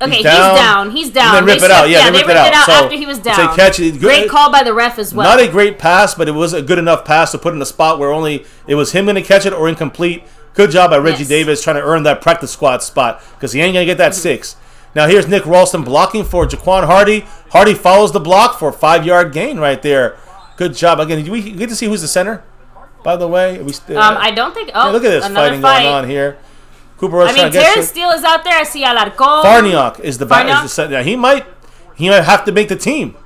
Okay, he's down. And they rip it out. Yeah, they ripped it out after he was down. It's a catch. Great call by the ref as well. Not a great pass, but it was a good enough pass to put in a spot where only it was him going to catch it or incomplete. Good job by Reggie Davis trying to earn that practice squad spot because he ain't going to get that 6. Now here's Nick Ralston blocking for Jaquan Hardy. Hardy follows the block for a 5-yard gain right there. Good job. Again, did we get to see who's the center, by the way? I don't think... Oh, look at this fighting going on here. Cooper Rush trying to get Terrence Steele is out there. I see Alarcon. Farniok is the center. He might have to make the team.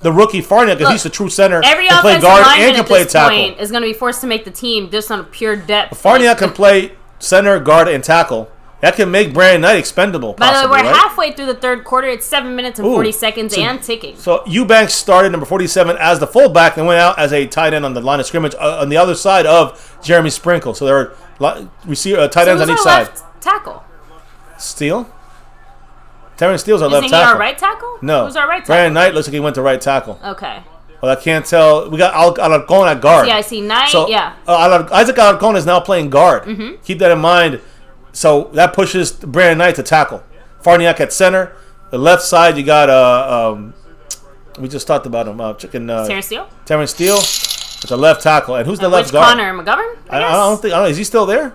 The rookie Farniok, because he's the true center, every can play guard and can play tackle. Point is going to be forced to make the team just on a pure depth. Farniok can play center, guard, and tackle. That can make Brandon Knight expendable. By the way, we're halfway through the third quarter. It's 7 minutes and 40 seconds and ticking. So Eubanks started number 47 as the fullback and went out as a tight end on the line of scrimmage on the other side of Jeremy Sprinkle. So there are tight ends on each side. Left tackle? Steele? Terrence Steele's our left tackle. Isn't he our right tackle? No. Who's our right tackle? Brandon Knight looks like he went to right tackle. Okay. Well, I can't tell. We got Alarcon at guard. Yeah, I see Knight. So, Isaac Alarcon is now playing guard. Mm-hmm. Keep that in mind. So that pushes Brandon Knight to tackle. Farniok at center. The left side, you got we just talked about him. Terrence Steele. Terrence Steele at the left tackle. And who's the left guard? Connor McGovern. I don't think. Is he still there?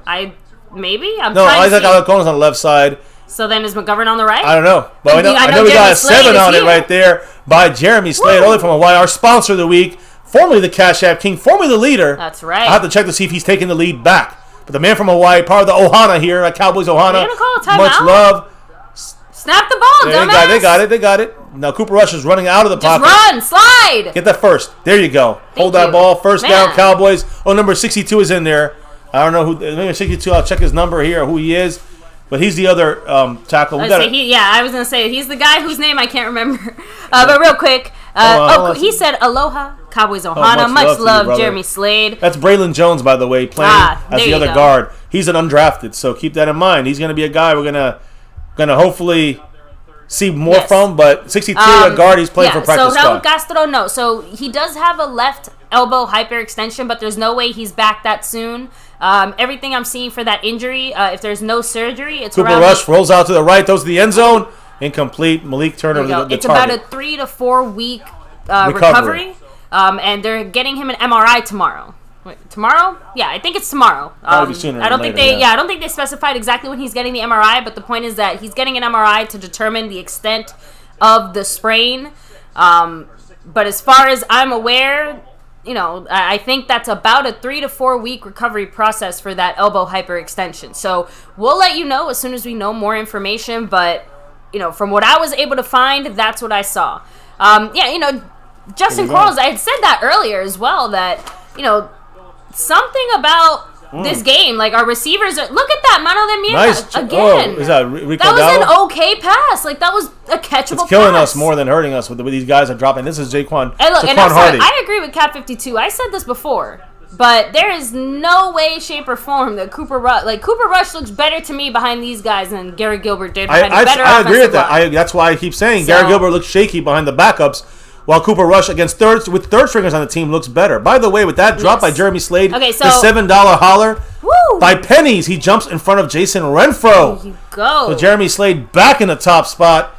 Maybe. Isaac Alarcon is on the left side. So then is McGovern on the right? I don't know. But I know we got a 7 on it right there by Jeremy Slade, only from Hawaii. Our sponsor of the week, formerly the Cash App King, formerly the leader. That's right. I'll have to check to see if he's taking the lead back. But the man from Hawaii, part of the Ohana here at Cowboys Ohana. Are you going to call a timeout? Much love. Snap the ball, dumbass. They got it. Now Cooper Rush is running out of the pocket. Just run, slide. Get that first. There you go. Hold that ball. First down, Cowboys. Oh, number 62 is in there. I don't know who. Maybe 62. I'll check his number here, who he is. But he's the other tackle. I was going to say, he's the guy whose name I can't remember. But real quick, he said, aloha, Cowboys Ohana. Much love, Jeremy Slade. That's Braylon Jones, by the way, playing as the other guard. He's an undrafted, so keep that in mind. He's going to be a guy we're gonna hopefully see more from. But 62, a guard, he's playing for practice squad. So Castro, no. So he does have a left elbow hyperextension, but there's no way he's back that soon. Everything I'm seeing for that injury, if there's no surgery, it's Cooper Rush rolls out to the right, goes to the end zone, incomplete. Malik Turner, the it's about a 3 to 4 week recovery, and they're getting him an MRI tomorrow. Wait, tomorrow? Yeah, I think it's tomorrow. I don't think they specified exactly when he's getting the MRI, but the point is that he's getting an MRI to determine the extent of the sprain. But as far as I'm aware, I think that's about a 3 to 4 week recovery process for that elbow hyperextension. So we'll let you know as soon as we know more information. But, from what I was able to find, that's what I saw. Justin Quarles, I had said that earlier as well, that, something about this game, like our receivers are. Look at that, Mano de Mierda nice. again. Is that Rico That was Gallo? an okay pass. Like that was a catchable. It's killing us more than hurting us with these guys are dropping. This is Jaquan. And look, Hardy. I agree with Cat 52. I said this before, but there is no way, shape, or form that Cooper Rush looks better to me behind these guys than Gary Gilbert did behind a better I agree with offensive line. That's why I keep saying Gary Gilbert looks shaky behind the backups. While Cooper Rush against third stringers on the team looks better. By the way, with that drop by Jeremy Slade, the $7 holler, by pennies, he jumps in front of Jason Renfro. There you go. So Jeremy Slade back in the top spot.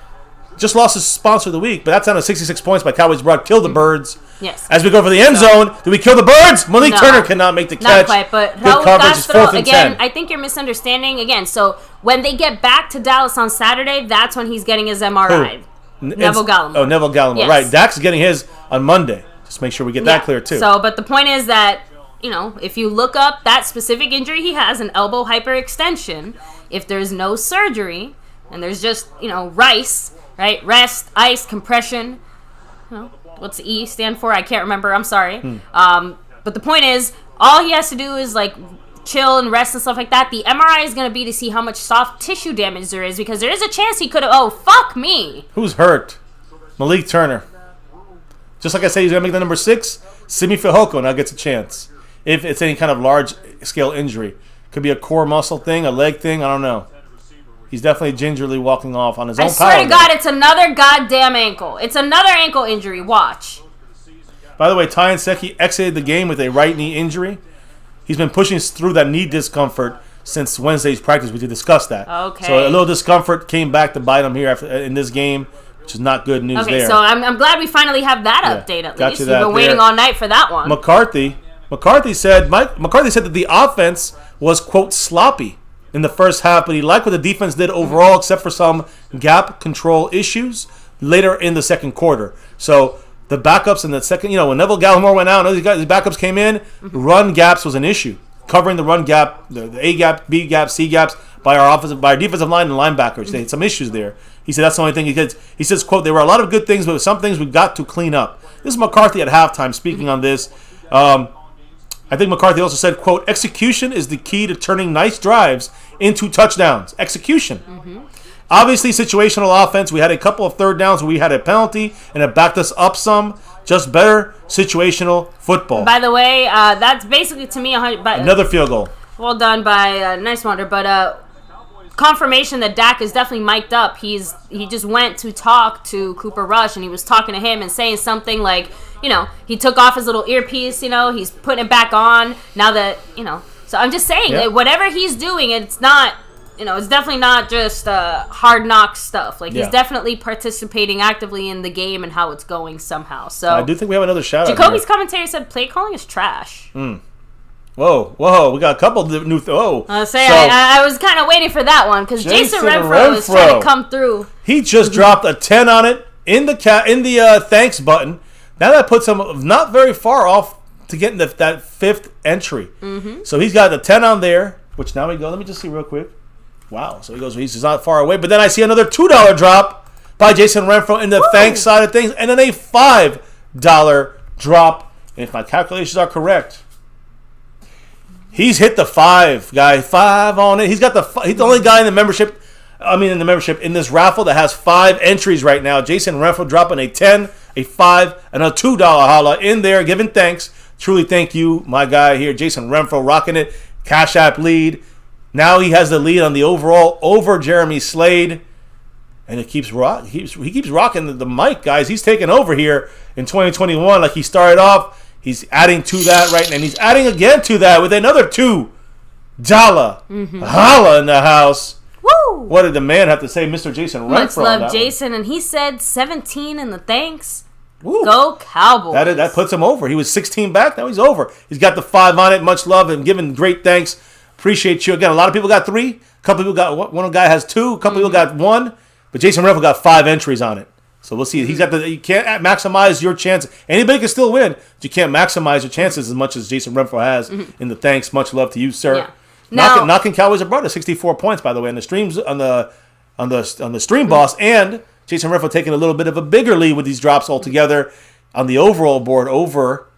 Just lost his sponsor of the week, but that's down to 66 points by Cowboys Broad. Kill the birds. Yes. As we go for the end zone, do we kill the birds? Malik Turner cannot make the catch. Not quite, but good coverage is 4th and again, 10. I think you're misunderstanding. Again, so when they get back to Dallas on Saturday, that's when he's getting his MRI. Who? Neville Gallimore. Oh, Neville Gallimore. Yes. Right. Dak's getting his on Monday. Just make sure we get that clear, too. So, but the point is that, if you look up that specific injury he has, an elbow hyperextension, if there's no surgery, and there's just, RICE, right? Rest, ice, compression. What's the E stand for? I can't remember. I'm sorry. But the point is, all he has to do is, chill and rest and stuff like that. The MRI is going to be to see how much soft tissue damage there is, because there is a chance he could have. Oh, fuck me. Who's hurt? Malik Turner. Just like I said, he's going to make the number 6. Simi Fehoko now gets a chance. If it's any kind of large scale injury. Could be a core muscle thing, a leg thing, I don't know. He's definitely gingerly walking off on his own power. I swear to God, it's another goddamn ankle. It's another ankle injury. Watch. By the way, Ty Nseki exited the game with a right knee injury. He's been pushing through that knee discomfort since Wednesday's practice. We did discuss that. Okay. So a little discomfort came back to bite him here in this game, which is not good news there. Okay, so I'm glad we finally have that update at least. We've been waiting all night for that one. McCarthy said that the offense was, quote, sloppy in the first half, but he liked what the defense did overall, except for some gap control issues later in the second quarter. So the backups in the second, when Neville Gallimore went out and these backups came in, run gaps was an issue. Covering the run gap, the A gap, B gap, C gaps by our defensive line and linebackers. They had some issues there. He said that's the only thing he gets. He says, quote, there were a lot of good things, but some things we got to clean up. This is McCarthy at halftime speaking on this. I think McCarthy also said, quote, execution is the key to turning nice drives into touchdowns. Execution. Obviously, situational offense. We had a couple of third downs where we had a penalty, and it backed us up some. Just better situational football. By the way, that's basically, to me, another field goal. Well done by Nice Wonder. But confirmation that Dak is definitely mic'd up. He just went to talk to Cooper Rush, and he was talking to him and saying something like, he took off his little earpiece, he's putting it back on now that, So I'm just saying that whatever he's doing, it's not... it's definitely not just hard knock stuff. He's definitely participating actively in the game and how it's going somehow. So I do think we have another shout out. Jacoby's commentary said play calling is trash. Whoa. We got a couple new... I was kind of waiting for that one because Jason Renfro is trying to come through. He just dropped a 10 on it in the thanks button. Now that puts him not very far off to get in that 5th entry. So he's got the 10 on there, which now we go. Let me just see real quick. Wow. So he goes, he's not far away. But then I see another $2 drop by Jason Renfro in the thanks side of things. And then a $5 drop. And if my calculations are correct, he's hit the 5, guy. 5 on it. He's the only guy in the membership. In this raffle that has 5 entries right now. Jason Renfro dropping a 10, a 5, and a $2 holla in there, giving thanks. Truly thank you, my guy here, Jason Renfro, rocking it. Cash App lead. Now he has the lead on the overall over Jeremy Slade. And he keeps rocking the mic, guys. He's taking over here in 2021 like he started off. He's adding to that right now. And he's adding again to that with another $2 holla in the house. Woo! What did the man have to say, Mr. Jason Renfro? Much love, Jason. And he said 17 in the thanks. Woo. Go Cowboys. That puts him over. He was 16 back. Now he's over. He's got the 5 on it. Much love and giving great thanks. Appreciate you. Again, a lot of people got 3. A couple people got one guy has 2. A couple people got 1. But Jason Renfro got 5 entries on it. So we'll see. He's got you can't maximize your chance. Anybody can still win, but you can't maximize your chances as much as Jason Renfro has in the thanks. Much love to you, sir. Yeah. Now, knocking Cowboys abroad at 64 points, by the way, in the streams on the stream boss, and Jason Renfro taking a little bit of a bigger lead with these drops altogether on the overall board over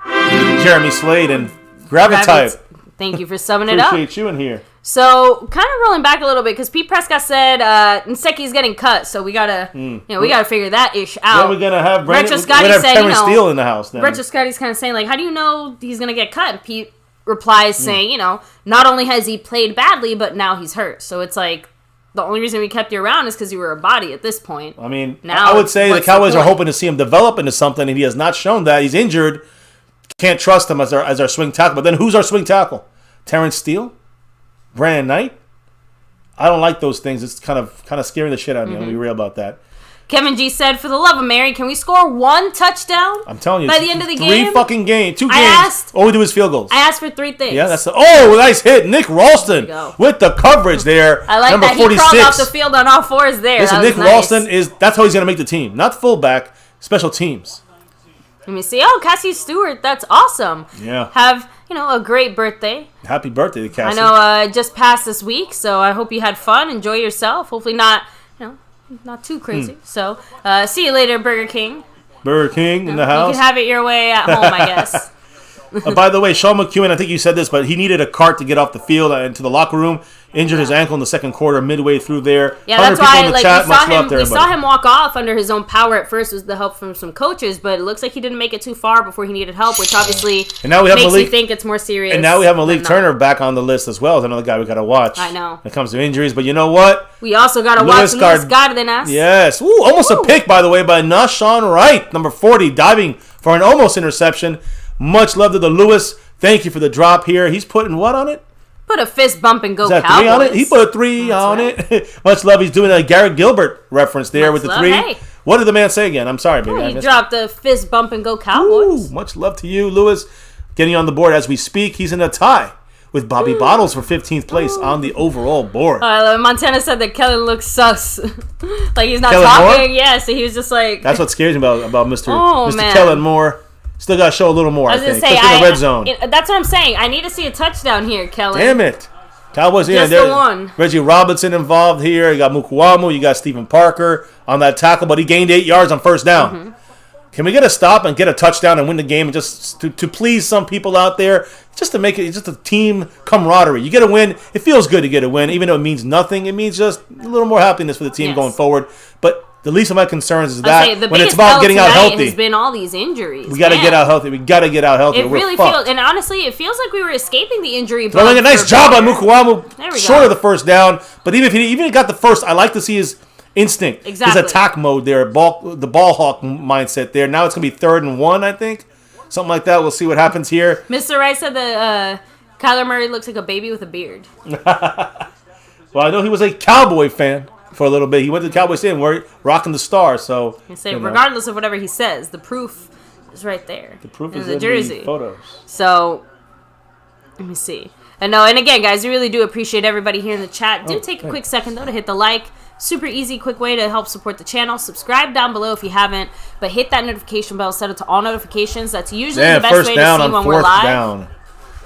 Jeremy Slade and Gravitype. Thank you for summing it up. Appreciate you in here. So, kind of rolling back a little bit, because Pete Prescott said Nseki's getting cut, so we gotta, we gotta figure that ish out. Yeah, we're gonna have Retro Scotty said, Terrence Steele in the house. Then. Retro Scotty's kind of saying, like, how do you know he's gonna get cut? And Pete replies saying, not only has he played badly, but now he's hurt. So it's like, the only reason we kept you around is because you were a body at this point. I mean, now I would say the Cowboys are hoping to see him develop into something, and he has not shown that. He's injured. Can't trust him as our swing tackle. But then who's our swing tackle? Terrence Steele? Brandon Knight? I don't like those things. It's kind of scaring the shit out of me. I'll be real about that. Kevin G said, for the love of Mary, can we score 1 touchdown? I'm telling you. By the end of the game? 3 fucking games. 2 games. All we do is field goals. I asked for 3 things. Yeah, that's nice hit. Nick Ralston with the coverage there. I like number that 46. He crawled off the field on all 4s there. Listen, Nick Ralston that's how he's going to make the team. Not fullback, special teams. Let me see. Oh, Cassie Stewart. That's awesome. Yeah. Have, a great birthday. Happy birthday to Cassie. I know it just passed this week, so I hope you had fun. Enjoy yourself. Hopefully not, not too crazy. So, see you later, Burger King. Burger King in the house. You can have it your way at home, I guess. By the way, Sean McEwen, I think you said this, but he needed a cart to get off the field into the locker room. Injured his ankle in the second quarter, midway through there. Yeah, that's why we saw him walk off under his own power at first with the help from some coaches, but it looks like he didn't make it too far before he needed help, which obviously makes me think it's more serious. And now we have Malik Turner back on the list as well as another guy we got to watch. I know. When it comes to injuries, but you know what? We also got to watch Luis Cardenas. Yes. Ooh, almost a pick, by the way, by Nashawn Wright, number 40, diving for an almost interception. Much love to the Lewis. Thank you for the drop here. He's putting what on it? Put a fist bump and go Cowboys. 3 on it? He put a 3 on it. Much love. He's doing a Garrett Gilbert reference there with the 3. Hey. What did the man say again? I'm sorry, baby. He dropped the fist bump and go Cowboys. Ooh, much love to you, Lewis. Getting on the board as we speak. He's in a tie with Bobby Bottles for 15th place on the overall board. Montana said that Kellen looks sus. Like he's not Kellen talking. Moore? Yeah, so he was just like... That's what scares me about Mr. Kellen Moore. Still got to show a little more, I think. Say, especially in the red zone. That's what I'm saying. I need to see a touchdown here, Kellen. Damn it. Cowboys, just the one. Reggie Robinson involved here. You got Mukuamu. You got Stephen Parker on that tackle, but he gained 8 yards on first down. Mm-hmm. Can we get a stop and get a touchdown and win the game, and just to please some people out there, just to make it just a team camaraderie? You get a win. It feels good to get a win, even though it means nothing. It means just a little more happiness for the team going forward. But the least of my concerns is that when it's about getting out healthy, has been all these injuries. We got to get out healthy. We got to get out healthy. It really feels, and honestly, it feels like we were escaping the injury. Doing a nice job by Mukuamu, short of the first down. But even if he got the first, I like to see his instinct, his attack mode there, the ball hawk mindset there. Now it's gonna be 3rd and 1, I think, something like that. We'll see what happens here. Mr. Wright said that Kyler Murray looks like a baby with a beard. Well, I know he was a Cowboy fan for a little bit. He went to the Cowboy Stadium where rocking the star. So regardless of whatever he says, the proof is right there. The proof in is the in jersey. The photos. So let me see. And again, guys, we really do appreciate everybody here in the chat. Do take a quick second though to hit the like. Super easy, quick way to help support the channel. Subscribe down below if you haven't, but hit that notification bell, set it to all notifications. That's usually the best way to see when we're live.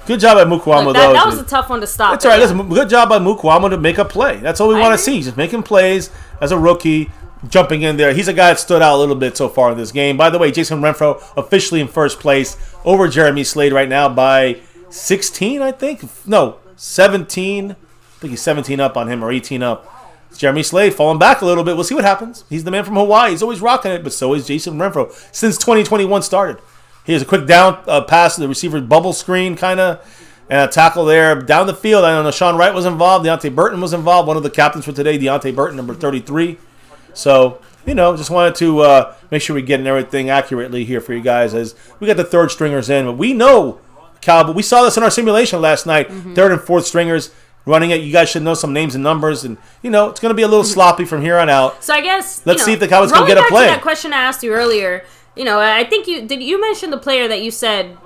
Good job by Mukwamo, though. That was a tough one to stop. That's all right. Listen, good job by Mukwamo to make a play. That's all we want to see. Just making plays as a rookie, jumping in there. He's a guy that stood out a little bit so far in this game. By the way, Jason Renfro officially in first place over Jeremy Slade right now by 16, I think. No, 17. I think he's 17 up on him or 18 up. Jeremy Slade falling back a little bit. We'll see what happens. He's the man from Hawaii. He's always rocking it, but so is Jason Renfro since 2021 started. Here's a quick down pass to the receiver's bubble screen, kind of, and a tackle there down the field. I know Sean Wright was involved. Deontay Burton was involved. One of the captains for today, Deontay Burton, number 33. So, just wanted to make sure we're getting everything accurately here for you guys as we got the third stringers in. But we know, Cowboy, we saw this in our simulation last night, third and fourth stringers running it. You guys should know some names and numbers, and, it's going to be a little sloppy from here on out. So I guess, let's see if the Cowboys can get a play. To that question I asked you earlier, I think you mentioned the player that you said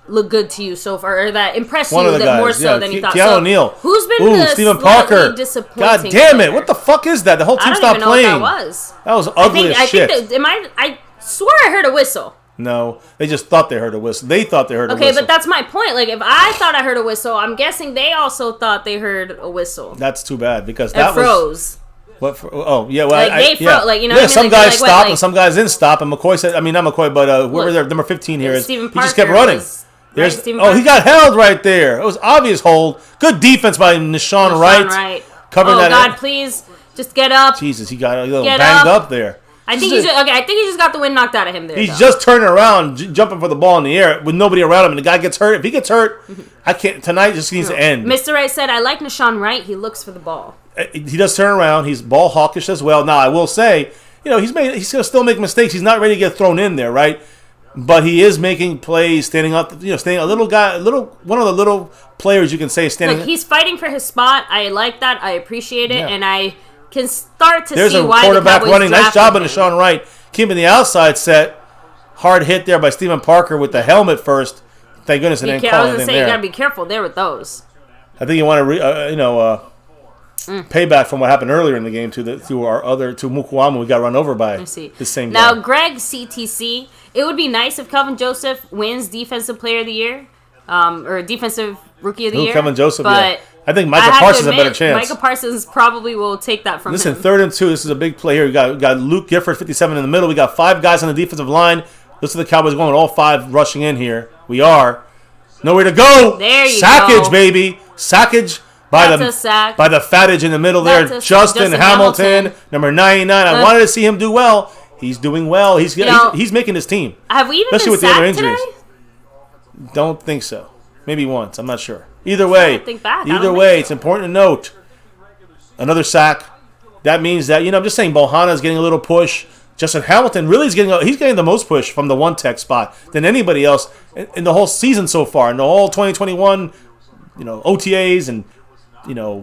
looked good to you so far, or that impressed you more so than you thought. Keanu O'Neal. Who's been Stephen Parker. Disappointing? God damn it! What the fuck is that? The whole team stopped playing. I don't even know what that was. That was ugly as shit. I swear I heard a whistle. No, they just thought they heard a whistle. They thought they heard a whistle. Okay, but that's my point. Like, if I thought I heard a whistle, I'm guessing they also thought they heard a whistle. That's too bad because that froze. What? Oh, yeah. Well, they froze. Like, Yeah, some guys stopped and some guys didn't stop. And McCoy said, not McCoy, but whoever their number 15 here is, he just kept running. He got held right there. It was obvious hold. Good defense by Nashawn Wright. Covering that. Oh God, please just get up. Jesus, he got a little banged up there. I think he just got the wind knocked out of him there. He's just turning around, jumping for the ball in the air with nobody around him, and the guy gets hurt. If he gets hurt, I can't. Tonight just needs to end. Mr. Wright said, "I like Nashawn Wright. He looks for the ball. He does turn around. He's ball hawkish as well. Now I will say, he's gonna still make mistakes. He's not ready to get thrown in there, right? But he is making plays, standing up. Staying one of the little players you can say standing. Look, he's fighting for his spot. I like that. I appreciate it, and I can start to see why the Cowboys. There's a quarterback running. Nice job on Nashawn Wright. Keeping the outside set. Hard hit there by Stephen Parker with the helmet first. Thank goodness it didn't call anything there. You got to be careful there with those. I think you want to, payback from what happened earlier in the game to Mukwamo. We got run over by the same guy. Now, Greg CTC, it would be nice if Kelvin Joseph wins Defensive Player of the Year or Defensive Rookie of the Year. Kelvin Joseph, but I think Micah Parsons has a better chance. Micah Parsons probably will take that from him. Listen, 3rd and 2. This is a big play here. We got Luke Gifford, 57 in the middle. We got 5 guys on the defensive line. Listen to the Cowboys going, all 5 rushing in here. We are. Nowhere to go. There you Sackage, go. baby. Sackage by the fattage in the middle there. Justin Hamilton, number 99. I wanted to see him do well. He's doing well. He's making his team. Have we even especially been with the other sacked injuries. Today? Don't think so. Maybe once. I'm not sure. Either way, it's important to note another sack. That means that I'm just saying Bohanna is getting a little push. Justin Hamilton really is getting the most push from the one tech spot than anybody else in the whole season so far. In the whole 2021, OTAs and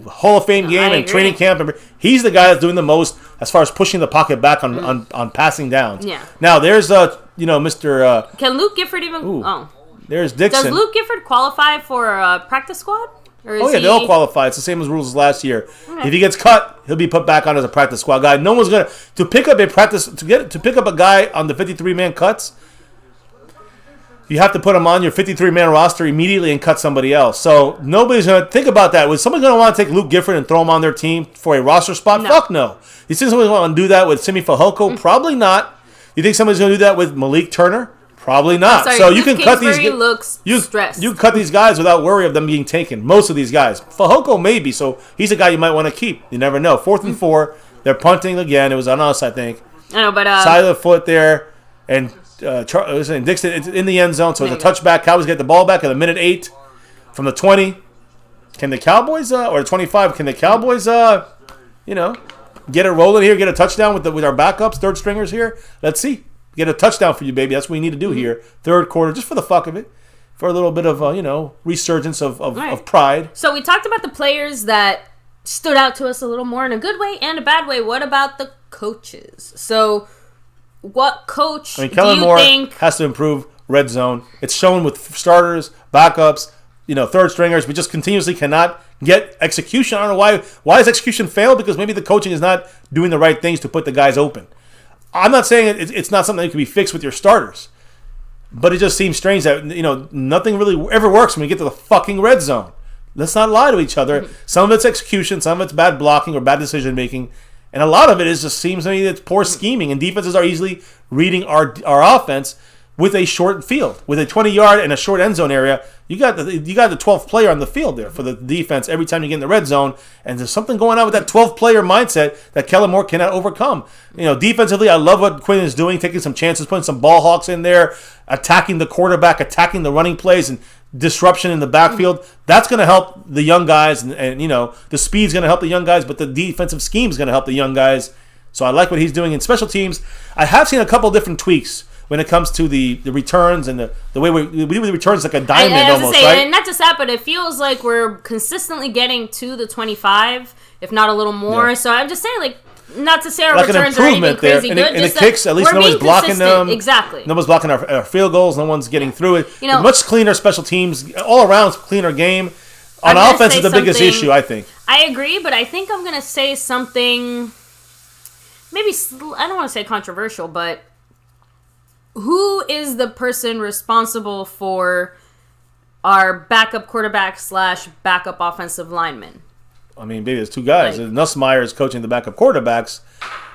Hall of Fame game and training camp. He's the guy that's doing the most as far as pushing the pocket back on passing downs. Yeah. Now there's Mr. Can Luke Gifford even? There's Dixon. Does Luke Gifford qualify for a practice squad? They all qualify. It's the same as rules as last year. Okay. If he gets cut, he'll be put back on as a practice squad guy. No one's gonna pick up a guy on the 53-man cuts. You have to put him on your 53-man roster immediately and cut somebody else. So nobody's going to think about that. Was somebody going to want to take Luke Gifford and throw him on their team for a roster spot? No. Fuck no. You think somebody's going to do that with Simi Fehoko? Probably not. You think somebody's going to do that with Malik Turner? Probably not. Sorry, so Luke you can cut these. Looks stressed. You cut these guys without worry of them being taken. Most of these guys, Fehoko maybe. So he's a guy you might want to keep. You never know. 4th and 4. They're punting again. It was on us, I think. I know, but side of the foot there, and Dixon it's in the end zone. So it's a touchback. Cowboys get the ball back at a minute 8 from the 20. Can the Cowboys or 25? Can the Cowboys get it rolling here? Get a touchdown with our backups, third stringers here. Let's see. Get a touchdown for you, baby. That's what we need to do here. 3rd quarter, just for the fuck of it. For a little bit of, resurgence of pride. So we talked about the players that stood out to us a little more in a good way and a bad way. What about the coaches? So what coach Kellen Moore has to improve red zone. It's shown with starters, backups, third stringers. We just continuously cannot get execution. I don't know why does execution fail? Because maybe the coaching is not doing the right things to put the guys open. I'm not saying it's not something that can be fixed with your starters. But it just seems strange that, nothing really ever works when we get to the fucking red zone. Let's not lie to each other. Some of it's execution, some of it's bad blocking or bad decision making, and a lot of it just seems to me that it's poor scheming. And defenses are easily reading our offense with a short field, with a 20-yard and a short end zone area. You got the 12th player on the field there for the defense every time you get in the red zone, and there's something going on with that 12th player mindset that Kellen Moore cannot overcome. Defensively, I love what Quinn is doing, taking some chances, putting some ball hawks in there, attacking the quarterback, attacking the running plays, and disruption in the backfield. That's going to help the young guys, and the speed's going to help the young guys, but the defensive scheme is going to help the young guys. So I like what he's doing in special teams. I have seen a couple different tweaks when it comes to the returns and the way we do the returns like a diamond almost, right? And not just that, but it feels like we're consistently getting to the 25, if not a little more. Yeah. So I'm just saying, not to say our returns are anything crazy good. And the kicks, at least nobody's blocking them. Exactly. Nobody's blocking our field goals. No one's getting through it. Much cleaner special teams, all around cleaner game. On offense is the biggest issue, I think. I agree, but I think I'm going to say something, maybe, I don't want to say controversial, but who is the person responsible for our backup quarterback / backup offensive lineman? I mean, maybe there's two guys. Nussmeier is coaching the backup quarterbacks.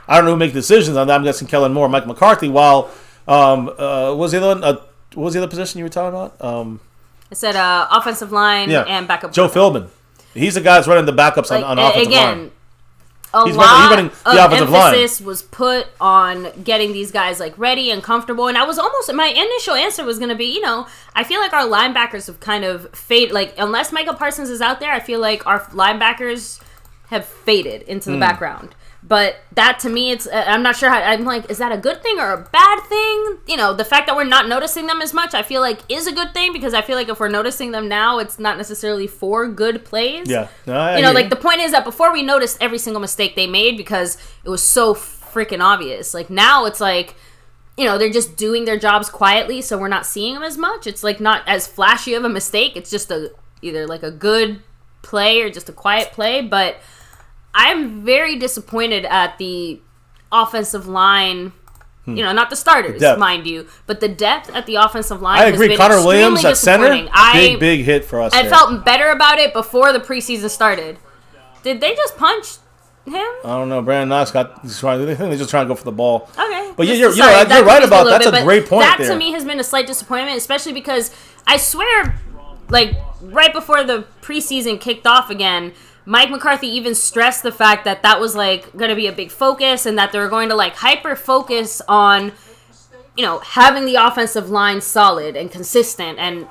I don't know who make decisions on that. I'm guessing Kellen Moore, Mike McCarthy. While what was the other one? What was the other position you were talking about? I said offensive line and backup. Joe Philbin. He's the guy that's running the backups on offensive line. He's running the offensive emphasis line. Was put on getting these guys ready and comfortable, and I was almost, my initial answer was going to be, I feel like our linebackers have kind of faded. Unless Michael Parsons is out there, I feel like our linebackers have faded into the background. But that, to me, I'm not sure how, I'm like, is that a good thing or a bad thing? The fact that we're not noticing them as much, I feel like is a good thing, because I feel like if we're noticing them now, it's not necessarily for good plays. Yeah. The point is that before we noticed every single mistake they made because it was so freaking obvious. Now it's they're just doing their jobs quietly, so we're not seeing them as much. It's not as flashy of a mistake. It's just either a good play or just a quiet play, but I'm very disappointed at the offensive line, not the starters, mind you, but the depth at the offensive line. I agree. Connor Williams at center, big hit for us. I felt better about it before the preseason started. Did they just punch him? I don't know. Brandon Knox I think they're just trying to go for the ball. Okay. But you're right about that. That's a great point there. That to me has been a slight disappointment, especially because I swear, right before the preseason kicked off again, Mike McCarthy even stressed the fact that was going to be a big focus, and that they were going to hyper focus on, having the offensive line solid and consistent. And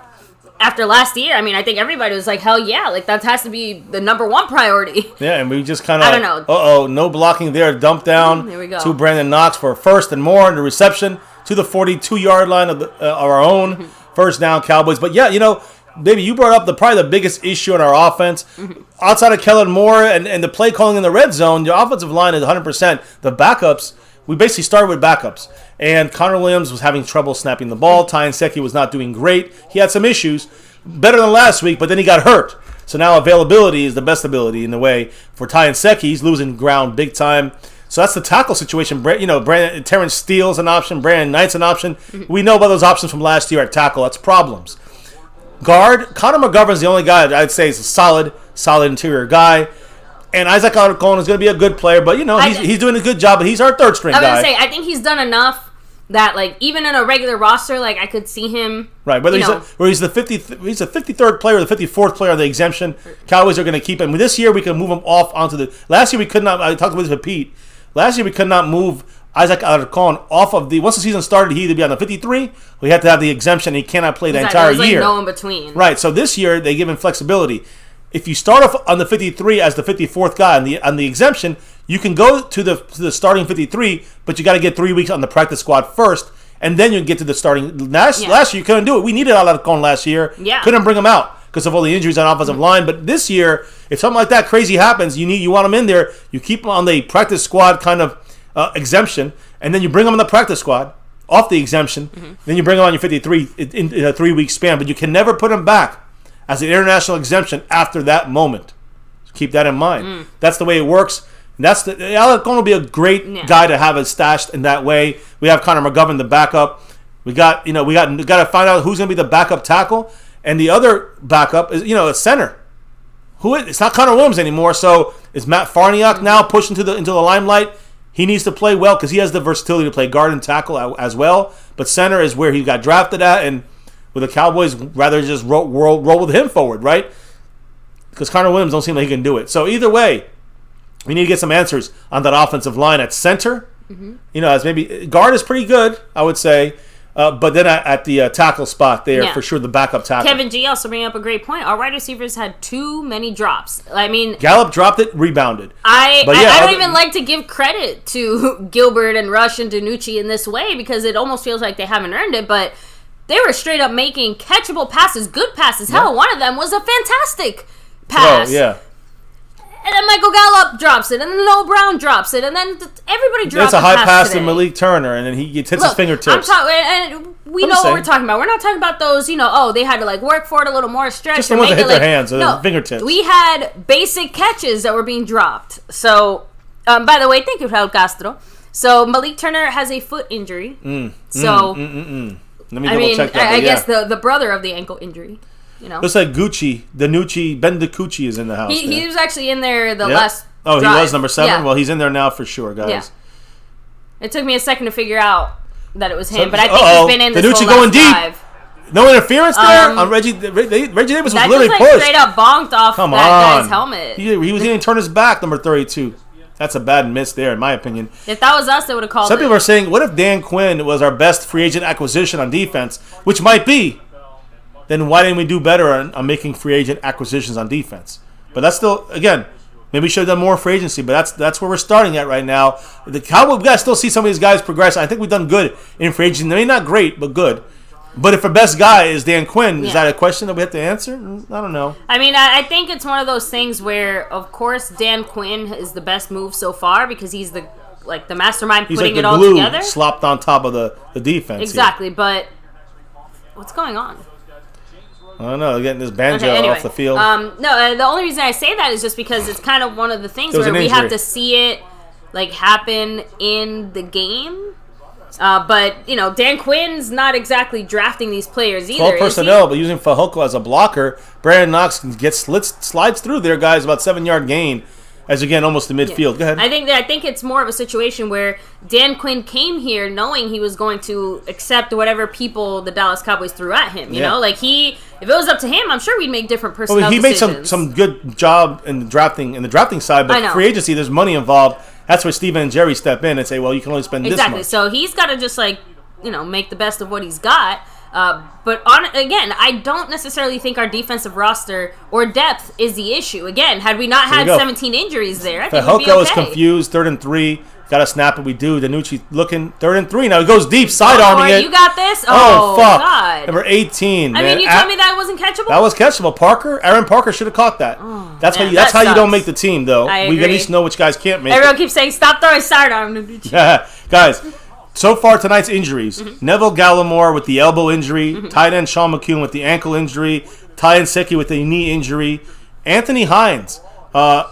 after last year, I think everybody was like, hell yeah, that has to be the number one priority. Yeah, and we just kind of, I don't know. No blocking there, dump down Here we go. To Brandon Knox for first and more, and the reception to the 42-yard line of our own first down Cowboys. But yeah, baby, you brought up probably the biggest issue in our offense. Outside of Kellen Moore and the play calling in the red zone, your offensive line is 100%. The backups, we basically started with backups. And Connor Williams was having trouble snapping the ball. Ty Nsekhe was not doing great. He had some issues. Better than last week, but then he got hurt. So now availability is the best ability in the way for Ty Nsekhe. He's losing ground big time. So that's the tackle situation. Terrence Steele's an option. Brandon Knight's an option. We know about those options from last year at tackle. That's problems. Guard, Connor McGovern's the only guy that I'd say is a solid interior guy. And Isaac Alarcon is going to be a good player, but he's doing a good job. But he's our third string guy. I was going to say, I think he's done enough that even in a regular roster, I could see him. Right, whether he's the 53rd player or the 54th player on the exemption, Cowboys are going to keep him. This year we can move him off onto the. Last year we could not. I talked about this with Pete. Last year we could not move Isaac Alarcon off of the. Once the season started, he either be on the 53. We had to have the exemption. He cannot play the entire year. No in between. Right. So this year they give him flexibility. If you start off on the 53 as the 54th guy on the exemption, you can go to the starting 53, but you got to get 3 weeks on the practice squad first, and then you can get to the starting. Last year you couldn't do it. We needed Alarcon last year. Yeah. Couldn't bring him out because of all the injuries on offensive line. But this year, if something like that crazy happens, you want him in there. You keep him on the practice squad kind of exemption, and then you bring him on the practice squad off the exemption. Then you bring him on your 53 in a 3 week span, but you can never put him back as an international exemption after that moment. So keep that in mind. That's the way it works. And Alarcon will be a great guy to have stashed in that way. We have Connor McGovern, the backup. We got to find out who's going to be the backup tackle, and the other backup is a center. It's not Connor Williams anymore. So is Matt Farniok now pushed into the limelight? He needs to play well because he has the versatility to play guard and tackle as well. But center is where he got drafted at, and with the Cowboys, rather just roll with him forward, right? Because Connor Williams don't seem like he can do it. So either way, we need to get some answers on that offensive line at center. As maybe guard is pretty good, I would say. But then at the tackle spot there, for sure, the backup tackle. Kevin G also bringing up a great point. Our wide receivers had too many drops. I mean, Gallup dropped it, rebounded. I don't even like to give credit to Gilbert and Rush and DiNucci in this way because it almost feels like they haven't earned it, but they were straight up making catchable passes, good passes. Hell, one of them was a fantastic pass. Oh, yeah. And then Michael Gallup drops it, and then Noah Brown drops it, and then everybody drops it. It's a high pass to Malik Turner, and then he hits his fingertips. And we know what we're talking about. We're not talking about those, they had to work for it a little more, stretch. Just the ones that hit their hands or their fingertips. We had basic catches that were being dropped. So, by the way, thank you, Raul Castro. So, Malik Turner has a foot injury. Let me double check that. I guess the brother of the ankle injury. Looks like DiNucci, Ben DiNucci is in the house. He was actually in there last Oh, drive. he was number 7? Yeah. Well, he's in there now for sure, guys. Yeah. It took me a second to figure out that it was him, but I think he's been in this DiNucci whole going deep. drive. No interference there on Reggie. Reggie Davis was literally just, pushed. Straight up bonked off that guy's helmet. He was going to turn his back, number 32. That's a bad miss there, in my opinion. If that was us, they would have called it. Some people are saying, what if Dan Quinn was our best free agent acquisition on defense, which might be. Then why didn't we do better on making free agent acquisitions on defense? But that's still, again, maybe we should have done more free agency, but that's where we're starting at right now. The Cowboys, we got to still see some of these guys progress. I think we've done good in free agency. Maybe not great, but good. But if our best guy is Dan Quinn, is that a question that we have to answer? I don't know. I mean, I think it's one of those things where, of course, Dan Quinn is the best move so far because he's the mastermind putting it all together. He's like the glue slopped on top of the defense. Exactly, but what's going on? I don't know. They're getting this banjo off the field. No, the only reason I say that is just because it's kind of one of the things where we have to see it happen in the game. But Dan Quinn's not exactly drafting these players either. 12 personnel, but using Fehoko as a blocker, Brandon Knox slides through there, guys, about 7-yard gain. As again, almost the midfield. Go ahead. I think it's more of a situation where Dan Quinn came here knowing he was going to accept whatever people the Dallas Cowboys threw at him. You know, if it was up to him, I'm sure we'd make different personnel decisions. He made some good job in the drafting side, but free agency, there's money involved. That's where Steven and Jerry step in and say, well, you can only spend this much. So he's got to just make the best of what he's got. But again, I don't necessarily think our defensive roster or depth is the issue. Again, had we not had 17 injuries there, I think we'd be okay. is confused, 3rd and 3. Got to snap it. We do. DiNucci looking 3rd and 3. Now he goes deep, sidearming it. You got this? Oh fuck! God. Number 18. Man. I mean, you told me that wasn't catchable. That was catchable. Aaron Parker should have caught that. That's how you don't make the team, though. We at least know which guys can't make. Everyone keeps saying, "Stop throwing sidearm." Yeah, guys. So far tonight's injuries: Neville Gallimore with the elbow injury, tight end Sean McCune with the ankle injury, Ty Nsekhe with the knee injury, Anthony Hines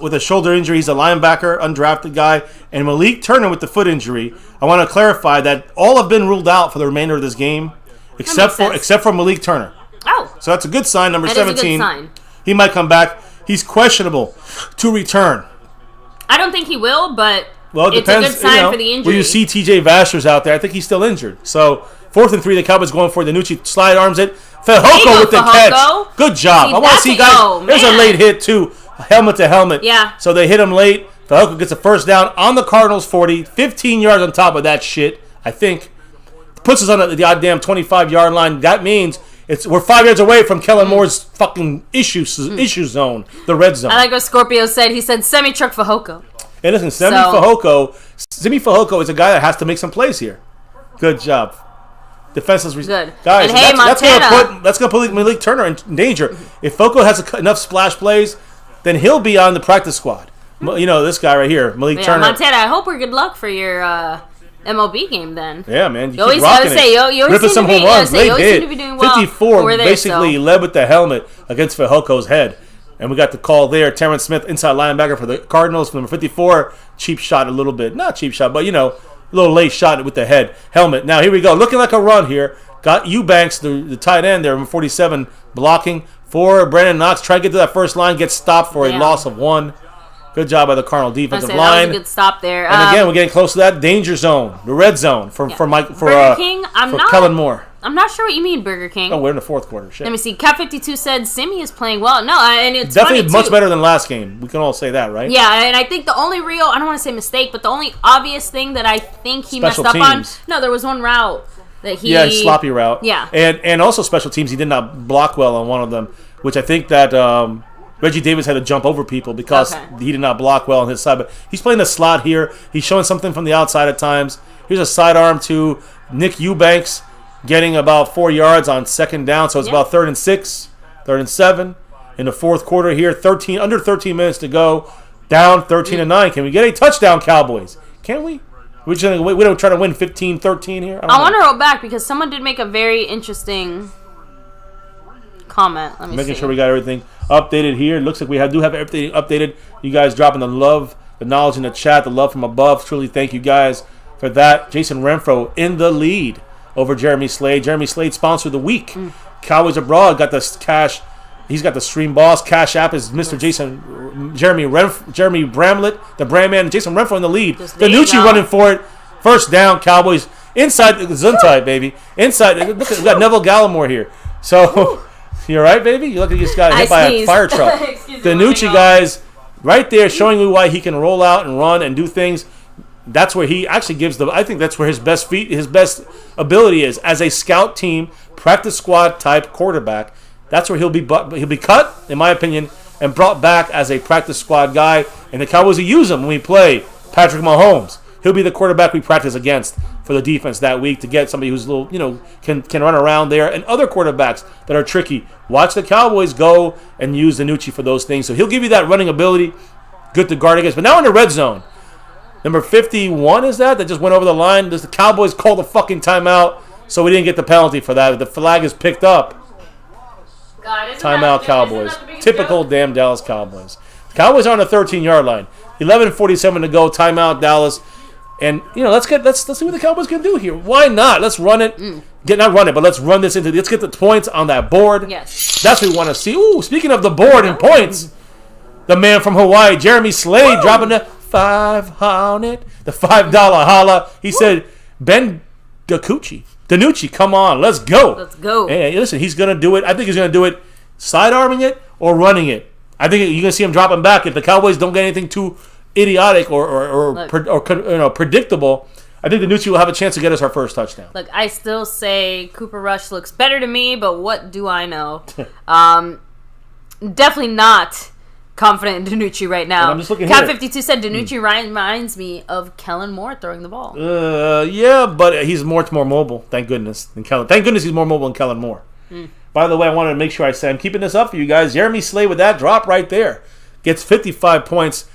with a shoulder injury. He's a linebacker, undrafted guy, and Malik Turner with the foot injury. I want to clarify that all have been ruled out for the remainder of this game, except for Malik Turner. Oh, so that's a good sign. Number 17. Is a good sign. He might come back. He's questionable to return. I don't think he will, but. Well, it depends. It's a good sign for the injury. When you see TJ Vasher's out there, I think he's still injured. So 4th and 3, the Cowboys going for it. DiNucci slide arms it. Fehoko with the catch. Good job. I want to see guys. There's a late hit too, helmet to helmet. Yeah. So they hit him late. Fehoko gets a first down on the Cardinals 40, 15 yards on top of that shit. I think puts us on the goddamn 25-yard line. That means we're 5 yards away from Kellen Moore's fucking issue zone, the red zone. I like what Scorpio said. He said semi-truck Fehoko. And listen, Simi Fehoko is a guy that has to make some plays here. Good job. Defenseless. Good. Guys, and hey, that's going to put Malik Turner in danger. If Fehoko has enough splash plays, then he'll be on the practice squad. This guy right here, Malik Turner. Montana, I hope we're good luck for your MLB game then. Yeah, man. You always seem to be doing well. 54 basically led with the helmet against Fehoko's head. And we got the call there. Terrence Smith, inside linebacker for the Cardinals, number 54. Cheap shot a little bit. Not cheap shot, but, A little late shot with the head. Helmet. Now, here we go. Looking like a run here. Got Eubanks, the tight end there, 47, blocking for Brandon Knox. Try to get to that first line. Gets stopped for a loss of 1. Good job by the Cardinal defensive line. That was a good stop there. And again, we're getting close to that danger zone, the red zone for Burger King. Kellen Moore. I'm not sure what you mean, Burger King. Oh, we're in the fourth quarter. Shit. Let me see. Cat52 said Simi is playing well. No, and it's definitely much better than last game. We can all say that, right? Yeah, and I think the only real, I don't want to say mistake, but the only obvious thing that I think he messed up on. No, there was one route that he. Yeah, sloppy route. Yeah. And also special teams, he did not block well on one of them, which I think that Reggie Davis had to jump over people because he did not block well on his side. But he's playing the slot here. He's showing something from the outside at times. Here's a sidearm to Nick Eubanks, getting about 4 yards on second down. So it's about 3rd and 6, 3rd and 7 in the fourth quarter here. Under 13 minutes to go. Down 13-9. Can we get a touchdown, Cowboys? Can we? We don't try to win 15-13 here. I want to roll back because someone did make a very interesting comment. Let me Making sure we got everything updated here. It looks like we do have everything updated. You guys dropping the love, the knowledge in the chat, the love from above. Truly thank you guys for that. Jason Renfro in the lead over Jeremy Slade. Jeremy Slade, sponsor of the week. Cowboys Abroad got the cash. He's got the stream boss. Cash app is Mr. Jeremy Bramlett, the brand man. Jason Renfro in the lead. Danucci running for it. First down, Cowboys. Inside the Zuntide, baby. Inside. Look, we got Neville Gallimore here. So, you all right, baby? You look like you just got hit by a fire truck. Danucci, guys, right there showing you why he can roll out and run and do things. That's where he actually gives I think that's where his best ability is as a scout team, practice squad type quarterback. That's where he'll be cut, in my opinion, and brought back as a practice squad guy. And the Cowboys will use him when we play Patrick Mahomes. He'll be the quarterback we practice against for the defense that week to get somebody who's a little, can run around there. And other quarterbacks that are tricky. Watch the Cowboys go and use Danucci for those things. So he'll give you that running ability, good to guard against. But now in the red zone, number 51 is that just went over the line. Does the Cowboys call the fucking timeout? So we didn't get the penalty for that. The flag is picked up. God, timeout, Cowboys. Typical damn Dallas Cowboys. The Cowboys are on the 13-yard line. 11:47 to go. Timeout, Dallas. And let's see what the Cowboys can do here. Why not? Let's run it. Let's run this into. Let's get the points on that board. Yes. That's what we want to see. Ooh, speaking of the board and points, the man from Hawaii, Jeremy Slade, dropping the 500, the $5 holla. He said, Ben Danucci, come on, let's go. Let's go. Hey, listen, he's going to do it. I think he's going to do it sidearming it or running it. I think you're going to see him dropping back. If the Cowboys don't get anything too idiotic or predictable, I think Danucci will have a chance to get us our first touchdown. Look, I still say Cooper Rush looks better to me, but what do I know? Definitely not confident in Danucci right now. I'm just looking Cat 52 said Danucci reminds me of Kellen Moore throwing the ball. Yeah, but he's much more mobile. Thank goodness than Kellen. Thank goodness he's more mobile than Kellen Moore. By the way, I wanted to make sure I say I'm keeping this up for you guys. Jeremy Slade with that drop right there gets 55 points.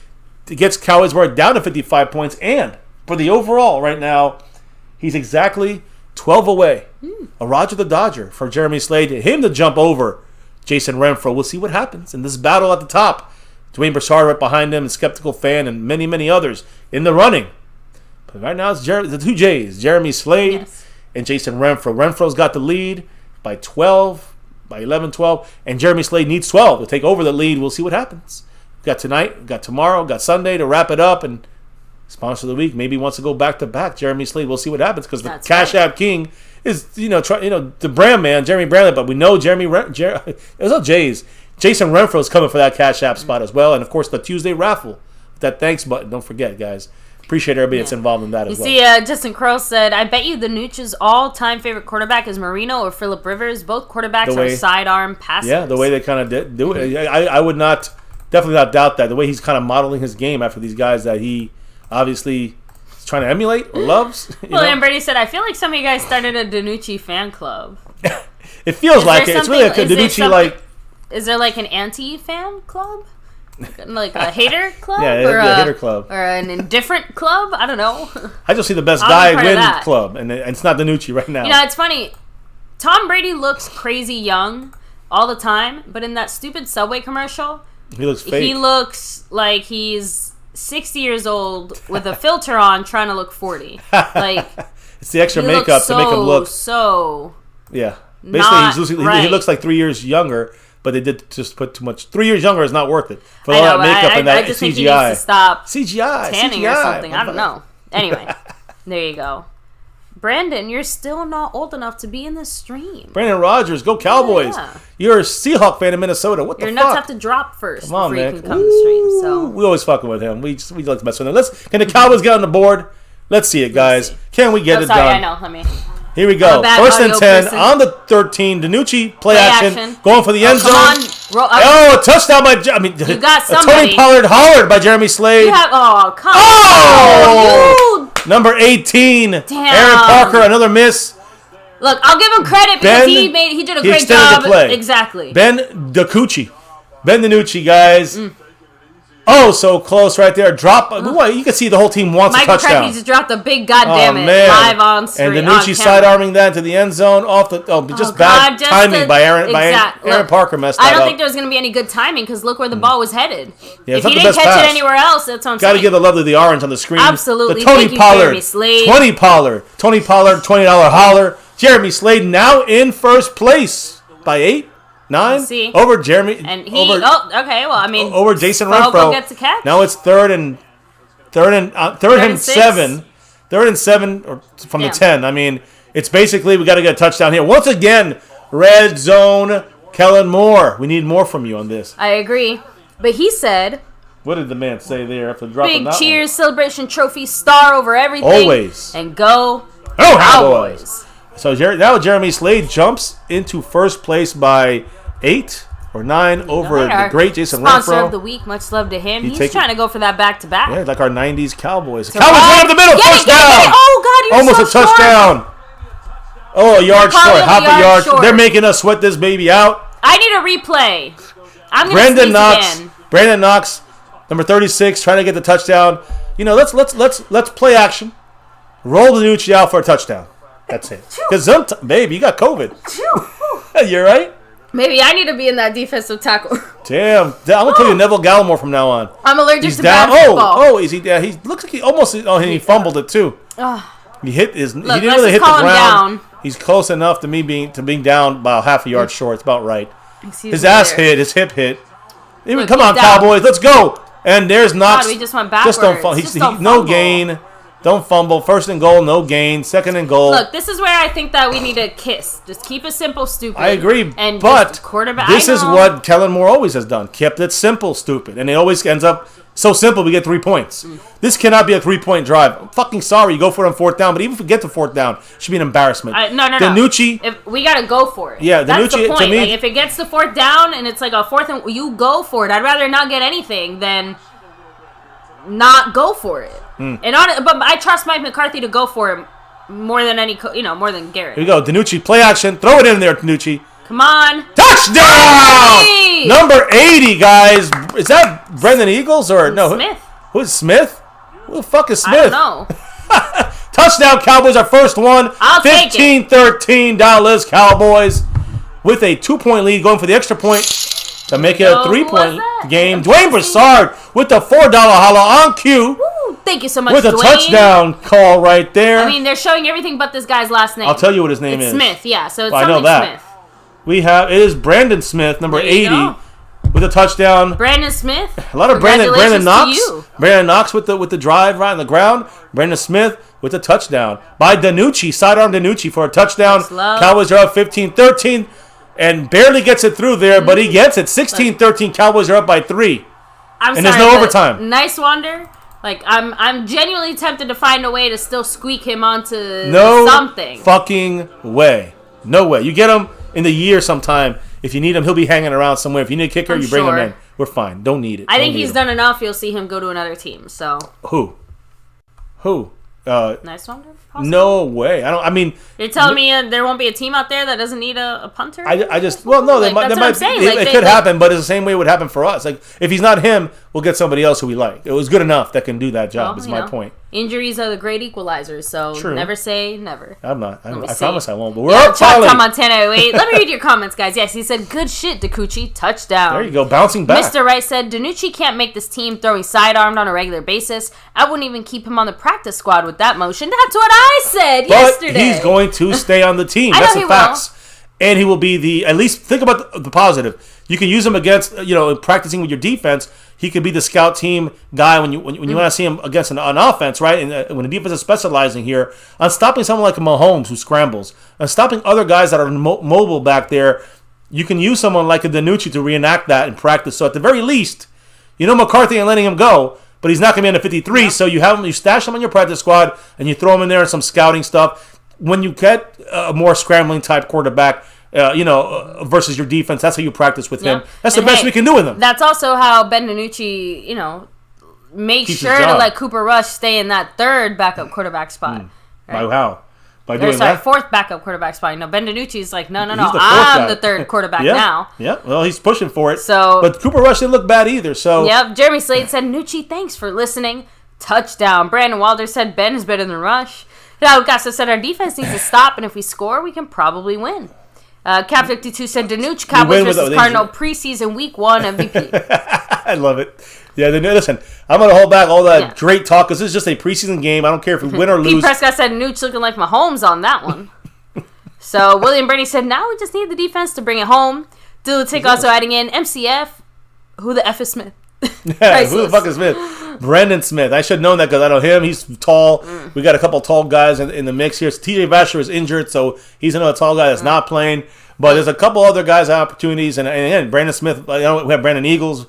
Gets Cowboys down to 55 points, and for the overall right now, he's exactly 12 away. A Roger the Dodger for Jeremy Slade. Him to jump over Jason Renfro. We'll see what happens in this battle at the top. Dwayne Brassard right behind him, and Skeptical Fan, and many, many others in the running. But right now, it's the two J's, Jeremy Slade and Jason Renfro. Renfro's got the lead by 11, 12, and Jeremy Slade needs 12 to take over the lead. We'll see what happens. We've got tonight, we've got tomorrow, we've got Sunday to wrap it up, and sponsor of the week maybe wants to go back-to-back. Jeremy Slade, we'll see what happens, because the Cash App King is, the brand man, Jeremy Bramlett, but we know there's no J's. Jason Renfro is coming for that Cash App spot as well. And, of course, the Tuesday raffle. That thanks button. Don't forget, guys. Appreciate everybody that's involved in that as well. You see, Justin Crow said, I bet you the Nooch's all-time favorite quarterback is Marino or Phillip Rivers. Both quarterbacks are sidearm passers. Yeah, the way they kind of do it. I would definitely not doubt that. The way he's kind of modeling his game after these guys that he obviously is trying to emulate or loves. And Brady said, I feel like some of you guys started a Danucci fan club. It feels like it. It's really a Danucci, like... Is there like an anti-fan club? Like a hater club? Yeah, it'd be a hater club. Or an indifferent club? I don't know. I just see the best guy win club, and it's not Danucci right now. It's funny. Tom Brady looks crazy young all the time, but in that stupid Subway commercial, he looks fake. He looks like he's 60 years old with a filter on trying to look 40. Like, it's the extra makeup to make him look so. Yeah, basically he looks like 3 years younger, but they did just put too much. 3 years younger is not worth it for all that makeup and that I just CGI. think he needs to stop CGI tanning or something. I don't know. Anyway, there you go. Brandon, you're still not old enough to be in this stream. Brandon Rogers, go Cowboys. Yeah. You're a Seahawk fan in Minnesota. What the fuck? Your nuts have to drop first before man. you can come to the stream. So we always fucking with him. We like to mess with him. Can the Cowboys get on the board? Let's see it, guys. Can we get it done? I know. Let me. Here we go. First and 10 on the 13. DiNucci, play action. Going for the end zone. A touchdown by... you got somebody. Tony Pollard hollered by Jeremy Slade. Come on. Number 18. Damn. Aaron Parker, another miss. Look, I'll give him credit because he did a great job. The play. Exactly. Ben DiNucci, guys. Oh, so close right there. Drop. You can see the whole team wants a touchdown. McCarthy just dropped a big goddamn live on screen. And DiNucci side-arming that to the end zone off the bad timing by Aaron. Aaron Parker messed that up. I don't think there was going to be any good timing because look where the ball was headed. Yeah, if he didn't catch it anywhere else, that's what I'm saying. Got to give the love to the orange on the screen. Absolutely. The Tony Pollard. Tony Pollard, $20 holler. Jeremy Slade now in first place by 8. 9 over Jeremy and over Jason Renfro. Gets a catch. Now it's third and 7 from the 10. I mean, it's basically we got to get a touchdown here. Once again, red zone. Kellen Moore, we need more from you on this. I agree, but he said, what did the man say there after dropping that? Big cheers, celebration trophy, star over everything. Always. And go Cowboys. So now Jeremy Slade jumps into first place by 8 or 9 over the great Jason Renfro. Sponsor of the week, much love to him. He's trying to go for that back-to-back. Yeah, like our 90s Cowboys. Cowboys right up the middle, touchdown! Oh, God, you're almost so a touchdown. Short. Oh, a yard short, half a yard short. They're making us sweat this baby out. I need a replay. I'm going to again. Brandon Knox, number 36, trying to get the touchdown. Let's play action. Roll DiNucci out for a touchdown. That's it. Because babe, you got COVID. You're right. Maybe I need to be in that defensive tackle. Damn. I'm going to call you Neville Gallimore from now on. I'm allergic to basketball. Is he down? He looks like he almost... Oh, and he fumbled it, too. He hit his... He didn't really hit the ground. Down. He's close enough to being down about half a yard short. It's about right. His ass hit. His hip hit. Come on, Cowboys. Let's go. And there's Knox. God, we just went backwards. No gain. Don't fumble. First and goal, no gain. Second and goal. Look, this is where I think that we need to kiss. Just keep it simple, stupid. I agree. And but quarterback. This is what Kellen Moore always has done. Kept it simple, stupid. And it always ends up so simple we get 3 points. This cannot be a 3-point drive. I'm fucking sorry you go for it on fourth down, but even if we get to fourth down, it should be an embarrassment. No. DiNucci. We got to go for it. Yeah, that's DiNucci, the point. to me, if it gets to fourth down and it's like a fourth and you go for it. I'd rather not get anything than not go for it. But I trust Mike McCarthy to go for it more than more than Garrett. Here we go. DiNucci, play action. Throw it in there, DiNucci. Come on. Touchdown! Hey! Number 80, guys. Is that Brendan Eagles or no? Smith. Who's Smith? Who the fuck is Smith? I don't know. Touchdown, Cowboys. Our first one. I'll take it. 15-13 Dallas Cowboys with a 2-point lead going for the extra point to make it a 3-point game. Dwayne Broussard with the $4 holla on cue. Woo, thank you so much, with a touchdown call right there. I mean, they're showing everything but this guy's last name. I'll tell you what his name is. Smith, yeah. So it's I know that. Smith. It is Brandon Smith, number 80, with a touchdown. Brandon Smith. A lot of Brandon Knox. Brandon Knox with the drive right on the ground. Brandon Smith with a touchdown by DiNucci, sidearm DiNucci for a touchdown. Cowboys are up 15-13 and barely gets it through there, but he gets it. 16-13. Cowboys are up by 3. And there's no overtime. Nice wonder. Like I'm genuinely tempted to find a way to still squeak him onto something. Fucking way. No way. You get him in the year sometime. If you need him, he'll be hanging around somewhere. If you need a kicker, you bring him in. We're fine. Don't need it. I think he's done enough. You'll see him go to another team. So who? Nice wonder. Possibly? No way. I mean, you're telling me there won't be a team out there that doesn't need a punter? It could happen, but it's the same way it would happen for us. Like if he's not him, we'll get somebody else who we like. It was good enough that can do that job. Well, is my point. Injuries are the great equalizers, so never say never. I'm not. I promise I won't. But we're up, Tom Montana. Wait, let me read your comments, guys. Yes, he said, "Good shit, DeCucci. Touchdown." There you go, bouncing back. Mr. Wright said, "Danucci can't make this team throwing sidearmed on a regular basis. I wouldn't even keep him on the practice squad with that motion." That's what I said yesterday. But he's going to stay on the team. That's the facts. And he will be at least think about the positive. You can use him against, practicing with your defense. He could be the scout team guy when you want to see him against an offense, right? And when the defense is specializing here on stopping someone like Mahomes who scrambles, and stopping other guys that are mobile back there, you can use someone like a Danucci to reenact that in practice. So at the very least, McCarthy ain't letting him go, but he's not going to be in the 53. Yeah. So you stash him on your practice squad and you throw him in there in some scouting stuff. When you get a more scrambling type quarterback, versus your defense, that's how you practice with him. That's the best we can do with him. That's also how Ben DiNucci, makes sure to let Cooper Rush stay in that third backup quarterback spot. Right? By how? By doing that? Fourth backup quarterback spot. Ben DiNucci's like, no, I'm the third quarterback now. Yeah, well, he's pushing for it. So, but Cooper Rush didn't look bad either. So, yep. Jeremy Slade said, "Nucci, thanks for listening." Touchdown. Brandon Walder said, "Ben is better than Rush." Now, Gasso said, "Our defense needs to stop, and if we score, we can probably win." Cap 52 said, "Danucci, Cowboys versus Cardinal preseason week 1 MVP." I love it. Yeah, listen, I'm going to hold back all that great talk because this is just a preseason game. I don't care if we win or lose. Pete Prescott said, "Nucci looking like Mahomes on that one." So William Bernie said, "Now we just need the defense to bring it home." Dilutic also adding in, "MCF, who the F is Smith?" Yeah, who the fuck is Smith? Brendan Smith. I should have known that because I know him. He's tall. We got a couple tall guys in the mix here. TJ Vasher is injured, so he's another tall guy that's not playing. But there's a couple other guys have opportunities, and again, Brandon Smith. We have Brandon Eagles,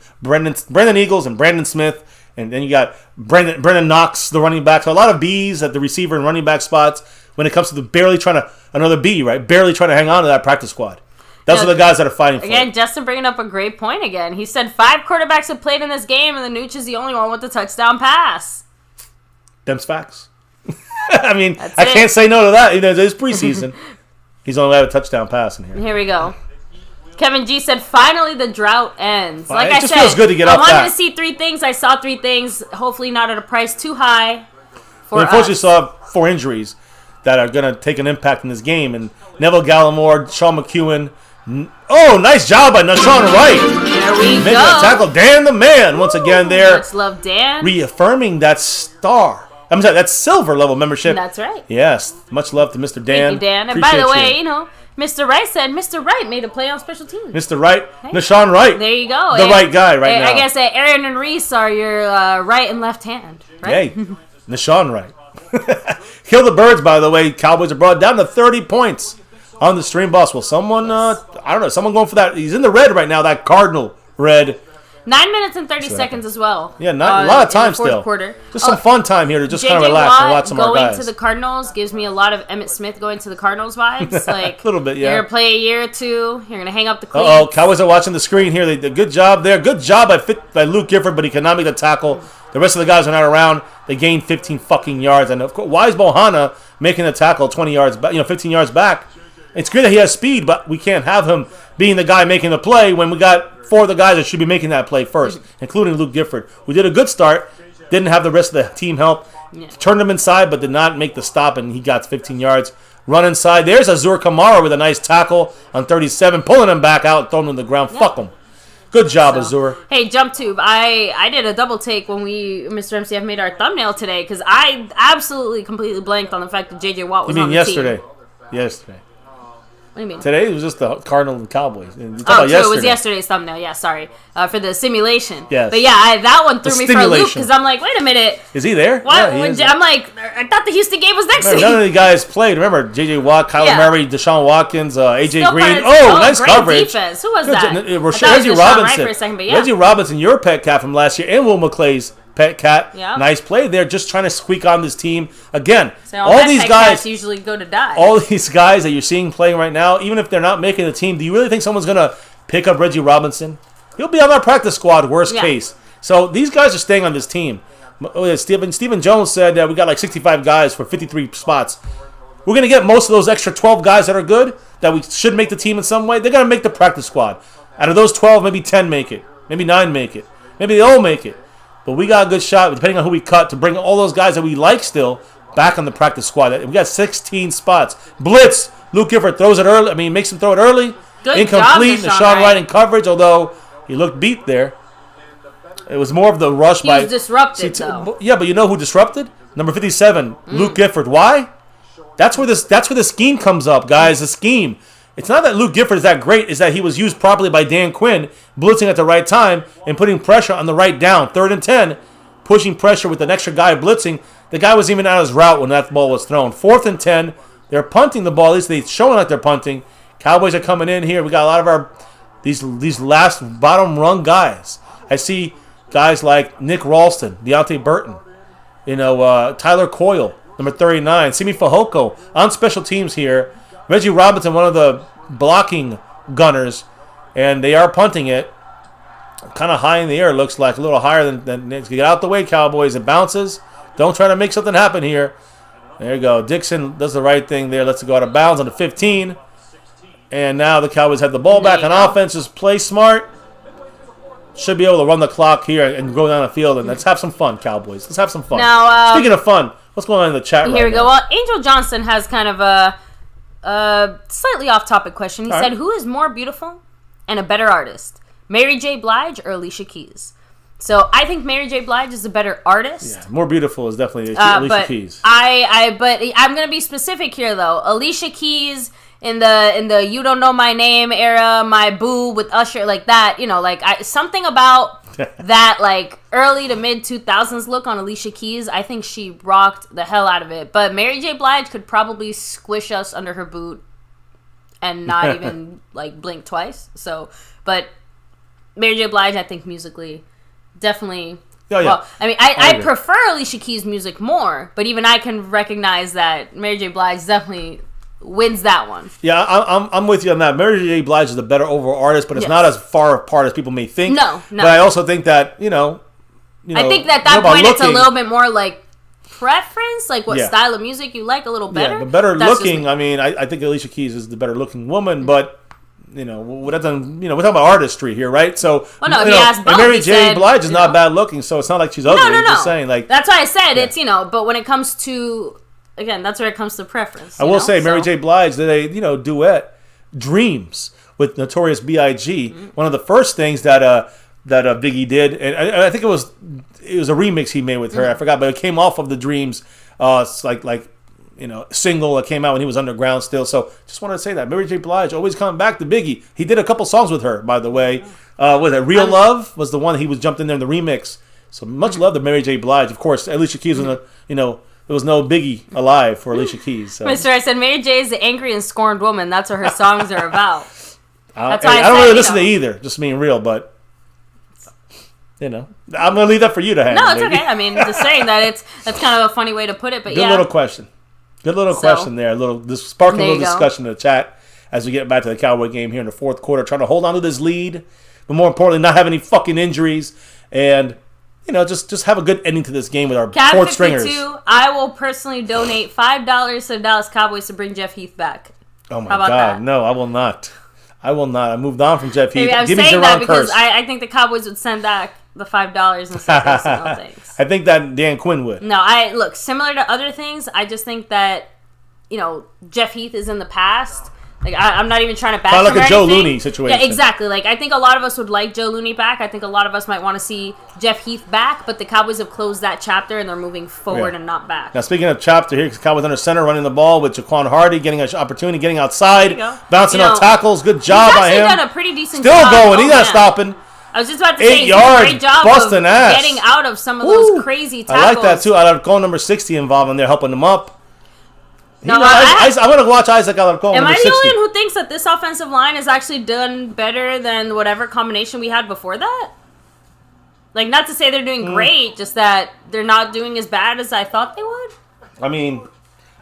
and Brandon Smith, and then you got Brendan Knox, the running back. So a lot of B's at the receiver and running back spots when it comes to another B, right? Barely trying to hang on to that practice squad. Those are the guys that are fighting for it. Again, Justin bringing up a great point again. He said 5 quarterbacks have played in this game, and the Nooch is the only one with the touchdown pass. Them's facts. I mean, I can't say no to that. It's preseason. He's only had a touchdown pass in here. Here we go. Kevin G said, "Finally, the drought ends." Like I said, feels good to get off that. I wanted to see 3 things. I saw 3 things. Hopefully not at a price too high for us. Unfortunately, saw 4 injuries that are going to take an impact in this game. And Neville Gallimore, Sean McEwen. Oh, nice job by Nashawn Wright. There we Making go. a tackle. Dan the man, once again there. Let's love Dan. Reaffirming that star. I'm sorry, that silver level membership. That's right. Yes. Much love to Mr. Dan. Thank you, Dan. And by the way, Mr. Wright said Mr. Wright made a play on special teams. Mr. Wright. Hey. Nashawn Wright. There you go. The right guy now. I guess Aaron and Reese are your right and left hand. Right? Hey, Nashawn Wright. Kill the Birds, by the way. Cowboys are brought down to 30 points on the stream boss. Well, someone, I don't know, someone going for that. He's in the red right now, that Cardinal red. 9 minutes and 30 seconds as well. Yeah, a lot of time still. Quarter. Just some fun time here to just kind of relax and watch some of our guys. Going to the Cardinals gives me a lot of Emmitt Smith going to the Cardinals vibes. Like, a little bit, yeah. You're going to play a year or 2. You're going to hang up the cleats. Uh-oh, Cowboys are watching the screen here. They did a good job there. Good job by Luke Gifford, but he cannot make the tackle. The rest of the guys are not around. They gained 15 fucking yards. And, of course, why is Bohanna making the tackle 20 yards back, 15 yards back? It's good that he has speed, but we can't have him being the guy making the play when we got 4 of the guys that should be making that play first, including Luke Gifford, who did a good start, didn't have the rest of the team help, turned him inside, but did not make the stop, and he got 15 yards. Run inside. There's Azur Kamara with a nice tackle on 37, pulling him back out, throwing him to the ground. Fuck him. Good job, Azur. Hey, Jump Tube, I did a double take when Mr. MCF made our thumbnail today, because I absolutely completely blanked on the fact that J.J. Watt was on the yesterday? team. Yesterday. What do you mean? Today was just the Cardinals and Cowboys. So it was yesterday's thumbnail. Yeah, sorry. For the simulation. Yes. But yeah, that one threw me for a loop because I'm like, wait a minute. Is he there? What? Yeah, I'm like, I thought the Houston game was next week. None of the guys played. Remember, J.J. Watt, Kyler Murray, Deshaun Watkins, A.J. Green. Nice coverage. Defense. Who was that? Reggie Robinson. For a second, but yeah. Reggie Robinson, your pet cat from last year, and Will McClay's pet cat. Yeah. Nice play there, just trying to squeak on this team. Again, so all these guys usually go to die. All these guys that you're seeing playing right now, even if they're not making the team, do you really think someone's going to pick up Reggie Robinson? He'll be on our practice squad, worst case. So these guys are staying on this team. Stephen Jones said that we got like 65 guys for 53 spots. We're going to get most of those extra 12 guys that are good, that we should make the team in some way. They're going to make the practice squad. Out of those 12, maybe 10 make it. Maybe 9 make it. Maybe they all make it. But we got a good shot, depending on who we cut, to bring all those guys that we like still back on the practice squad. We got 16 spots. Blitz. Luke Gifford throws it early. I mean, makes him throw it early. Good Incomplete. job, Deshaun Wright in coverage, although he looked beat there. It was more of the rush He was disrupted, though. Yeah, but you know who disrupted? Number 57, Luke Gifford. Why? That's where the scheme comes up, guys. The scheme. It's not that Luke Gifford is that great. It's that he was used properly by Dan Quinn, blitzing at the right time and putting pressure on the right down. 3rd and 10, pushing pressure with an extra guy blitzing. The guy was even out of his route when that ball was thrown. 4th and 10, they're punting the ball. At least they're showing like they're punting. Cowboys are coming in here. We got a lot of our these last bottom rung guys. I see guys like Nick Ralston, Deontay Burton, Tyler Coyle, number 39, Simi Fehoko on special teams here. Reggie Robinson, one of the blocking gunners, and they are punting it kind of high in the air. Looks like a little higher than get out the way, Cowboys. It bounces. Don't try to make something happen here. There you go. Dixon does the right thing there. Lets it go out of bounds on the 15. And now the Cowboys have the ball back on offense. Just play smart. Should be able to run the clock here and go down the field. And let's have some fun, Cowboys. Let's have some fun. Now, speaking of fun, what's going on in the chat right now? Here we go. Well, Angel Johnson has kind of a slightly off-topic question. He said, who is more beautiful and a better artist, Mary J. Blige or Alicia Keys? So I think Mary J. Blige is a better artist. Yeah, more beautiful is definitely Alicia Keys. But I'm gonna be specific here though. Alicia Keys in the You Don't Know My Name era, My Boo with Usher, like that. Something about that like early to mid 2000s look on Alicia Keys. I think she rocked the hell out of it. But Mary J. Blige could probably squish us under her boot and not even like blink twice. So, but Mary J. Blige, I think musically. Definitely. Oh, yeah. Well, I mean, I prefer Alicia Keys' music more, but even I can recognize that Mary J. Blige definitely wins that one. Yeah, I'm with you on that. Mary J. Blige is the better overall artist, but it's not as far apart as people may think. No. But I also think that, I think that point it's a little bit more like preference, like what style of music you like a little better. Yeah, but better looking, I mean, I think Alicia Keys is the better looking woman, but... we're talking about artistry here, right? So, he asked both. Mary J. Blige is not bad looking, so it's not like she's ugly. No. Just saying, like that's why I said it's but when it comes to that's where it comes to preference. I will say Mary J. Blige did a duet, "Dreams" with Notorious B.I.G. Mm-hmm. One of the first things that Biggie did, and I think it was a remix he made with her. I forgot, but it came off of the "Dreams," single that came out when he was underground still. So just wanted to say that Mary J. Blige always coming back to Biggie. He did a couple songs with her, by the way. Real Love was the one he was jumped in there in the remix. So much love to Mary J. Blige. Of course, Alicia Keys was there was no Biggie alive for Alicia Keys. So. Mr. I said Mary J. is the angry and scorned woman. That's what her songs are about. That's why I don't really listen to either. Just being real, but. I'm gonna leave that for you to handle. No, it's okay. I mean, just saying that that's kind of a funny way to put it, but Good little question. Good little question there. Sparking a little discussion in the chat as we get back to the Cowboy game here in the fourth quarter, trying to hold on to this lead, but more importantly, not have any fucking injuries, and just have a good ending to this game with our fourth stringers. I will personally donate $5 to the Dallas Cowboys to bring Jeff Heath back. Oh my God, that? No, I will not. I moved on from Jeff Heath. Give me saying that because I think the Cowboys would send back the $5 and say no thanks. I think that Dan Quinn would. No, similar to other things, I just think that, Jeff Heath is in the past. Like, I'm not even trying to bash him or anything. Like a Joe Looney situation. Yeah, exactly. Like, I think a lot of us would like Joe Looney back. I think a lot of us might want to see Jeff Heath back, but the Cowboys have closed that chapter and they're moving forward and not back. Now, speaking of chapter here, Cowboys under center, running the ball with Jaquan Hardy, getting an opportunity, getting outside, bouncing on tackles. Good job by him. He's actually done a pretty decent job. Still going. He's not stopping. I was just about to 8 say, he's yards, done a great job busting of ass. getting out of some of those crazy tackles. I like that, too. Alarcon, number 60, involved in there, helping him up. I'm going to watch Isaac Alarcon. Am I the only one who thinks that this offensive line has actually done better than whatever combination we had before that? Like, not to say they're doing great, just that they're not doing as bad as I thought they would. I mean,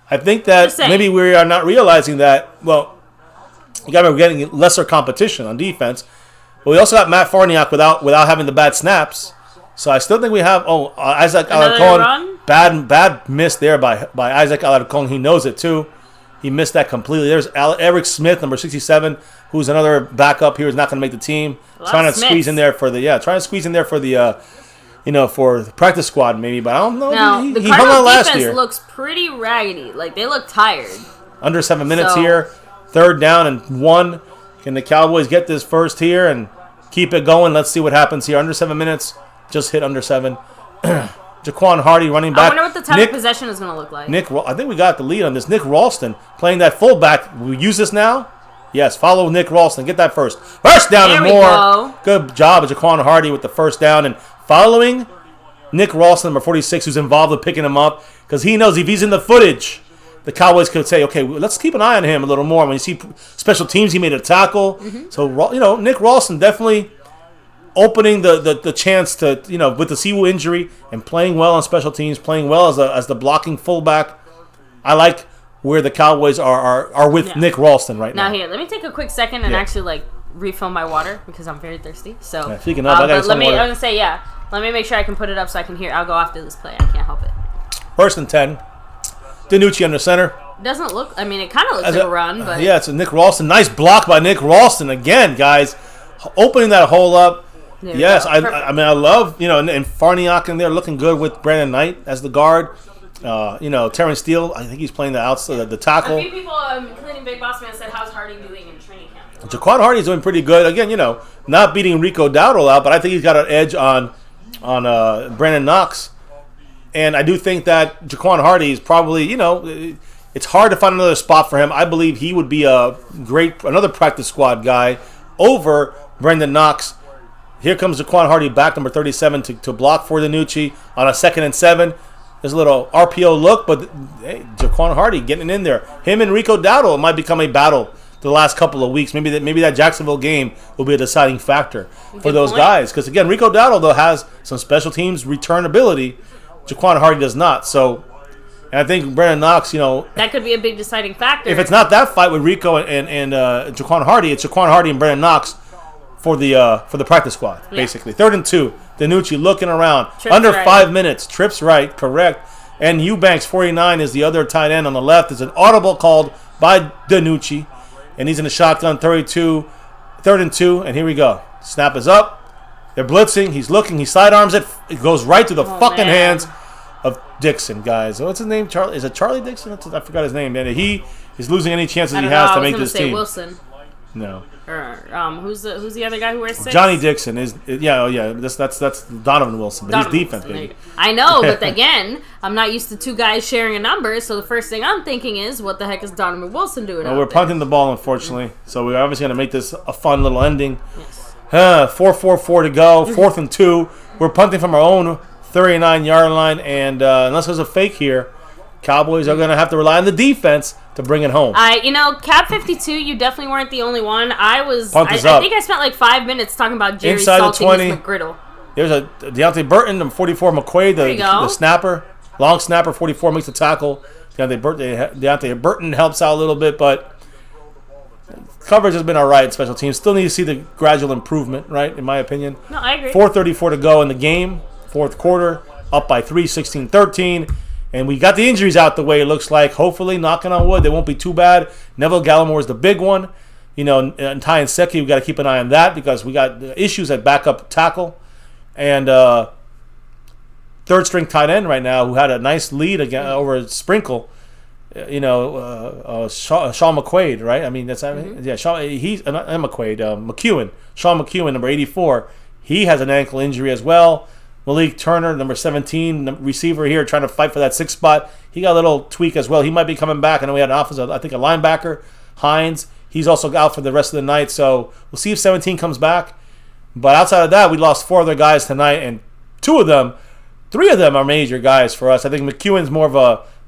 I think that maybe we are not realizing that, we're getting lesser competition on defense. But we also got Matt Farniok without having the bad snaps. So I still think we have Isaac Alarcon. Bad miss there by Isaac Alarcon. He knows it too. He missed that completely. There's Eric Smith, number 67, who's another backup here, who's not going to make the team. Trying to squeeze in there for the for the practice squad maybe, but I don't know. Now, he the hung on Cardinals last defense year. looks pretty raggedy. Like, they look tired. Under 7 minutes here. 3rd down and 1. Can the Cowboys get this first here and keep it going? Let's see what happens here. Under 7 minutes. Just hit under 7. Jaquan Hardy running back. I wonder what the time of possession is going to look like. I think we got the lead on this. Nick Ralston playing that fullback. We use this now? Yes, follow Nick Ralston. Get that first. First down and more. Go. Good job of Jaquan Hardy with the first down. And following Nick Ralston, number 46, who's involved with picking him up. Because he knows if he's in the footage, the Cowboys could say, okay, let's keep an eye on him a little more. When you see special teams, he made a tackle. Mm-hmm. So, Nick Ralston definitely opening the chance to, with the Siwu injury and playing well on special teams, playing well as the blocking fullback. I like where the Cowboys are with Nick Ralston right now. Now here, let me take a quick second and actually refill my water because I'm very thirsty. So speaking of, I got some water. I was gonna say let me make sure I can put it up so I can hear. I'll go after this play. I can't help it. 1st and 10. DiNucci under center. Doesn't look. I mean, it kind of looks like a run, but it's a Nick Ralston. Nice block by Nick Ralston again, guys. Opening that hole up. Yes, I love, and Farniok in there looking good with Brandon Knight as the guard. Terrence Steele, I think he's playing the outside, the tackle. A few people, including Big Boss Man, said, how's Hardy doing in training camp? Jaquan Hardy's doing pretty good. Again, not beating Rico Dowdle out, but I think he's got an edge on Brandon Knox. And I do think that Jaquan Hardy is probably, it's hard to find another spot for him. I believe he would be another practice squad guy over Brandon Knox. Here comes Jaquan Hardy back, number 37, to block for DiNucci on a 2nd and 7. There's a little RPO look, but hey, Jaquan Hardy getting in there. Him and Rico Dowdle might become a battle the last couple of weeks. Maybe that Jacksonville game will be a deciding factor for those guys. Because, again, Rico Dowdle, though, has some special teams return ability. Jaquan Hardy does not. So, and I think Brandon Knox, that could be a big deciding factor. If it's not that fight with Rico and Jaquan Hardy, it's Jaquan Hardy and Brandon Knox for the practice squad, basically. 3rd and 2. DiNucci looking around. Trips under right. 5 minutes. Trips right, correct. And Eubanks, 49, is the other tight end on the left. It's an audible called by DiNucci. And he's in the shotgun, 3rd and 2. And here we go. Snap is up. They're blitzing. He's looking. He sidearms it. It goes right to the hands of Dixon, guys. What's his name? Charlie? Is it Charlie Dixon? I forgot his name, man. He is losing any chances he has to make this team. Wilson. No. Or who's the other guy who wears 6? Johnny Dixon is that's Donovan Wilson, but he's defense, baby. I know, but again, I'm not used to 2 guys sharing a number, so the first thing I'm thinking is, what the heck is Donovan Wilson doing? Well, we're punting the ball, unfortunately, so we're obviously going to make this a fun little ending. Yes. 4:44 to go, 4th and 2. We're punting from our own 39-yard line, and unless there's a fake here, Cowboys are going to have to rely on the defense to bring it home. Cap 52, you definitely weren't the only one. I think I spent 5 minutes talking about Jerry inside salting the 20. his McGriddle. There's a Deontay Burton, number 44, McQuaid, the snapper. Long snapper, 44, makes the tackle. Deontay Burton helps out a little bit, but coverage has been all right. Special teams still need to see the gradual improvement, right, in my opinion. No, I agree. 4:34 to go in the game, 4th quarter, up by 3, 16-13. And we got the injuries out the way, it looks like. Hopefully, knocking on wood, they won't be too bad. Neville Gallimore is the big one. And Ty and Seki, we got to keep an eye on that because we got issues at backup tackle. And 3rd-string tight end right now who had a nice lead over Sprinkle. Sean McQuaid, right? I mean, that's he's not McQuaid, McEwen. Sean McEwen, number 84. He has an ankle injury as well. Malik Turner, number 17, receiver here, trying to fight for that 6th spot. He got a little tweak as well. He might be coming back. I know we had an offensive, I think a linebacker, Hines. He's also out for the rest of the night. So we'll see if 17 comes back. But outside of that, we lost 4 other guys tonight, and 3 of them are major guys for us. I think McEwen's more of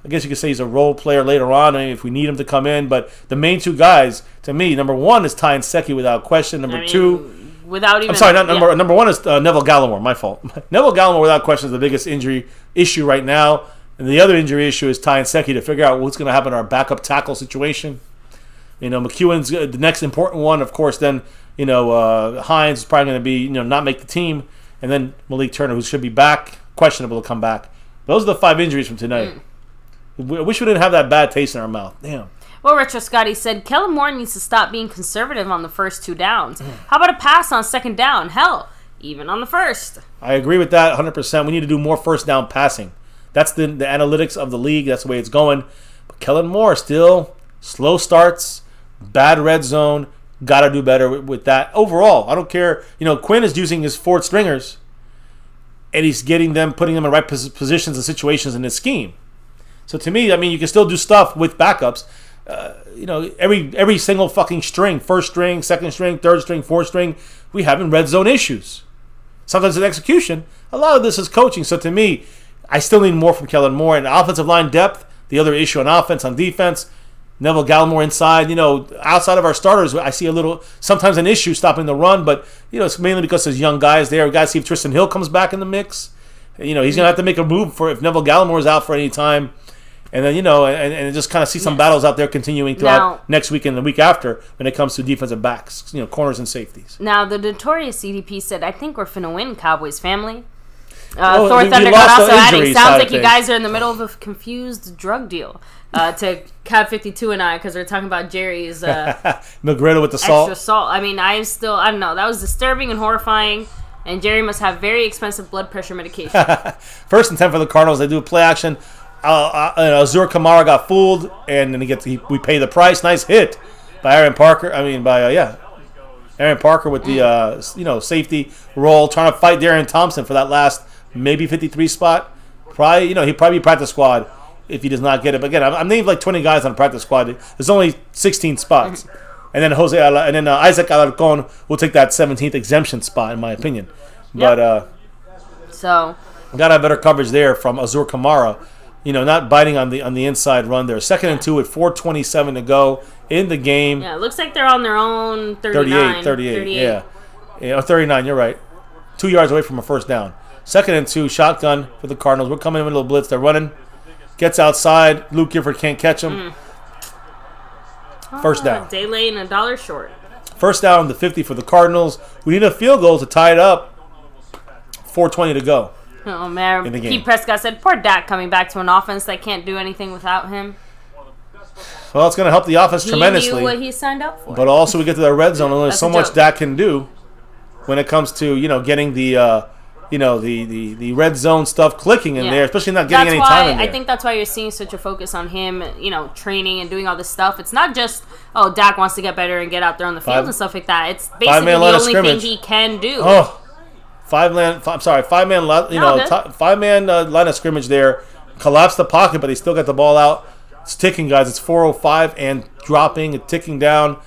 I guess you could say he's a role player later on if we need him to come in. But the main 2 guys, to me, number 1 is Ty and Seki without question. Number 2... Without even, I'm sorry, number 1 is Neville Gallimore. My fault. Neville Gallimore, without question, is the biggest injury issue right now. And the other injury issue is Ty and Seki to figure out what's going to happen in our backup tackle situation. McEwen's the next important one. Of course, then, Hines is probably going to be, not make the team. And then Malik Turner, who should be back, questionable to come back. Those are the 5 injuries from tonight. I wish we didn't have that bad taste in our mouth. Damn. Well, Retro Scotty said, Kellen Moore needs to stop being conservative on the first 2 downs. How about a pass on 2nd down? Hell, even on the first. I agree with that 100%. We need to do more first down passing. That's the analytics of the league. That's the way it's going. But Kellen Moore still slow starts, bad red zone. Got to do better with that. Overall, I don't care. Quinn is using his 4th stringers, and he's getting them, putting them in right positions and situations in his scheme. So to me, you can still do stuff with backups. Every single fucking string, 1st string, 2nd string, 3rd string, 4th string, we having red zone issues. Sometimes in execution. A lot of this is coaching. So to me, I still need more from Kellen Moore. And offensive line depth, the other issue on offense, on defense, Neville Gallimore inside. Outside of our starters, I see sometimes an issue stopping the run, but it's mainly because there's young guys there. We got to see if Tristan Hill comes back in the mix. He's gonna have to make a move for if Neville Gallimore is out for any time, and then and just kind of see some battles out there continuing throughout next week and the week after when it comes to defensive backs, corners and safeties. Now the notorious CDP said, "I think we're finna win, Cowboys family." Thor Thunder got also adding, sounds like you guys are in the middle of a confused drug deal. To Cab 52 and I, because we're talking about Jerry's McGriddle with the salt. Extra salt. I don't know. That was disturbing and horrifying. And Jerry must have very expensive blood pressure medication. 1st and 10 for the Cardinals. They do play action. Azur Kamara got fooled, and then we pay the price. Nice hit by Aaron Parker. Aaron Parker with the safety roll, trying to fight Darian Thompson for that last maybe 53 spot. Probably he'd probably be practice squad if he does not get it. But again, I'm named like 20 guys on the practice squad. There's only 16 spots. And then Isaac Alarcon will take that 17th exemption spot, in my opinion. But so got to have better coverage there from Azur Kamara. Not biting on the inside run there. 2nd and 2 with 4:27 to go in the game. Yeah, it looks like they're on their own 38. 38. Yeah, 39. You're right. 2 yards away from a 1st down. 2nd and 2, shotgun for the Cardinals. We're coming in with a little blitz. They're running. Gets outside. Luke Gifford can't catch him. 1st down. Day late and $1 short. 1st down, the 50 for the Cardinals. We need a field goal to tie it up. 4:20 to go. Oh, man. Pete Prescott said, poor Dak coming back to an offense that can't do anything without him. Well, it's going to help the offense tremendously. He knew what he signed up for. But also we get to the red zone. Only so much Dak can do when it comes to, getting the the red zone stuff clicking in there, especially not getting any time in there. I think that's why you're seeing such a focus on him, training and doing all this stuff. It's not just, Dak wants to get better and get out there on the field and stuff like that. It's basically the only thing he can do. Five-man line of scrimmage there. Collapsed the pocket, but they still got the ball out. It's ticking, guys. It's 4:05 and dropping and ticking down.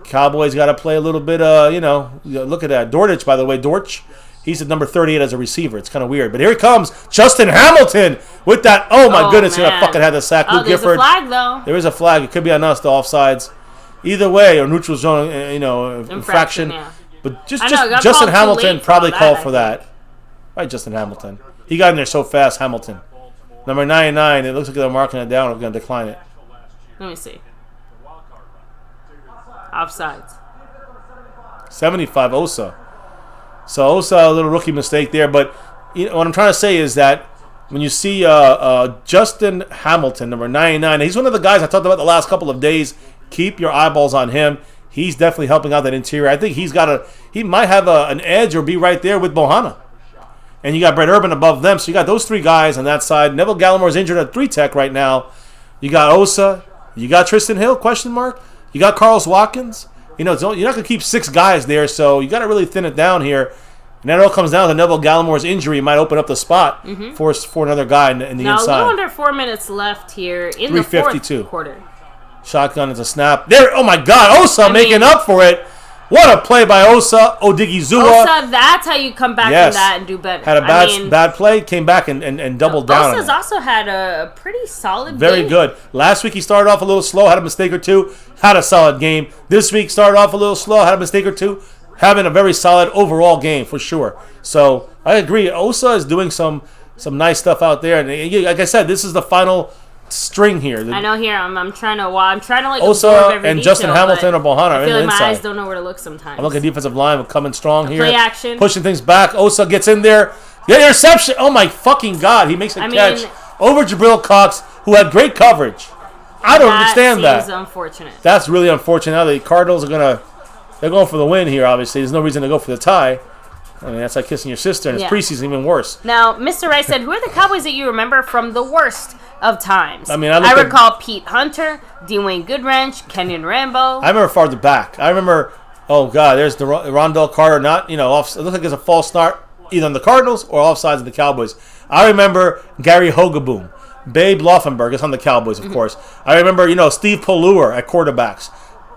Cowboys got to play a little bit, look at that. Dortch, by the way, he's at number 38 as a receiver. It's kind of weird. But here he comes, Justin Hamilton with that. Oh, my goodness. He fucking had the sack. Luke Gifford. There's a flag, though. There is a flag. It could be on us, the offsides. Either way, or neutral zone, infraction. Yeah. But Justin Hamilton probably called for that. Right, Justin Hamilton. He got in there so fast, Hamilton. Number 99, it looks like they're marking it down. We're going to decline it. Let me see. Offsides. 75, Osa. So Osa, a little rookie mistake there. But what I'm trying to say is that when you see Justin Hamilton, number 99, he's one of the guys I talked about the last couple of days. Keep your eyeballs on him. He's definitely helping out that interior. I think he might have an edge or be right there with Bohanna. And you got Brett Urban above them. So you got those 3 guys on that side. Neville Gallimore is injured at 3-tech right now. You got Osa. You got Tristan Hill, question mark. You got Carlos Watkins. You're not going to keep 6 guys there, so you got to really thin it down here. And that all comes down to Neville Gallimore's injury. Might open up the spot for another guy in the inside. Now, a little under 4 minutes left here in the 4th quarter. Shotgun is a snap. There, oh my God, Osa making up for it. What a play by Osa Odigizua. Osa, that's how you come back from that and do better. Had a bad play, came back and doubled down. Osa's also had a pretty solid Very game. good. Last week he started off a little slow, had a mistake or two, had a solid game. This week started off a little slow, had a mistake or two, having a very solid overall game for sure. So I agree. Osa is doing some nice stuff out there. And like I said, this is the final string here. I know here I'm trying to like Osa absorb every and detail, Justin Hamilton or Bohanna I feel like inside. my eyes don't know where to look sometimes. I'm looking at defensive line. We're coming strong here. Play action. Pushing things back. Osa gets in there. The interception. Oh my fucking God. He makes a catch over Jabril Cox, who had great coverage. I don't understand that. That seems unfortunate. That's really unfortunate. Now the Cardinals they're going for the win here, obviously. There's no reason to go for the tie. I mean, that's like kissing your sister, and it's preseason even worse. Now, Mr. Rice said, who are the Cowboys that you remember from the worst of times? I mean, I recall Pete Hunter, Dwayne Goodwrench, Kenyon Rambo. I remember farther back. I remember, oh, God, there's the Rondell Carter, not, off, it looks like it's a false start either on the Cardinals or offsides of the Cowboys. I remember Gary Hogaboom. Babe Laufenberg is on the Cowboys, of course. I remember, Steve Pallure at quarterbacks.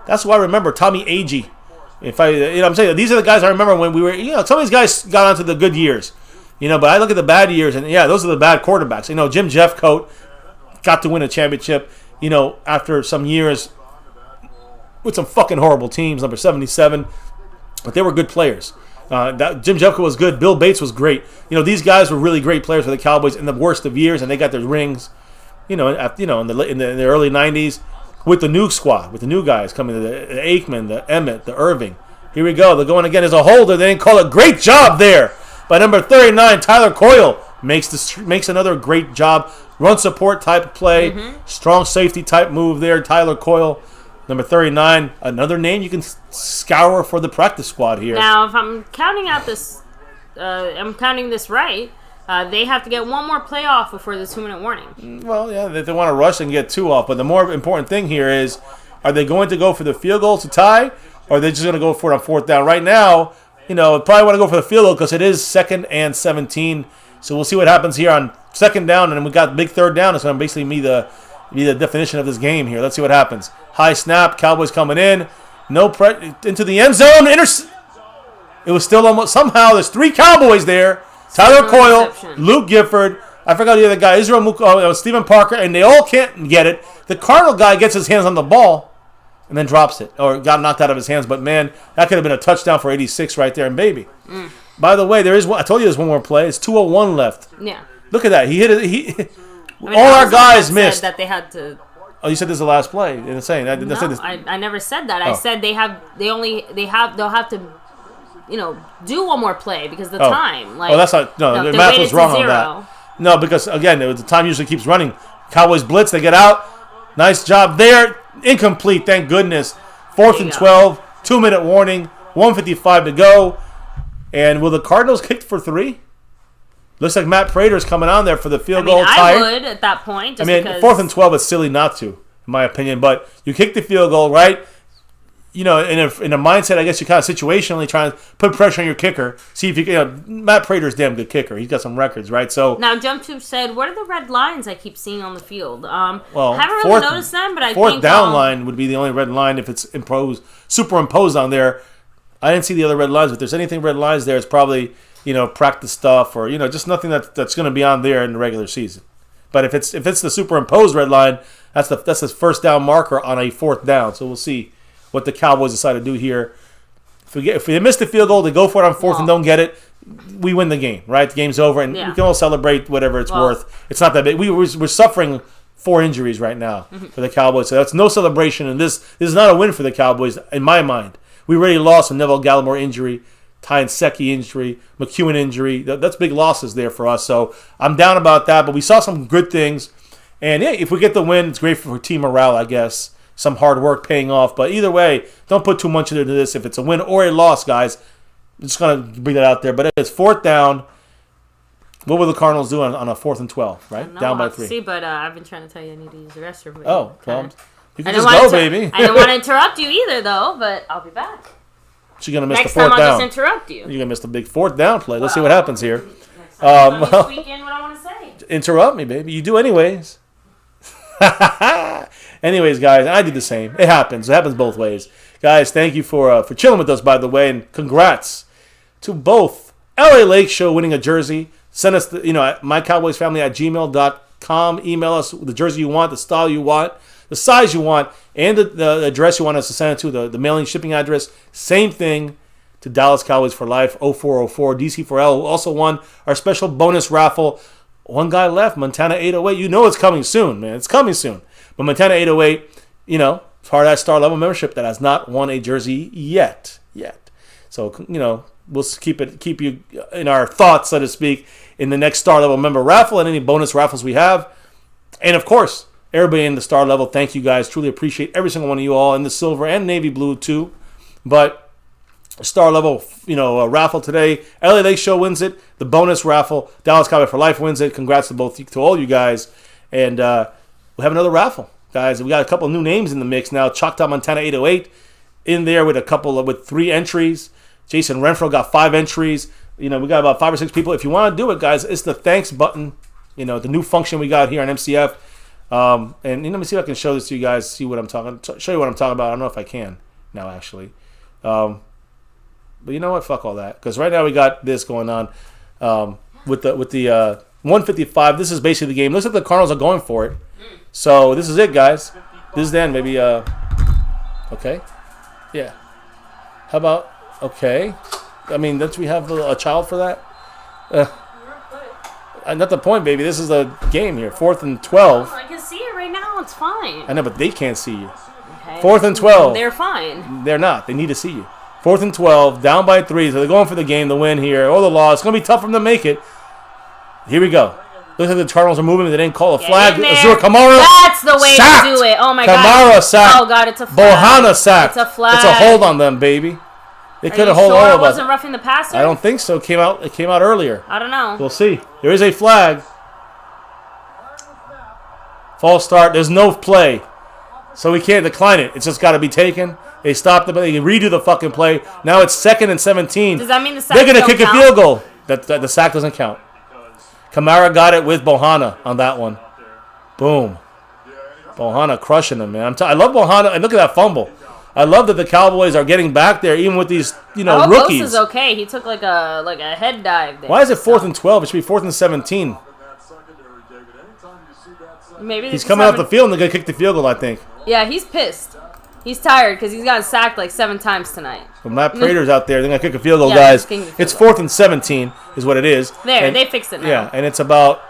That's who I remember. Tommy Agee. If I'm saying these are the guys I remember when we were, some of these guys got onto the good years, but I look at the bad years, and those are the bad quarterbacks. Jim Jeffcoat got to win a championship, after some years with some fucking horrible teams, number 77, but they were good players. Jim Jeffcoat was good. Bill Bates was great. These guys were really great players for the Cowboys in the worst of years, and they got their rings, in the early 90s. With the new squad, with the new guys coming, the Aikman, the Emmett, the Irving. Here we go. They're going again as a holder. They didn't call it. Great job there by number 39, Tyler Coyle. Makes another great job. Run support type of play. Strong safety type move there. Tyler Coyle, number 39. Another name you can scour for the practice squad here. Now, if I'm counting this right, they have to get one more play off before the 2-minute warning. Well, yeah, they want to rush and get 2 off. But the more important thing here is, are they going to go for the field goal to tie, or are they just going to go for it on 4th down? Right now, probably want to go for the field goal because it is 2nd and 17. So we'll see what happens here on 2nd down, and then we got big 3rd down. It's going to basically be the definition of this game here. Let's see what happens. High snap, Cowboys coming in, into the end zone. It was still almost somehow. There's 3 Cowboys there. Tyler Coyle, Luke Gifford, I forgot the other guy, Stephen Parker, and they all can't get it. The Cardinal guy gets his hands on the ball and then drops it, or got knocked out of his hands. But, man, that could have been a touchdown for 86 right there, and baby. By the way, there is one. I told you there's one more play. It's 2:01 left. Yeah. Look at that. He hit it. All our guys missed. That they had to. Oh, you said this is the last play. You're saying that. No, I never said that. I said they'll have to. Do one more play because the time. That's not. No, the math was wrong on that. No, because, again, the time usually keeps running. Cowboys blitz. They get out. Nice job there. Incomplete, thank goodness. 4th and 12. 2-minute warning. 1:55 to go. And will the Cardinals kick for 3? Looks like Matt Prater's comking on there for the field goal. I would at that point. Just because 4th and 12 is silly not to, in my opinion. But you kick the field goal, right? In a mindset, I guess you're kind of situationally trying to put pressure on your kicker. See if you can. Matt Prater's a damn good kicker. He's got some records, right? So now, Jump Tube said, "What are the red lines I keep seeing on the field?" Well, haven't really noticed them, but I think 4th down line would be the only red line if it's superimposed on there. I didn't see the other red lines, but if there's anything red lines there, it's probably practice stuff or just nothing that's going to be on there in the regular season. But if it's the superimposed red line, that's the 1st down marker on a 4th down. So we'll see what the Cowboys decide to do here. If we miss the field goal, they go for it on 4th and don't get it, we win the game, right? The game's over, and we can all celebrate whatever it's worth. It's not that big. We're suffering 4 injuries right now for the Cowboys, so that's no celebration, and this is not a win for the Cowboys, in my mind. We already lost a Neville Gallimore injury, Ty Nsekhe injury, McEwen injury. That's big losses there for us, so I'm down about that, but we saw some good things, and if we get the win, it's great for team morale, I guess. Some hard work paying off. But either way, don't put too much into this. If it's a win or a loss, guys, I'm just going to bring that out there. But it's 4th down. What will the Cardinals do on a 4th and 12, right? Down by 3. See, but I've been trying to tell you I need to use the restroom. Oh, well, you can just go, baby. I don't want to interrupt you either, though, but I'll be back. So you're going to miss Next the 4th down. Next time I'll just interrupt you. You're going to miss the big 4th down play. Let's see what happens here. Next time I'll squeak in what I want to say. Interrupt me, baby. You do anyways. Anyways, guys, I did the same. It happens. It happens both ways. Guys, thank you for chilling with us, by the way, and congrats to both LA Lake Show winning a jersey. Send us, at MyCowboysFamily at gmail.com. Email us the jersey you want, the style you want, the size you want, and the address you want us to send it to, the mailing shipping address. Same thing to Dallas Cowboys for Life 0404. DC4L also won our special bonus raffle. One guy left, Montana 808. You know it's coming soon, man. It's coming soon. But Montana 808, part of that star level membership that has not won a jersey yet. So, we'll keep you in our thoughts, so to speak, in the next star level member raffle and any bonus raffles we have. And of course, everybody in the star level, thank you guys. Truly appreciate every single one of you all in the silver and navy blue too. But star level, raffle today. LA Lake Show wins it. The bonus raffle, Dallas Cowboy for Life wins it. Congrats to all you guys. And we'll have another raffle, guys. We got a couple new names in the mix now. Choctaw Montana 808 in there with 3 entries. Jason Renfro got 5 entries. We got about 5 or 6 people. If you want to do it, guys, it's the thanks button. The new function we got here on MCF. And let me see if I can show this to you guys. Show you what I'm talking about. I don't know if I can now, actually. But you know what? Fuck all that. Because right now we got this going on with the 155. This is basically the game. Looks like the Cardinals are going for it. So this is it, guys. This is the end. Maybe. Okay. Yeah. How about? Okay. I mean, don't we have a child for that? Not the point, baby. This is a game here. 4th and 12. I can see it right now. It's fine. I know, but they can't see you. Okay. 4th and 12. They're fine. They're not. They need to see you. 4th and 12. Down by 3. So they're going for the game, the win here, or the loss. It's going to be tough for them to make it. Here we go. Looks like the Cardinals are moving. They didn't call a flag. Azur Kamara. That's the way sacked. to do it. Oh, my God. Kamara sacked. Oh, God. It's a flag. Bohanna sacked. It's a flag. It's a hold on them, baby. They could have hold all of us. It wasn't roughing the passer? I don't think so. It came out earlier. I don't know. We'll see. There is a flag. False start. There's no play. So we can't decline it. It's just got to be taken. They stopped it, but they can redo the fucking play. Now it's 2nd and 17. Does that mean the sack They're going to kick count? a field goal. The sack doesn't count. Kamara got it with Bohanna on that one. Boom. Bohanna crushing them, man. I love Bohanna. And look at that fumble. I love that the Cowboys are getting back there, even with these, rookies. This is okay. He took like a head dive there. Why is it 4th and 12? It should be 4th and 17. Maybe he's coming off the field and they're going to kick the field goal, I think. Yeah, he's pissed. He's tired because he's gotten sacked like 7 times tonight. But Matt Prater's out there. They're going to kick a field goal, guys. It's 4th and 17 is what it is. There, they fixed it now. Yeah, and it's about...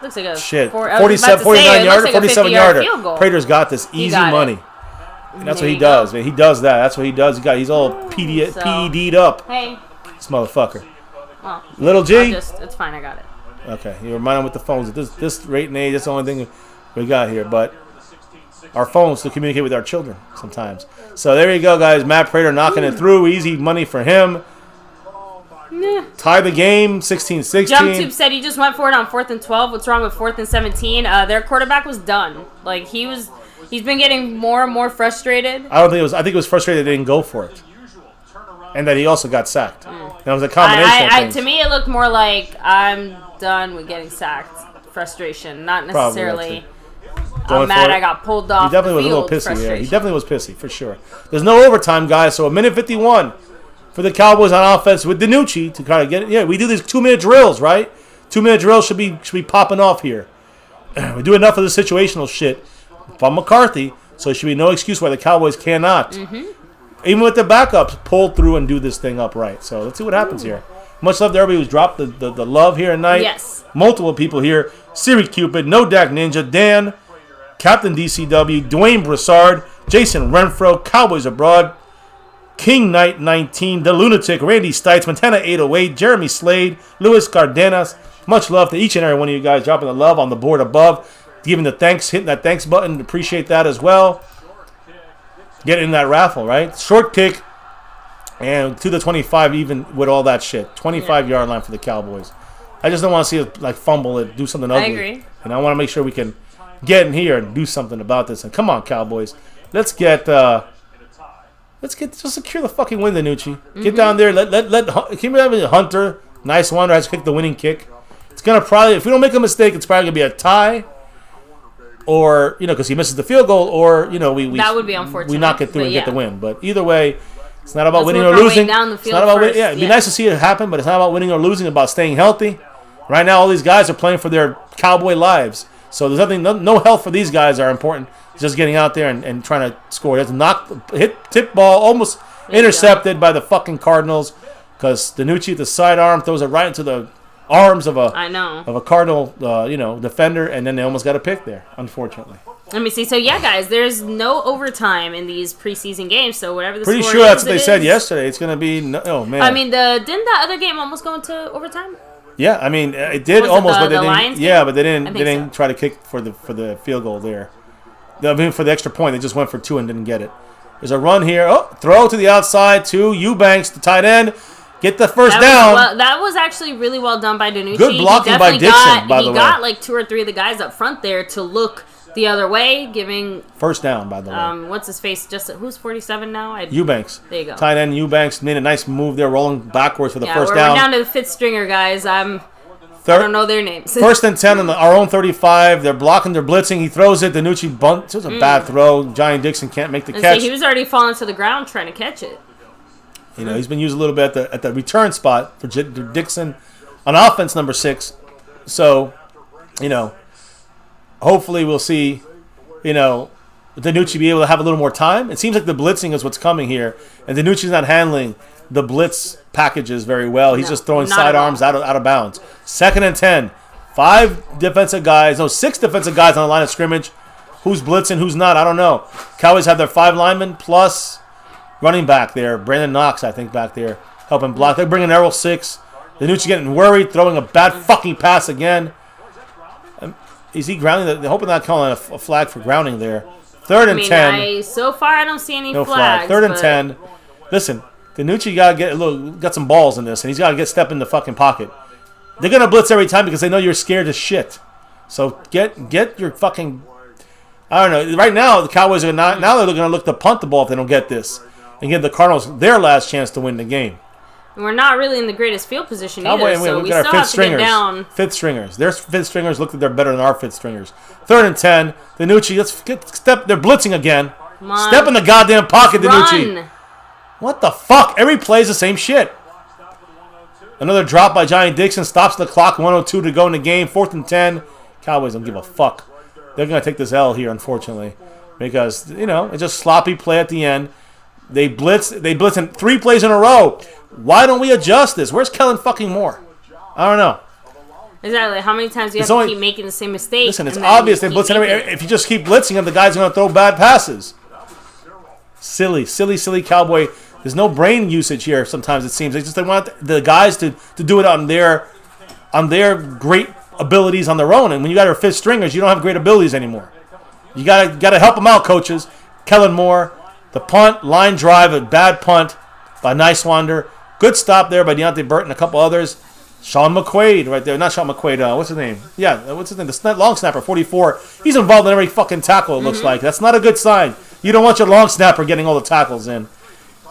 Looks like a 47 yarder. Prater's got this. Easy money. And that's what he does, man. He does that. That's what he does. He's all PED'd up. Hey. This motherfucker. Well, Little G? It's fine. I got it. Okay. You remind him with the phones. This rate and age, that's the only thing we got here. But our phones to communicate with our children sometimes. So there you go, guys. Matt Prater knocking it through. Easy money for him. Nah. Tie the game, 16-16. JumpTube said he just went for it on 4th and 12. What's wrong with 4th and 17? Their quarterback was done. Like, he's been getting more and more frustrated. I think it was frustrated they didn't go for it. And that he also got sacked. That was a combination of things. To me, it looked more like I'm done with getting sacked. Frustration. Not necessarily I'm mad I got pulled off the field. He definitely was a little pissy. Yeah, he definitely was pissy, for sure. There's no overtime, guys, so 1:51 for the Cowboys on offense with Danucci to kind of get it. Yeah, we do these 2-minute drills, right? 2-minute drills should be popping off here. We do enough of the situational shit from McCarthy, so there should be no excuse why the Cowboys cannot, even with the backups, pull through and do this thing upright. So let's see what happens here. Much love to everybody who's dropped the love here tonight. Yes. Multiple people here. Siri Cupid, No Dak Ninja, Dan, Captain DCW, Dwayne Broussard, Jason Renfro, Cowboys Abroad, King Knight 19, The Lunatic, Randy Stites, Montana 808, Jeremy Slade, Luis Cardenas. Much love to each and every one of you guys dropping the love on the board above. Giving the thanks, hitting that thanks button. Appreciate that as well. Getting in that raffle, right? Short kick and to the 25 even with all that shit. 25-yard line for the Cowboys. I just don't want to see it like fumble it, do something ugly. I agree. And I want to make sure we can get in here and do something about this. And come on, Cowboys. Let's just secure the fucking win, Danucci. Get down there. Keep having Hunter. Nice one. Has kicked the winning kick. It's gonna probably, if we don't make a mistake, it's probably gonna be a tie. Or, because he misses the field goal, or, that would be unfortunate. We knock it through and get the win. But either way, it's not about winning or losing. It's not about winning. Yeah, it'd be nice to see it happen, but it's not about winning or losing. It's about staying healthy. Right now, all these guys are playing for their Cowboy lives. So there's no health for these guys are important. It's just getting out there and trying to score. It's tip ball, almost intercepted by the fucking Cardinals, because Danucci at the sidearm throws it right into the arms of a Cardinal defender, and then they almost got a pick there, unfortunately. Let me see. So yeah, guys, there's no overtime in these preseason games. So whatever the pretty score sure is, that's what they said yesterday. It's gonna be oh man. I mean, didn't that other game almost go into overtime? Yeah, I mean, it did Was almost, it but they the didn't. Lions Yeah, game? but they didn't. I They think didn't try to kick for the field goal there. I mean, for the extra point, they just went for 2 and didn't get it. There's a run here. Oh, throw to the outside to Eubanks, the tight end. Get the first down. That was actually really well done by Danucci. Good blocking by Dixon, by the way. He got like 2 or 3 of the guys up front there to look the other way, giving first down, by the way. What's his face? Just who's 47 now? Eubanks. There you go. Tight end Eubanks made a nice move there, rolling backwards for the first down. down. We're down to the 5th stringer guys. I don't know their names. 1st and 10 on our own 35. They're blocking, they're blitzing. He throws it. Danucci bunts. It was a bad throw. Johnny Dixon can't make the catch. He was already falling to the ground trying to catch it. You know, he's been used a little bit at the return spot for Dixon on offense, number 6. So, you know, hopefully we'll see, you know, Danucci be able to have a little more time. It seems like the blitzing is what's coming here, and Danucci's not handling the blitz packages very well. He's just throwing sidearms out of bounds. 2nd and 10. 6 defensive guys on the line of scrimmage. Who's blitzing, who's not, I don't know. Cowboys have their 5 linemen plus running back there. Brandon Knox, I think, back there helping block. They're bringing Errol 6. Danucci getting worried, throwing a bad fucking pass again. Is he grounding? They're hoping not calling a flag for grounding there. 3rd and 10. So far, I don't see any no flags. Flag. 3rd and 10. Listen, Danucci got some balls in this, and he's got to step in the fucking pocket. They're gonna blitz every time because they know you're scared as shit. So get your fucking. I don't know. Right now, the Cowboys are not. Now they're going to look to punt the ball if they don't get this, and give the Cardinals their last chance to win the game. We're not really in the greatest field position either, Cowboy, so we got still our have to get down. 5th stringers. Their 5th stringers look like they're better than our 5th stringers. 3rd and 10. Danucci, let's step. They're blitzing again. Step in the goddamn pocket, Danucci. What the fuck? Every play is the same shit. Another drop by Johnny Dixon. Stops the clock. 1:02 to go in the game. 4th and 10. Cowboys don't give a fuck. They're going to take this L here, unfortunately. Because, you know, it's just sloppy play at the end. They blitz in 3 plays in a row. Why don't we adjust this? Where's Kellen fucking Moore? I don't know. Exactly. How many times do you have to keep making the same mistake? Listen, it's obvious they blitz if you just keep blitzing them, the guy's going to throw bad passes. Silly Cowboy. There's no brain usage here sometimes, it seems. They want the guys to do it on their great abilities on their own. And when you got your 5th stringers, you don't have great abilities anymore. You gotta help them out, coaches. Kellen Moore, the punt, line drive, a bad punt by Nicewander. Good stop there by Deontay Burton, a couple others. Sean McQuaid right there. Not Sean McQuaid. What's his name? Yeah, what's his name? The long snapper, 44. He's involved in every fucking tackle, it looks like. That's not a good sign. You don't want your long snapper getting all the tackles in.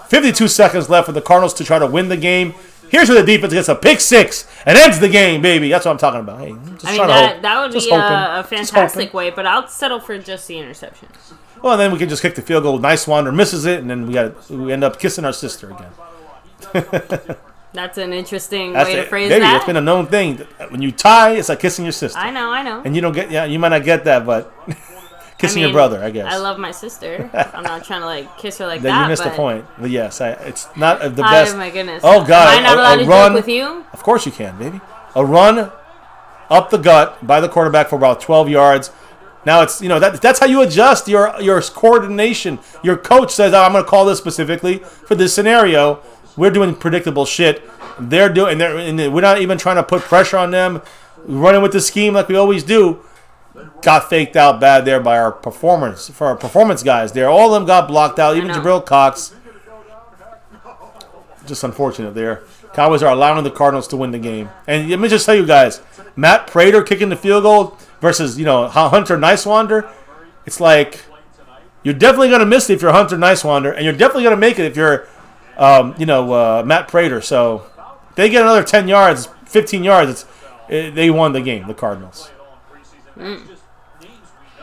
52 seconds left for the Cardinals to try to win the game. Here's where the defense gets a pick 6 and ends the game, baby. That's what I'm talking about. Hey, that would be a fantastic way, but I'll settle for just the interception. Well, then we can just kick the field goal. Nicewander misses it, and then we end up kissing our sister again. That's an interesting way to phrase baby, that. It's been a known thing. When you tie, it's like kissing your sister. I know. And you don't get, you might not get that, but kissing your brother, I guess. I love my sister. I'm not trying to kiss her like that. You missed the point. But yes, it's not the best. Oh my goodness. Oh God. Am I not allowed to joke with you? Of course you can, baby. A run up the gut by the quarterback for about 12 yards. Now it's that's how you adjust your coordination. Your coach says, I'm going to call this specifically for this scenario. We're doing predictable shit. We're not even trying to put pressure on them. We're running with the scheme like we always do. Got faked out bad there by our performance guys there. All of them got blocked out, even Jabril Cox. Just unfortunate there. Cowboys are allowing the Cardinals to win the game. And let me just tell you guys, Matt Prater kicking the field goal versus, Hunter Nicewander. It's like you're definitely going to miss it if you're Hunter Nicewander, and you're definitely going to make it if you're, Matt Prater. So if they get another 10 yards, 15 yards, they won the game, the Cardinals.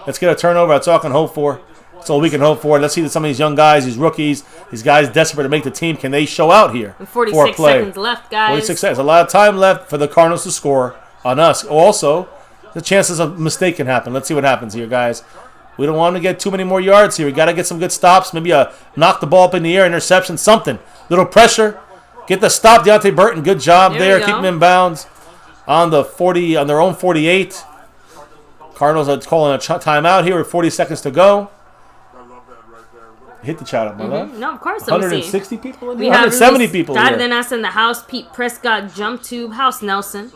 Let's get a turnover. That's all I can hope for. That's all we can hope for. Let's see that some of these young guys, these rookies, these guys desperate to make the team, can they show out here? 46 seconds left, guys. 46 seconds. A lot of time left for the Cardinals to score on us. Also, the chances of a mistake can happen. Let's see what happens here, guys. We don't want to get too many more yards here. We got to get some good stops. Maybe knock the ball up in the air, interception, something. Little pressure. Get the stop, Deontay Burton. Good job there. Keep him in bounds on the 40, on their own 48. Cardinals are calling a timeout here with 40 seconds to go. Hit the chat up, my love. No, of course. 160 people in we here? 170 people in here. Started in us in the house. Pete Prescott, Jump Tube, House Nelson,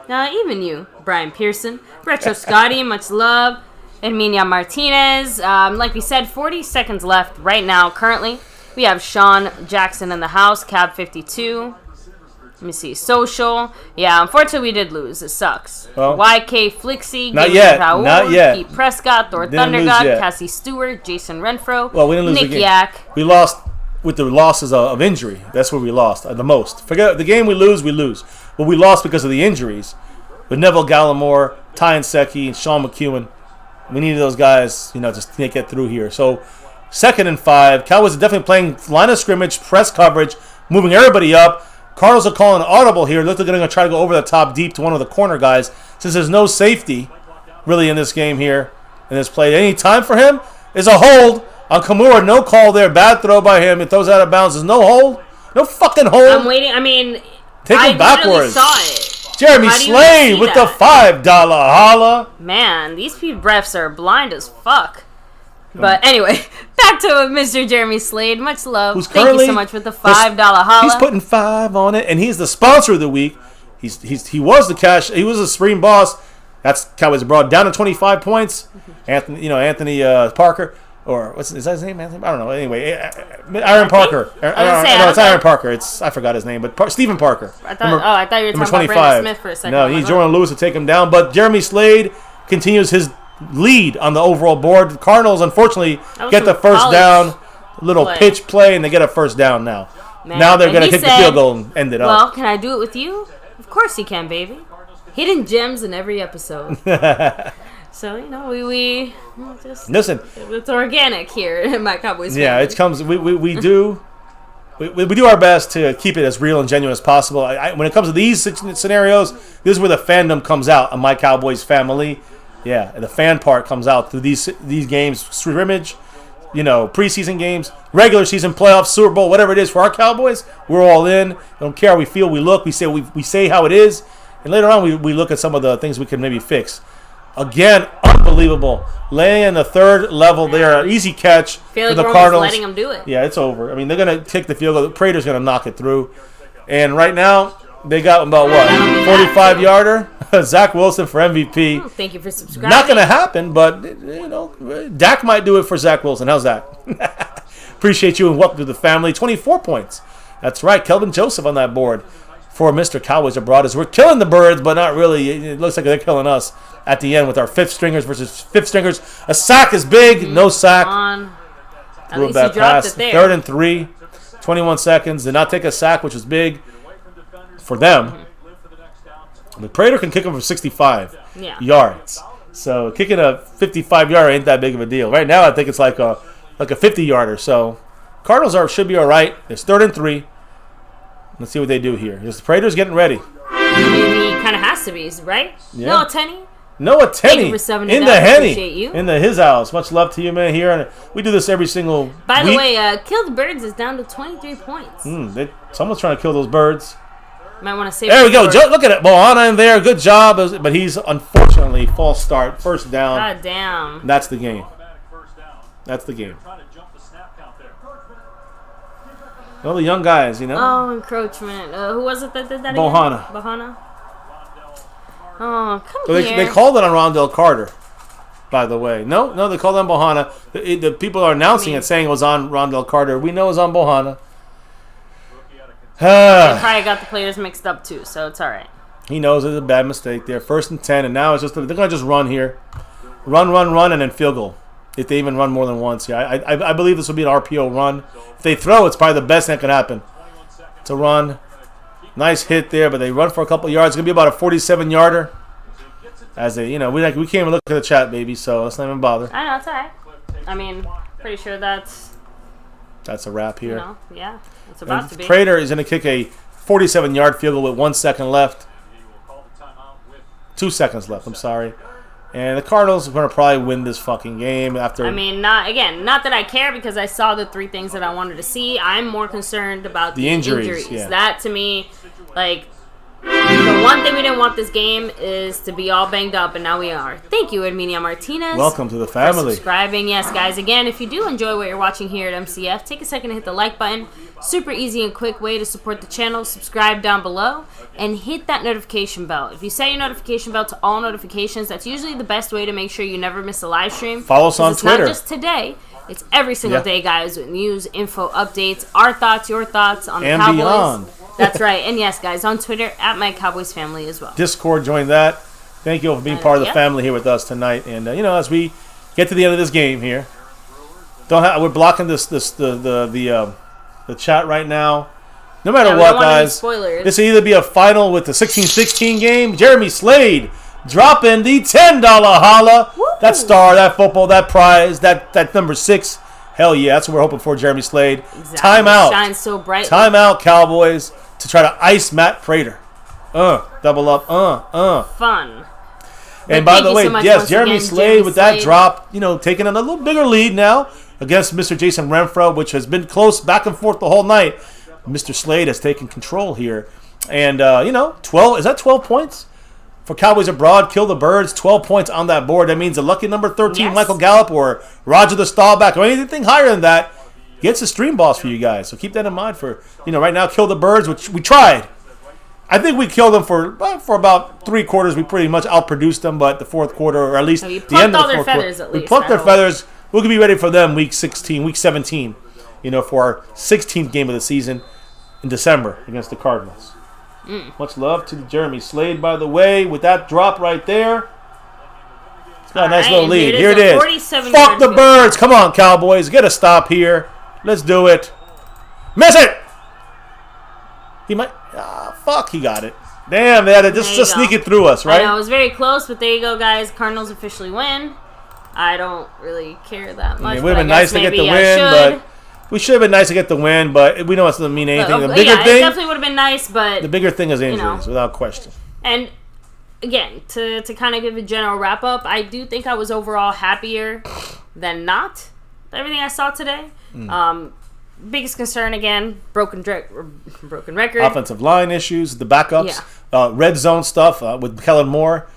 Even you, Brian Pearson. Retro Scotty, much love. Herminia Martinez. Like we said, 40 seconds left right now, currently. We have Sean Jackson in the house, Cab 52. Let me see. Social. Yeah, unfortunately, we did lose. It sucks. Well, YK Flixie. Not yet. Raul, Not yet. Pete Prescott, Thor Thundergod, Cassie Stewart, Jason Renfro. Well, we didn't lose Nick the game. Yak. We lost with the losses of injury. That's where we lost the most. Forget the game we lose. But we lost because of the injuries. With Neville Gallimore, Ty Secchi, and Sean McEwen. We needed those guys, just to get through here. So, 2nd and 5. Cowboys are definitely playing line of scrimmage, press coverage, moving everybody up. Cardinals are calling an audible here. Looks like they're going to try to go over the top deep to one of the corner guys. Since there's no safety, really, in this game here, in this play. Any time for him is a hold on Kimura. No call there. Bad throw by him. It throws out of bounds. There's no hold. No fucking hold. I'm waiting. Take him backwards. Saw it. Jeremy Slade with the $5 holla. Man, these refs are blind as fuck. But anyway, back to Mr. Jeremy Slade. Much love. Thank you so much with the $5 holla. He's putting 5 on it, and he's the sponsor of the week. He was the Supreme boss. That's Cowboys Abroad down to 25 points. Anthony Parker. Or is that his name? I don't know. Anyway, Aaron Parker. It's Aaron Parker. I forgot his name, but Stephen Parker. I thought you were talking about Brandon Smith for a second. No, he's Jordan Lewis to take him down. But Jeremy Slade continues his lead on the overall board. The Cardinals, unfortunately, get the first down. Little pitch play, and they get a first down now. Man. Now they're going to kick the field goal and end it up. Well, can I do it with you? Of course you can, baby. Hidden gems in every episode. So, we just... Listen. It's organic here in my Cowboys family. Yeah, it comes... We do our best to keep it as real and genuine as possible. When it comes to these scenarios, this is where the fandom comes out on My Cowboys Family. Yeah, the fan part comes out through these games, scrimmage, preseason games, regular season, playoffs, Super Bowl, whatever it is for our Cowboys. We're all in. I don't care how we feel, we look, we say how it is. And later on, we look at some of the things we can maybe fix. Again, unbelievable. Laying in the third level there. Easy catch for the Cardinals. Letting them do it. Yeah, it's over. They're going to take the field goal. Prater's going to knock it through. And right now, they got about what? 45-yarder? Zach Wilson for MVP. Thank you for subscribing. Not going to happen, but, Dak might do it for Zach Wilson. How's that? Appreciate you and welcome to the family. 24 points. That's right. Kelvin Joseph on that board for Mr. Cowboys Abroad. As we're killing the birds, but not really. It looks like they're killing us at the end with our fifth stringers versus fifth stringers. A sack is big. No sack. At least he dropped it there. 3rd and 3. 21 seconds. Did not take a sack, which was big for them. The Prater can kick him for 65 yards. So kicking a 55-yarder ain't that big of a deal. Right now, I think it's like a 50-yarder. So Cardinals should be all right. It's 3rd and 3. Let's see what they do here. The Prater's getting ready. He kind of has to be, right? Yeah. Noah Tenney. Thank you for $70. In the Henny. In his house. Much love to you, man. Here, and we do this every single week. By the way, Kill the Birds is down to 23 points. Someone's trying to kill those birds. Might want to save. There we go. Look at it. Bohanna in there. Good job. But he's unfortunately false start. First down. God damn. That's the game. All the young guys, Oh, encroachment. Who was it that did that Bohanna. again? Bohanna. Oh, come here. They called it on Rondell Carter, by the way. No, they called it on Bohanna. The people are announcing it, saying it was on Rondell Carter. We know it was on Bohanna. They probably got the players mixed up, too, so it's all right. He knows it's a bad mistake there. 1st and 10, and now it's just they're going to just run here. Run, and then field goal. If they even run more than once. Yeah, I believe this will be an RPO run. If they throw, it's probably the best that could happen. It's a run. Nice hit there, but they run for a couple yards. It's going to be about a 47-yarder. As they, we can't even look at the chat, baby, so let's not even bother. I know, it's all right. Pretty sure that's a wrap here. Yeah, it's about to be. Prater is going to kick a 47-yard field goal with 1 second left. 2 seconds left, I'm sorry. And the Cardinals are going to probably win this fucking game after. Not that I care because I saw the 3 things that I wanted to see. I'm more concerned about the injuries. Yeah. That to me, the one thing we didn't want this game is to be all banged up, and now we are. Thank you, Herminia Martinez. Welcome to the family. For subscribing. Yes, guys, again, if you do enjoy what you're watching here at MCF, take a second to hit the like button. Super easy and quick way to support the channel. Subscribe down below and hit that notification bell. If you set your notification bell to all notifications, that's usually the best way to make sure you never miss a live stream. Follow us on Twitter. Not just today. It's every single day, guys, with news, info, updates, our thoughts, your thoughts on the Cowboys. Beyond. That's right. And yes, guys, on Twitter, at MyCowboysFamily as well. Discord, join that. Thank you all for being part of the family here with us tonight. And, as we get to the end of this game here, we're blocking the chat right now. No matter what, guys, this will either be a final with the 16-16 game. Jeremy Slade dropping the $10 holla. Woo! That star, that football, that prize, that number 6. Hell yeah, that's what we're hoping for, Jeremy Slade. Exactly. Timeout. Shines so brightly. Timeout, Cowboys, to try to ice Matt Prater. Double up. Fun. And by the way, yes, Jeremy Slade with that drop, taking a little bigger lead now against Mr. Jason Renfro, which has been close back and forth the whole night. Mr. Slade has taken control here. And, 12, is that 12 points? For Cowboys Abroad, kill the birds, 12 points on that board. That means a lucky number 13, yes, Michael Gallup or Roger the Staubach or anything higher than that gets a stream boss for you guys. So keep that in mind for, right now, kill the birds, which we tried. I think we killed them for about 3 quarters. We pretty much outproduced them, but the fourth quarter, or at least the end of the fourth quarter. We plucked their feathers. We're going to be ready for them week 17, for our 16th game of the season in December against the Cardinals. Much love to Jeremy Slade, by the way, with that drop right there. It's got a nice little lead. Here it is. Fuck the birds. Come on, Cowboys. Get a stop here. Let's do it. Miss it. He might. Fuck, he got it. Damn, they had to just sneak it through us, right? I know, it was very close, but there you go, guys. Cardinals officially win. I don't really care that much. It would have been nice to get the win, but we should have been nice to get the win, but we know it doesn't mean anything. The bigger thing, it definitely would have been nice, but the bigger thing is injuries, without question. And again, to kind of give a general wrap up, I do think I was overall happier than not with everything I saw today. Biggest concern again, broken record, offensive line issues, the backups, red zone stuff with Kellen Moore.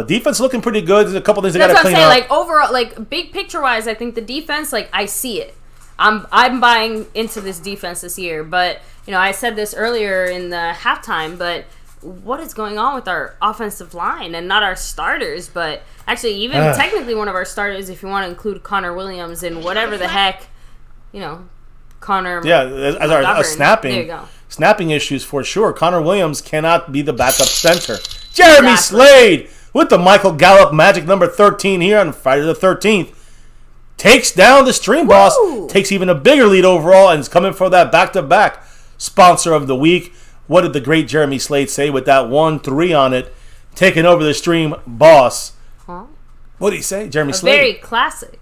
Defense looking pretty good. There's a couple things they got to clean up. Like overall, like big picture wise, I think the defense, like I see it. I'm buying into this defense this year, but I said this earlier in the halftime, but what is going on with our offensive line and not our starters, but actually even technically one of our starters, if you want to include Connor Williams and whatever the heck, Connor. As our snapping. There you go. Snapping issues for sure. Connor Williams cannot be the backup center. Jeremy Slade with the Michael Gallup magic number 13 here on Friday the 13th. Takes down the stream boss, takes even a bigger lead overall, and is coming for that back-to-back sponsor of the week. What did the great Jeremy Slade say with that 1-3 on it? Taking over the stream boss. Huh? What did he say, Jeremy Slade? Very classic.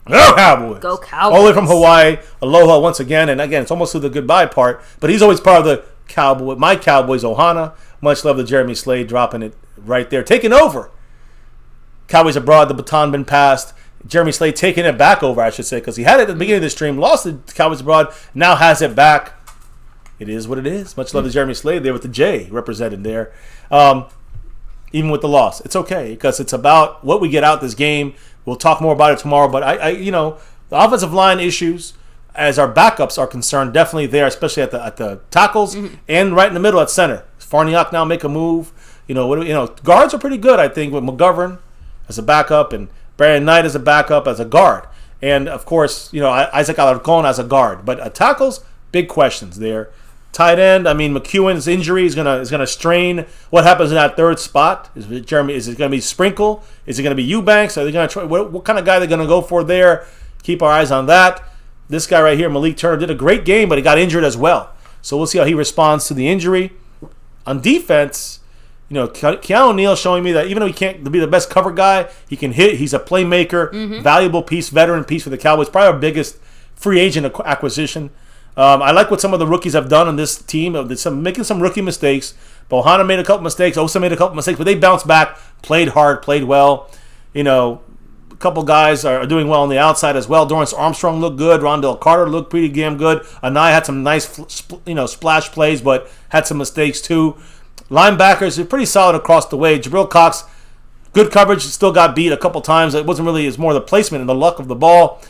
Go Cowboys. Go Cowboys. All the way from Hawaii. Aloha once again. And again, it's almost to the goodbye part, but he's always part of the Cowboy. My Cowboys Ohana. Much love to Jeremy Slade dropping it right there. Taking over. Cowboys Abroad, the baton been passed. Jeremy Slade taking it back over, I should say, because he had it at the beginning of the stream, lost it to Cowboys Abroad, now has it back. It is what it is. Much love to Jeremy Slade there with the J represented there. Even with the loss, it's okay because it's about what we get out this game. We'll talk more about it tomorrow, but the offensive line issues, as our backups are concerned, definitely there, especially at the tackles and right in the middle at center. Farniok now make a move. Guards are pretty good, I think, with McGovern as a backup and Brandon Knight as a backup as a guard. And, of course, Isaac Alarcon as a guard. But tackles, big questions there. Tight end, McEwen's injury is gonna strain what happens in that third spot. Is it going to be Sprinkle? Is it going to be Eubanks? Are they going to try? What kind of guy are they going to go for there? Keep our eyes on that. This guy right here, Malik Turner, did a great game, but he got injured as well. So we'll see how he responds to the injury. On defense, Keanu Neal showing me that even though he can't be the best cover guy, he can hit. He's a playmaker, valuable piece, veteran piece for the Cowboys. Probably our biggest free agent acquisition. I like what some of the rookies have done on this team. Making some rookie mistakes. Bohanna made a couple mistakes. Osa made a couple mistakes, but they bounced back, played hard, played well. A couple guys are doing well on the outside as well. Dorrance Armstrong looked good. Rondell Carter looked pretty damn good. Anai had some nice, splash plays, but had some mistakes too. Linebackers are pretty solid across the way. Jabril Cox, good coverage, still got beat a couple times. It wasn't really, it's more the placement and the luck of the ball.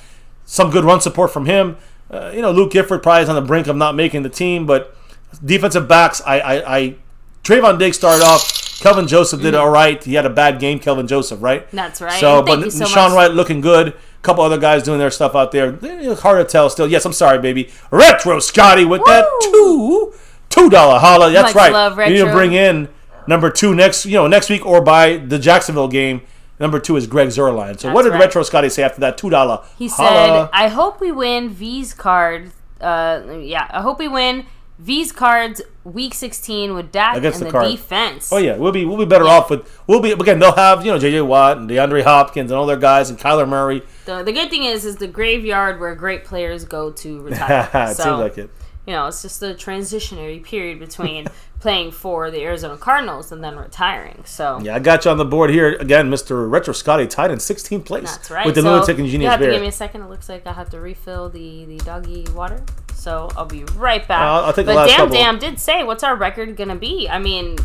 Some good run support from him. Luke Gifford probably is on the brink of not making the team, but defensive backs, Trayvon Diggs started off. Kelvin Joseph did all right. He had a bad game, Kelvin Joseph, right? That's right. So, but Deshaun Wright looking good. A couple other guys doing their stuff out there. Hard to tell still. Yes, I'm sorry, baby. Retro Scotty with that $2 holla. That's Much right. love, You need to bring in number 2 next week or by the Jacksonville game. Number 2 is Greg Zerline. So what did Retro Scotty say after that $2? He said, "I hope we win V's card. I hope we win V's cards week 16 with Dak against and the defense." Oh yeah, we'll be better off with. Again, they'll have JJ Watt and DeAndre Hopkins and all their guys and Kyler Murray. The good thing is the graveyard where great players go to retire. It seems like it. It's just a transitionary period between playing for the Arizona Cardinals and then retiring. So yeah, I got you on the board here again, Mr. Retro Scotty, tied in 16th place. That's right. With the Lunatic and Genius You have Bear. to give me a second. It looks like I have to refill the doggy water. So I'll be right back. I'll take the but last couple. Damn did say, what's our record gonna be? I mean,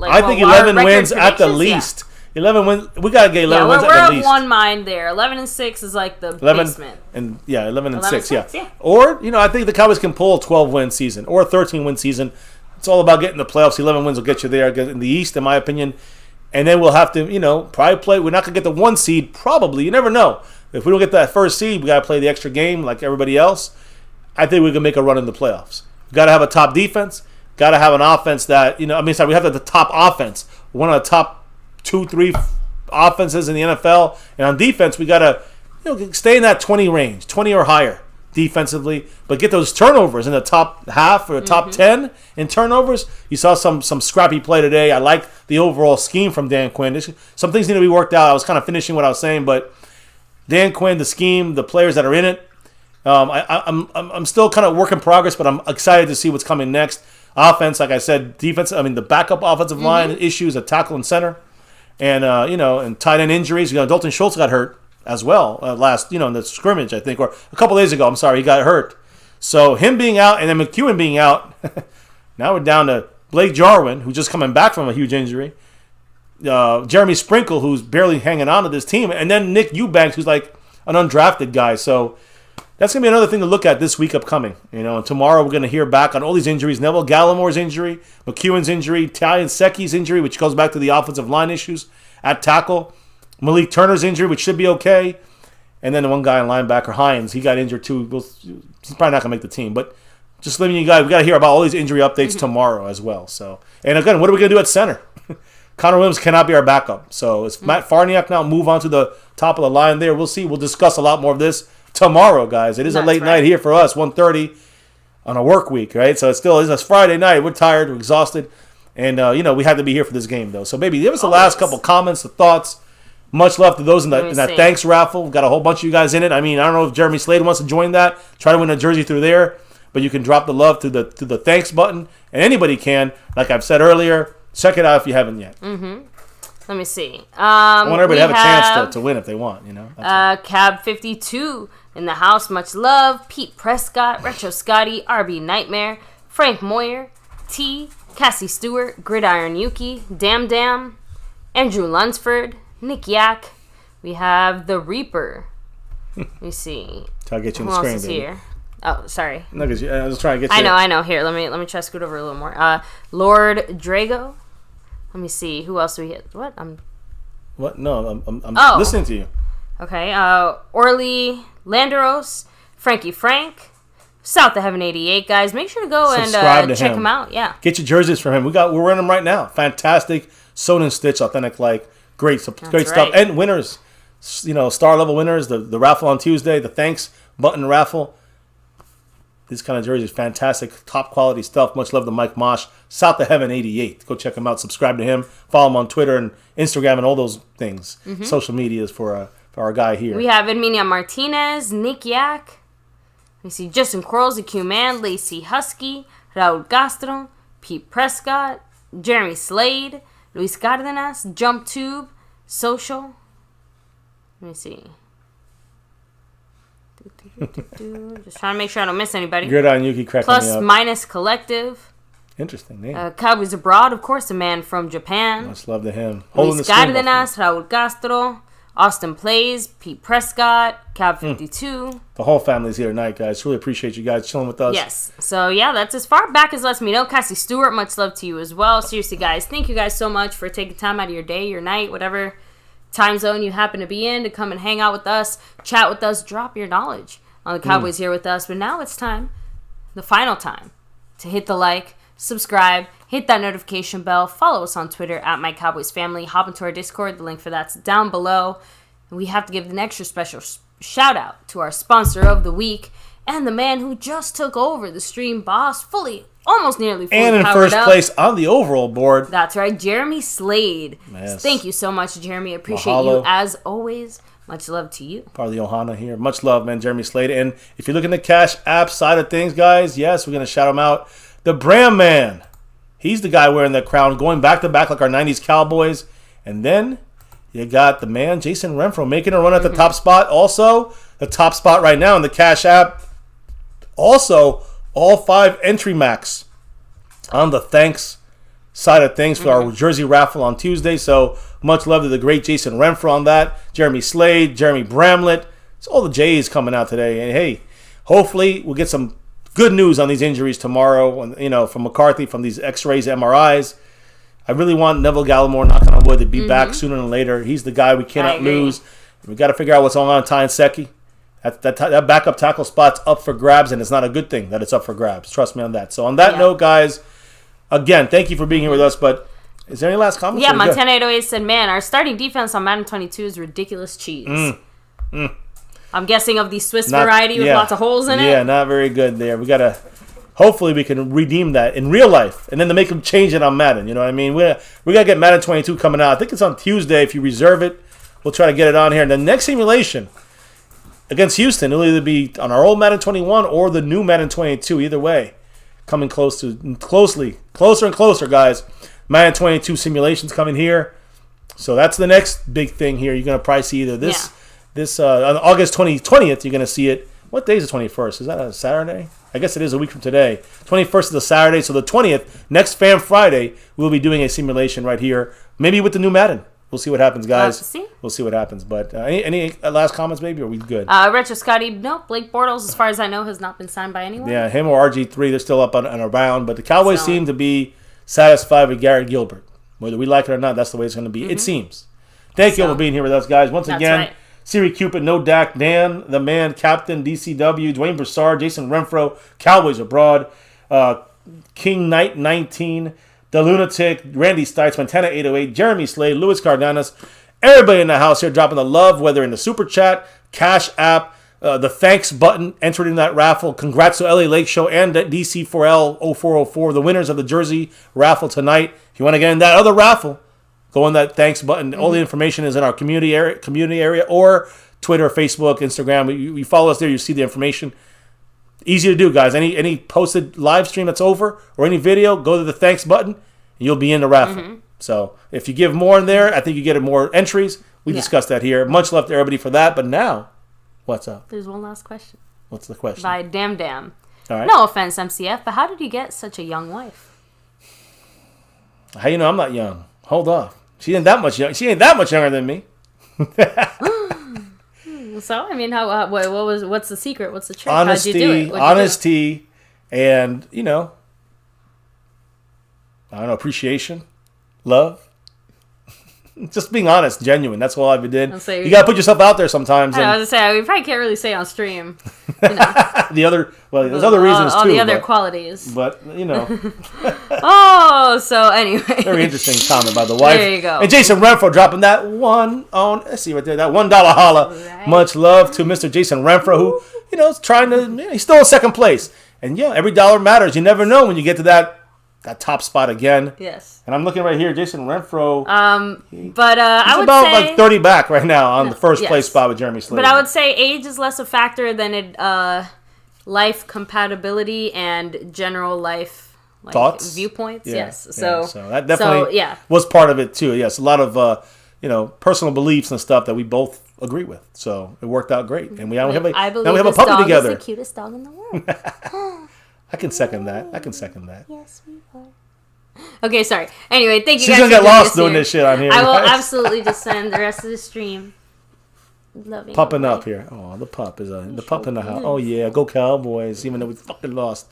I think 11 wins at the least. 11 wins. We gotta get 11 wins at the least. We're of one mind there. 11-6 is like the 11, basement. And 11-6, yeah. Yeah. Or I think the Cowboys can pull a 12-win season or a 13-win season. It's all about getting the playoffs. 11 wins will get you there in the East, in my opinion. And then we'll have to, probably play. We're not gonna get the 1 seed, probably. You never know. If we don't get that first seed, we gotta play the extra game like everybody else. I think we can make a run in the playoffs. We gotta have a top defense. Gotta have an offense that we have the top offense. One of the top 2-3 offenses in the NFL, and on defense we gotta stay in that 20 range, 20 or higher defensively, but get those turnovers in the top half or the top 10 in turnovers. You saw some scrappy play today. I like the overall scheme from Dan Quinn. Some things need to be worked out. I was kind of finishing what I was saying, but Dan Quinn, the scheme, the players that are in it, I'm still kind of work in progress, but I'm excited to see what's coming next. Offense, like I said, defense. The backup offensive line issues at tackle and center. And and tight end injuries. Dalton Schultz got hurt as well last, in the scrimmage, I think, or a couple days ago. I'm sorry, he got hurt. So him being out and then McEwen being out, now we're down to Blake Jarwin, who's just coming back from a huge injury. Jeremy Sprinkle, who's barely hanging on to this team, and then Nick Eubanks, who's like an undrafted guy. So that's gonna be another thing to look at this week upcoming. And tomorrow we're gonna hear back on all these injuries: Neville Gallimore's injury, McEwen's injury, Talion Secchi's injury, which goes back to the offensive line issues at tackle, Malik Turner's injury, which should be okay, and then the one guy in linebacker, Hines, he got injured too. He's probably not gonna make the team, but just letting you guys, we gotta hear about all these injury updates tomorrow as well. So, and again, what are we gonna do at center? Connor Williams cannot be our backup. So it's Matt Farniak now move on to the top of the line there. We'll see. We'll discuss a lot more of this tomorrow, guys. It is a late night here for us, 1:30 on a work week, right? So it's Friday night. We're tired, we're exhausted, and we had to be here for this game, though. So, baby, give us the last couple comments, the thoughts. Much love to those in that thanks raffle. We've got a whole bunch of you guys in it. I don't know if Jeremy Slade wants to join that. Try to win a jersey through there, but you can drop the love to the thanks button, and anybody can. Like I've said earlier, check it out if you haven't yet. Let me see. I want everybody to have a chance to win if they want. Cab 52 in the house. Much love. Pete Prescott, Retro Scotty, RB Nightmare, Frank Moyer, T, Cassie Stewart, Gridiron Yuki, Dam, Andrew Lunsford, Nick Yak. We have the Reaper. Let me see. Try to get you Who on the else screen, is baby. here? Oh, sorry. No, because I was trying to get you. I know. Here, let me try to scoot over a little more. Lord Drago. Let me see. Who else do we hit? What? What? No, I'm listening to you. Okay. Orly Landeros, Frankie Frank, South of Heaven 88, guys. Make sure to go and check him out. Yeah. Get your jerseys from him. We're wearing them right now. Fantastic, sewn and stitched, authentic, great stuff. And winners, star level winners. The raffle on Tuesday, the thanks button raffle. These kind of jerseys, fantastic, top quality stuff. Much love to Mike Mosh, South of Heaven 88. Go check him out. Subscribe to him. Follow him on Twitter and Instagram and all those things. Social medias for our guy here. We have Edminia Martinez, Nick Yak. We see Justin Quarles, the Q-Man, Lacey Husky, Raul Castro, Pete Prescott, Jeremy Slade, Luis Cardenas, Jump Tube, Social. Let me see. Just trying to make sure I don't miss anybody. Gridiron Yuki cracking Plus me up. Minus Collective. Interesting name. Cowboys Abroad, of course, a man from Japan. Much love to him. Luis Cárdenas, Raúl Castro, Austin Plays, Pete Prescott, Cab 52. The whole family's here tonight, guys. Really appreciate you guys chilling with us. Yes. So, yeah, that's as far back as lets me know. Cassie Stewart, much love to you as well. Seriously, guys, thank you guys so much for taking time out of your day, your night, whatever time zone you happen to be in to come and hang out with us, chat with us, drop your knowledge on the Cowboys here with us. But now it's time, the final time, to hit the like, subscribe, hit that notification bell, follow us on Twitter at MyCowboysFamily, hop into our Discord, the link for that's down below. And we have to give an extra special shout out to our sponsor of the week and the man who just took over the stream boss almost nearly fully and in powered first up. place on the overall board. That's right, Jeremy Slade. Yes. Thank you so much, Jeremy. Appreciate Mahalo. you as always. Much love to you. Part of the Ohana here. Much love, man, Jeremy Slade. And if you're looking at the Cash App side of things, guys, yes, we're going to shout him out. The Brand Man. He's the guy wearing the crown, going back-to-back like our 90s Cowboys. And then you got the man, Jason Renfro, making a run at the top spot. Also, the top spot right now in the Cash App. Also, all 5 entry max on the thanks side of things for our jersey raffle on Tuesday. So much love to the great Jason Renfro on that. Jeremy Slade, Jeremy Bramlett. It's all the J's coming out today. And hey, hopefully we'll get some good news on these injuries tomorrow, from McCarthy, from these X-rays, MRIs. I really want Neville Gallimore, knocking on wood, to be back sooner than later. He's the guy we cannot lose. We got to figure out what's going on with Ty Nsekhe. That backup tackle spot's up for grabs, and it's not a good thing that it's up for grabs. Trust me on that. So on that note, guys, again, thank you for being here with us. But is there any last comments? Yeah, Montana 808 said, man, our starting defense on Madden 22 is ridiculous cheese. I'm guessing of the Swiss variety with lots of holes in it. Yeah, not very good there. We got to... Hopefully we can redeem that in real life, and then to make them change it on Madden. You know what I mean? We got to get Madden 22 coming out. I think it's on Tuesday. If you reserve it, we'll try to get it on here. And the next simulation against Houston, it'll either be on our old Madden 21 or the new Madden 22. Either way, coming closer and closer, guys. Madden 22 simulations coming here. So that's the next big thing here. You're going to probably see either this on August 20th, you're going to see it. What day is the 21st? Is that a Saturday? I guess it is a week from today. 21st is a Saturday, so the 20th, next Fan Friday, we'll be doing a simulation right here, maybe with the new Madden. We'll see what happens, guys. We'll see what happens. But any last comments, maybe? Or are we good? Retro Scotty, no. Blake Bortles, as far as I know, has not been signed by anyone. Yeah, him or RG3, they're still up and around. But the Cowboys seem to be satisfied with Garrett Gilbert. Whether we like it or not, that's the way it's going to be. It seems. Thank you all for being here with us, guys. Once again. Right. Siri Cupid, No Dak, Dan, the man, Captain, DCW, Dwayne Broussard, Jason Renfro, Cowboys Abroad, King Knight 19, The Lunatic, Randy Stites, Montana 808, Jeremy Slade, Luis Cardenas, everybody in the house here dropping the love, whether in the Super Chat, Cash App, the thanks button, entered in that raffle. Congrats to LA Lake Show and DC4L 0404, the winners of the jersey raffle tonight. If you want to get in that other raffle, go on that thanks button. All the information is in our community area or Twitter, Facebook, Instagram. You follow us there, you see the information. Easy to do, guys. Any posted live stream that's over or any video, go to the thanks button and you'll be in the raffle. So if you give more in there, I think you get more entries. We discussed that here. Much love to everybody for that. But now, what's up? There's one last question. What's the question? By Damn. All right. No offense, MCF, but how did you get such a young wife? How you know I'm not young? Hold off. She ain't that much young. She ain't that much younger than me. So I mean, what's the secret? What's the trick? Honesty, how'd you do it? honesty, and I don't know, appreciation, love. Just being honest, genuine. That's all I ever did. You gotta put yourself out there sometimes. I was gonna say we probably can't really say on stream. There's other reasons too. All the other qualities. But Oh, so anyway. Very interesting comment by the wife. There you go. And Jason Renfro dropping that one on. Let's see right there, that $1 holla. Right. Much love to Mr. Jason Renfro, who is trying to. He's still in second place, and every dollar matters. You never know when you get to that top spot again. Yes. And I'm looking right here, Jason Renfro. He's I would about say, like 30 back right now on the first place spot with Jeremy Slade. But I would say age is less a factor than life compatibility and general life thoughts, viewpoints. Yeah, yes. So that definitely was part of it too. Yes, a lot of personal beliefs and stuff that we both agree with. So it worked out great, and now we have a puppy together. Is the cutest dog in the world. I can second that. I can second that. Yes, we were. Okay, sorry. Anyway, thank you She's guys. She's going to get lost doing this shit on here. I will absolutely just send the rest of the stream. Loving Pupping up here. Oh, the pup is the pup in the house. Oh, yeah. Go Cowboys, even though we fucking lost.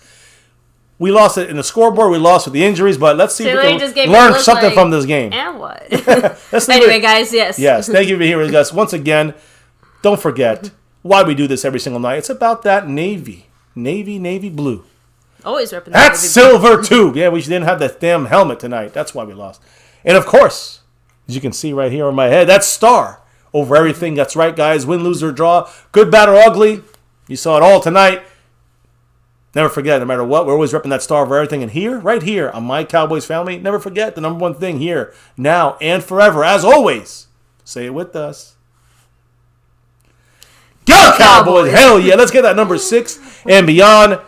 We lost it in the scoreboard. We lost with the injuries, but let's see if we can learn something from this game. And what? Anyway, guys, yes. Yes, thank you for hearing us. Once again, don't forget why we do this every single night. It's about that navy blue. Always repping that silver too. Yeah, we didn't have that damn helmet tonight. That's why we lost. And of course, as you can see right here on my head, that star over everything. That's right, guys. Win, lose, or draw. Good, bad, or ugly. You saw it all tonight. Never forget, no matter what, we're always repping that star over everything. And here, right here on My Cowboys Family, never forget the number one thing here, now and forever, as always. Say it with us. Go Cowboys! Hell yeah, let's get that number 6 and beyond.